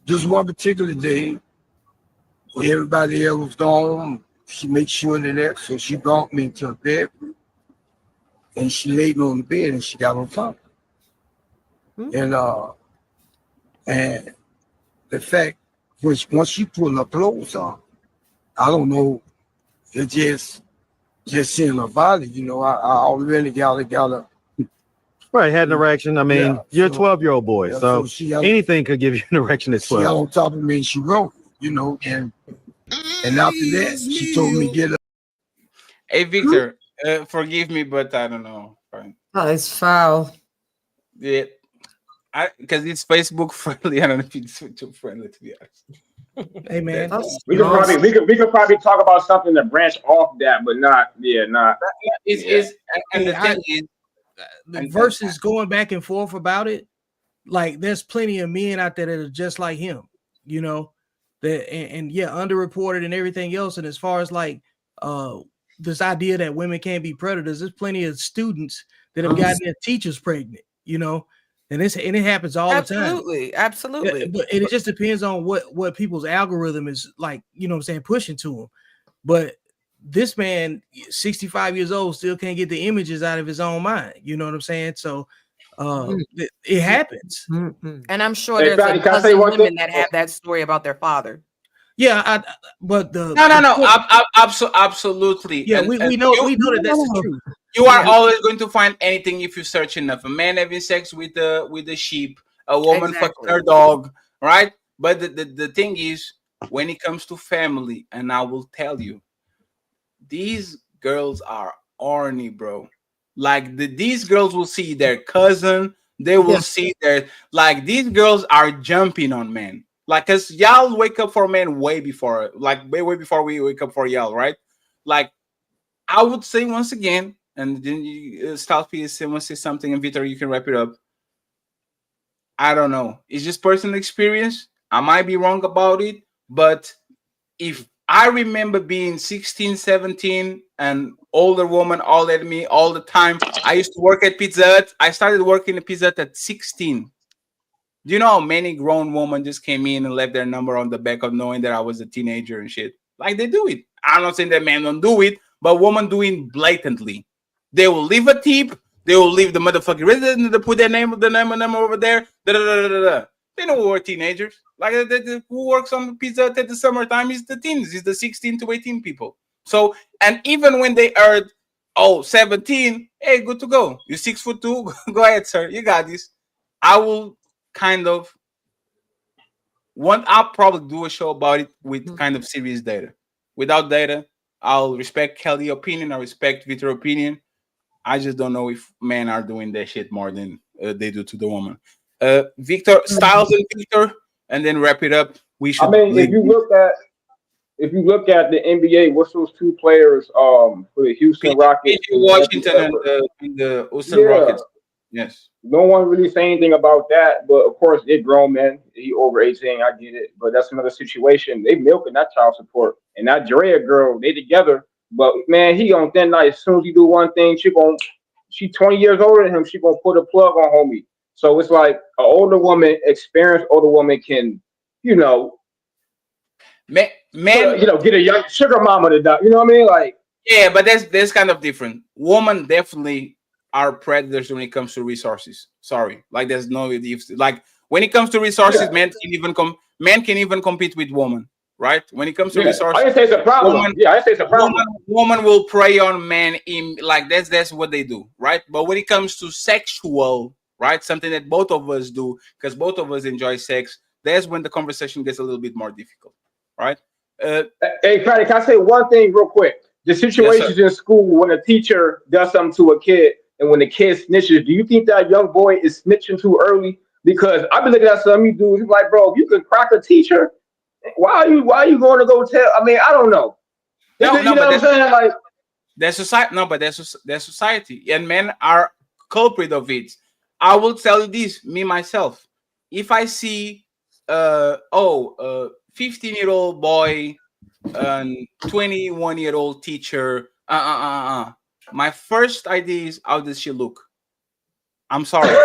Just one particular day, when everybody else was gone, she made sure of that, so she brought me to a bedroom, and she laid me on the bed and she got on top. And the fact which once she pull her clothes on, I don't know, it just seeing her body, you know, I really gotta Right, had an erection. I mean, Yeah, you're a so- 12-year-old boy, yeah, so so she got- anything could give you an erection at she got 12. on top of me and she wrote, you know, and after that she told me get up. Hey Victor, forgive me, but I don't know. Fine. That is foul. Yeah, because it's Facebook friendly. I don't know if it's YouTube friendly, to be honest. Hey man, We could probably talk about something to branch off that, but not. And the thing is, the verses going back and forth about it, like there's plenty of men out there that are just like him, you know, that and yeah, underreported and everything else. And as far as like this idea that women can't be predators, there's plenty of students that have gotten their teachers pregnant, you know, and it happens all the time. Absolutely. But it just depends on what people's algorithm is like, you know what I'm saying, pushing to them. But this man, 65 years old, still can't get the images out of his own mind. You know what I'm saying? So it happens. And I'm sure Hey, there's Patty, a can I say dozen one women thing? that have that story about their father. Yeah, but the absolutely. Yeah, And we and know you- that that's the truth. You are always going to find anything if you search enough. A man having sex with the sheep, a woman fucking her dog, right? But the thing is, when it comes to family, and I will tell you, these girls are horny, bro. Like these girls will see their cousin, they will see their these girls are jumping on men. Like, cause y'all wake up for men way before, way before we wake up for y'all, right? Like, I would say once again, and then Stalfy wants to say something, and Vitor, you can wrap it up. I don't know. It's just personal experience. I might be wrong about it, but if I remember being 16, 17, and older woman all at me all the time. I used to work at Pizza Hut. I started working at Pizza Hut at 16. Do you know how many grown women just came in and left their number on the back of knowing that I was a teenager and shit? Like, they do it. I'm not saying that men don't do it, but women doing blatantly. They will leave a tip. They will leave the motherfucking resident to put their name over there. They know we're teenagers. Like, who works on Pizza Hut at the summertime is the teens. It's the 16 to 18 people. So, and even when they are 17, hey, good to go. You're 6'2". Go ahead, sir. You got this. I will kind of I'll probably do a show about it with kind of serious data. Without data, I'll respect Kelly's opinion. I respect Vitor's opinion. I just don't know if men are doing that shit more than they do to the woman. Victor, Styles and Victor, and then wrap it up. We should. I mean, if you look at the NBA, what's those two players for the Houston Rockets? Washington and the Houston Rockets. Yes. No one really say anything about that, but of course, they're grown men. He over 18, I get it, but that's another situation. They milking that child support, and that Drea girl, they together. But man, he on thin night. As soon as he do one thing, she 20 years older than him. She gonna put a plug on homie. So it's like an older woman, experienced older woman can, man, get a young sugar mama to die. You know what I mean? Like, yeah, but that's kind of different. Women definitely are predators when it comes to resources. Sorry, like there's no like when it comes to resources, men can even compete with women, right? When it comes to resources, I didn't say it's a problem. I didn't say it's a problem. Woman will prey on men in like that's what they do, right? But when it comes to sexual, right, something that both of us do because both of us enjoy sex, that's when the conversation gets a little bit more difficult, right? Hey, Patty, can I say one thing real quick? The situations in school when a teacher does something to a kid and when the kid snitches, do you think that young boy is snitching too early? Because I've been looking at some of you dudes, it's like, bro, if you can crack a teacher, why are you going to go tell? I mean, I don't know. You know what I'm saying? Like, that's society. No, but that's society, and men are culprit of it. I will tell you this, me myself. If I see 15-year-old boy and 21-year-old teacher, my first idea is, how does she look? I'm sorry,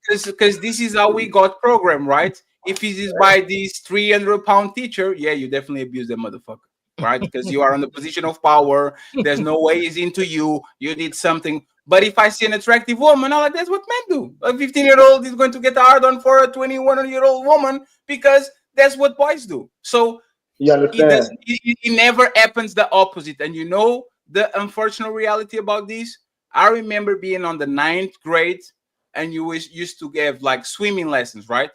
because this is how we got programmed, right? If it is by this 300-pound teacher, yeah, you definitely abuse the motherfucker, right? Because you are in the position of power. There's no way he's into you. You did something. But if I see an attractive woman, I'm like, that's what men do. A 15-year-old is going to get hard on for a 21-year-old woman because that's what boys do. So You understand? it never happens the opposite. And you know the unfortunate reality about this? I remember being on the 9th grade and you used to give like swimming lessons, right?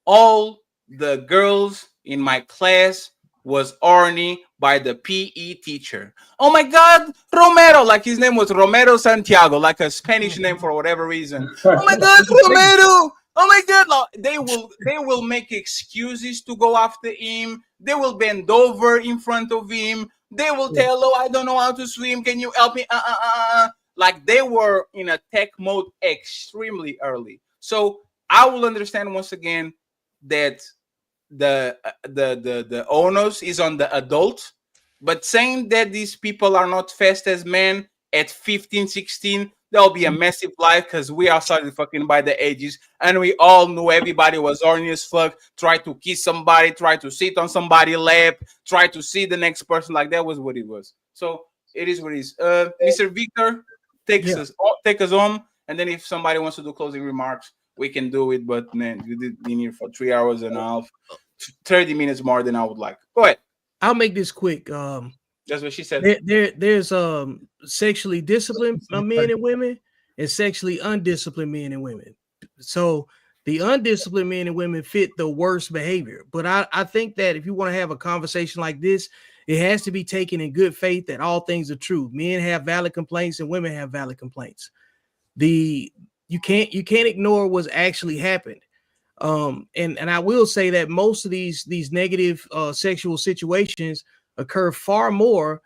All the girls in my class was horny by the PE teacher. Oh my God, Romero, like his name was Romero Santiago, like a Spanish name for whatever reason. Oh my God, Romero. Oh my God, they will make excuses to go after him. They will bend over in front of him. They will tell, oh, I don't know how to swim. Can you help me? Like they were in attack mode extremely early. So I will understand once again that the onus is on the adult, but saying that these people are not fast as men at 15, 16, there'll be a massive life because we are started fucking by the ages and we all knew everybody was horny as fuck, try to kiss somebody, try to sit on somebody's lap, try to see the next person. Like that was what it was. So it is what it is. Mr. Victor, take us home, and then if somebody wants to do closing remarks, we can do it. But man, we did been here for 3 hours and a half, 30 minutes more than I would like. Go ahead. I'll make this quick. That's what she said. There's sexually disciplined men and women and sexually undisciplined men and women. So the undisciplined men and women fit the worst behavior. But I think that if you want to have a conversation like this, it has to be taken in good faith that all things are true. Men have valid complaints and women have valid complaints. You can't ignore what's actually happened. And I will say that most of these negative sexual situations occur far more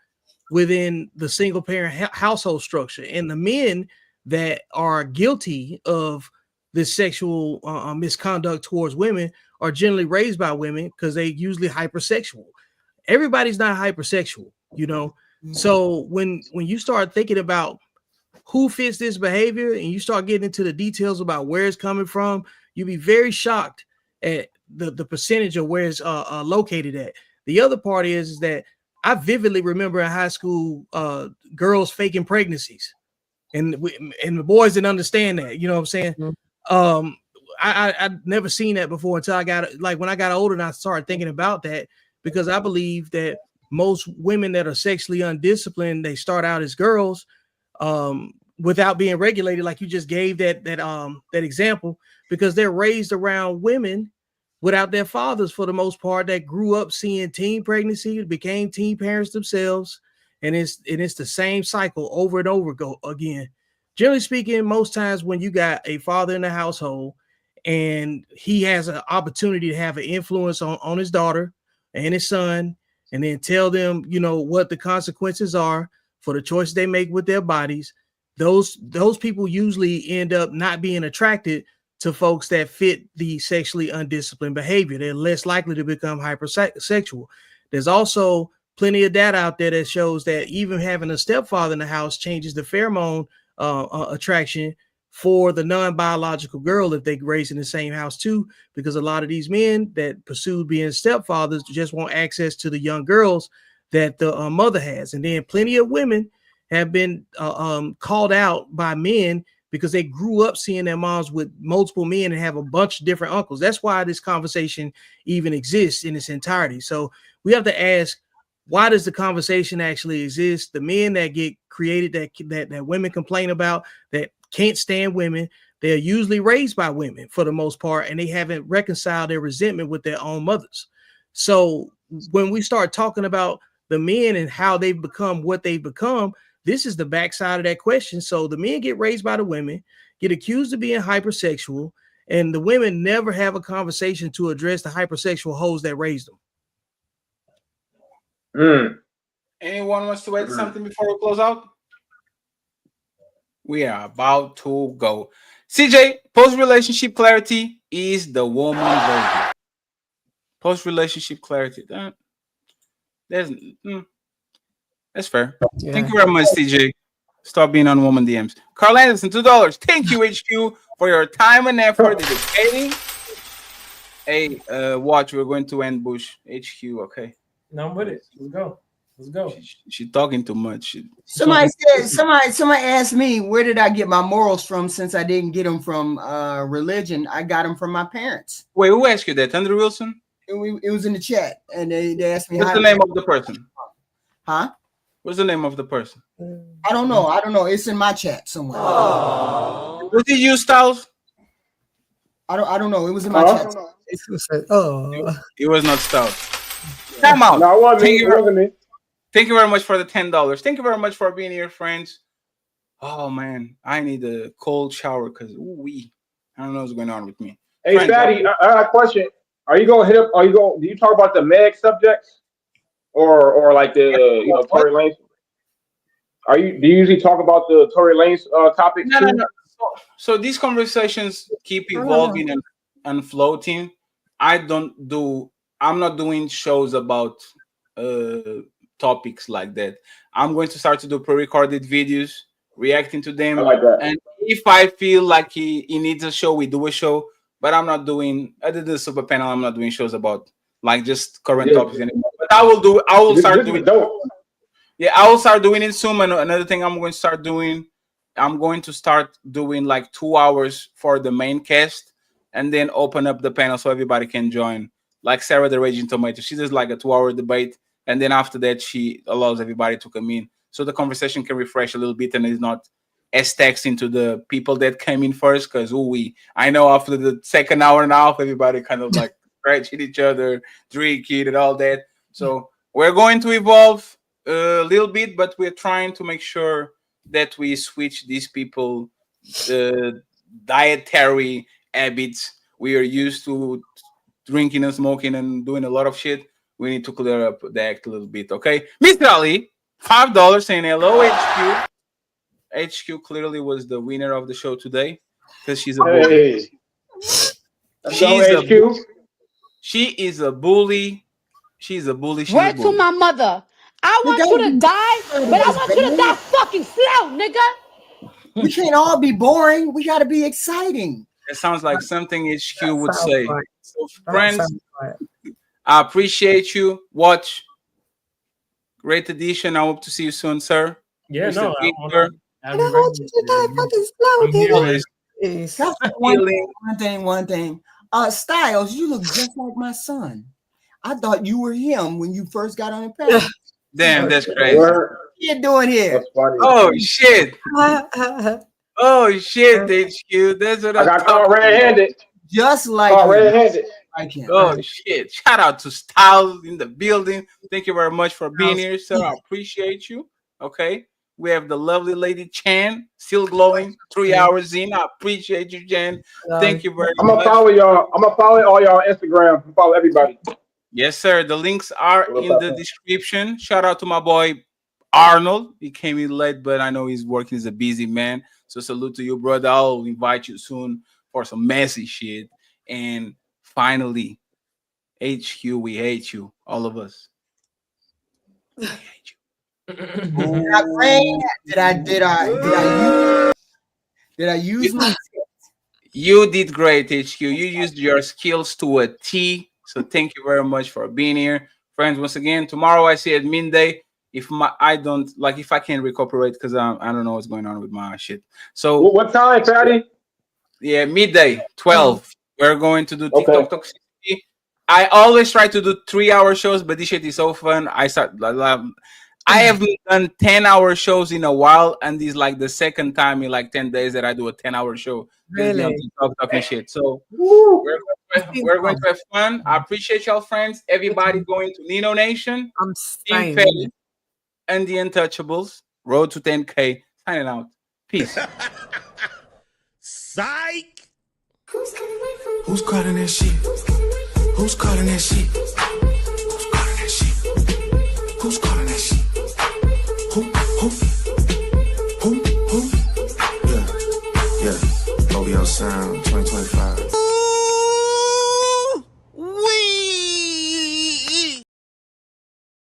within the single parent household structure, and the men that are guilty of this sexual misconduct towards women are generally raised by women because they usually hypersexual. Everybody's not hypersexual, you know. So when you start thinking about who fits this behavior and you start getting into the details about where it's coming from, you'll be very shocked at the percentage of where it's located at. The other part is that I vividly remember in high school girls faking pregnancies, and the boys didn't understand that. You know what I'm saying? Mm-hmm. I'd never seen that before until when I got older and I started thinking about that, because I believe that most women that are sexually undisciplined, they start out as girls without being regulated, like you just gave that example, because they're raised around women without their fathers for the most part, that grew up seeing teen pregnancy, became teen parents themselves, and it's the same cycle over and over again. Generally speaking, most times when you got a father in the household and he has an opportunity to have an influence on his daughter and his son, and then tell them, you know, what the consequences are for the choices they make with their bodies, those people usually end up not being attracted to folks that fit the sexually undisciplined behavior. They're less likely to become hypersexual. There's also plenty of data out there that shows that even having a stepfather in the house changes the pheromone attraction for the non-biological girl if they raised in the same house too, because a lot of these men that pursued being stepfathers just want access to the young girls that the mother has. And then plenty of women have been called out by men because they grew up seeing their moms with multiple men and have a bunch of different uncles. That's why this conversation even exists in its entirety. So we have to ask, why does the conversation actually exist? The men that get created that women complain about, that can't stand women, they're usually raised by women for the most part, and they haven't reconciled their resentment with their own mothers. So when we start talking about the men and how they've become what they've become, this is the backside of that question. So the men get raised by the women, get accused of being hypersexual, and the women never have a conversation to address the hypersexual hoes that raised them. Anyone wants to add something before we close out? We are about to go. CJ, post-relationship clarity is the woman version. Post-relationship clarity. That's fair. Yeah. Thank you very much, CJ. Stop being on woman DMs. Carl Anderson, $2. Thank you, HQ, for your time and effort dedicating. Hey, watch, we're going to end Bush. HQ, okay. No, I'm with it. Let's go. Let's go. She talking too much. Somebody asked me, where did I get my morals from since I didn't get them from religion? I got them from my parents. Wait, who asked you that? Andrew Wilson? It was in the chat, and they asked me. What's the name of the person? Huh? What's the name of the person? I don't know. It's in my chat somewhere. Was it you, Styles? I don't know. It was in my chat. It was not Styles. Come out. No, it wasn't me. Thank you very much for the $10. Thank you very much for being here, friends. Oh man, I need a cold shower because I don't know what's going on with me. Hey, Friends, Fatty, I got a question. Are you gonna hit up? Do you talk about the Meg subjects, or like the Tory Lanez? Do you usually talk about the Tory Lanez topics? No. So these conversations keep evolving and floating. I'm not doing shows about topics like that. I'm going to start to do pre-recorded videos, reacting to them. I like that. And if I feel like he needs a show, we do a show. But I'm not doing, other than the super panel, I'm not doing shows about like just current topics anymore. But I will start doing. Yeah, I will start doing it soon. And another thing I'm going to start doing, like 2 hours for the main cast, and then open up the panel so everybody can join. Like Sarah the Raging Tomato, she does like a 2-hour debate, and then after that she allows everybody to come in, so the conversation can refresh a little bit and is not as taxing to the people that came in first. Because I know after the second hour and a half, everybody kind of like scratching each other, drinking and all that. So we're going to evolve a little bit, but we're trying to make sure that we switch these people dietary habits. We are used to drinking and smoking and doing a lot of shit. We need to clear up the act a little bit, okay? Mr. Ali, $5 saying hello, HQ. HQ clearly was the winner of the show today because she's a bully. She is a bully. She's a bully. Word to my mother. I want you to die, but I want you to die fucking slow, nigga. We can't all be boring. We got to be exciting. It sounds like something HQ would say. So, friends, I appreciate you. Watch. Great edition. I hope to see you soon, sir. Yeah, Mr. no. Victor. I want you to die fucking slow, nigga. One thing. Styles, you look just like my son. I thought you were him when you first got on the panel. Damn, that's crazy. What you doing here? Oh shit! Oh shit, HQ. That's what I got caught red-handed. Just like red-handed. Oh shit! Shout out to Styles in the building. Thank you very much for being here, sir. I appreciate you. Okay, we have the lovely lady Chan, still glowing. 3 hours in. I appreciate you, Chan. Thank you very much. I'm gonna follow y'all. I'm gonna follow all y'all Instagram. Follow everybody. Yes, sir. The links are in the description. Shout out to my boy Arnold. He came in late, but I know he's working. He's a busy man. So salute to you, brother. I'll invite you soon for some messy shit. And finally, HQ, we hate you, all of us. We hate you. Did I use my? You did great, HQ. You used your skills to a T. So thank you very much for being here, friends. Once again, tomorrow I see at midday. If I can't recuperate because I don't know what's going on with my shit. So what time, Fatty? Yeah, midday, 12. We're going to do TikTok toxicity. I always try to do 3-hour shows, but this shit is so fun. I haven't done 10-hour shows in a while, and this is like the second time in like 10 days that I do a 10-hour show. Really? On TikTok talking shit. So we're going to have fun. I appreciate y'all, friends. Everybody going to Nino Nation. I'm Team Petty and the Untouchables. Road to 10K. Signing out. Peace. Psych. Who's calling that shit? Who's calling that shit? Who's calling that shit? Who's calling that shit? Who? Yeah. OBO Sound 2025.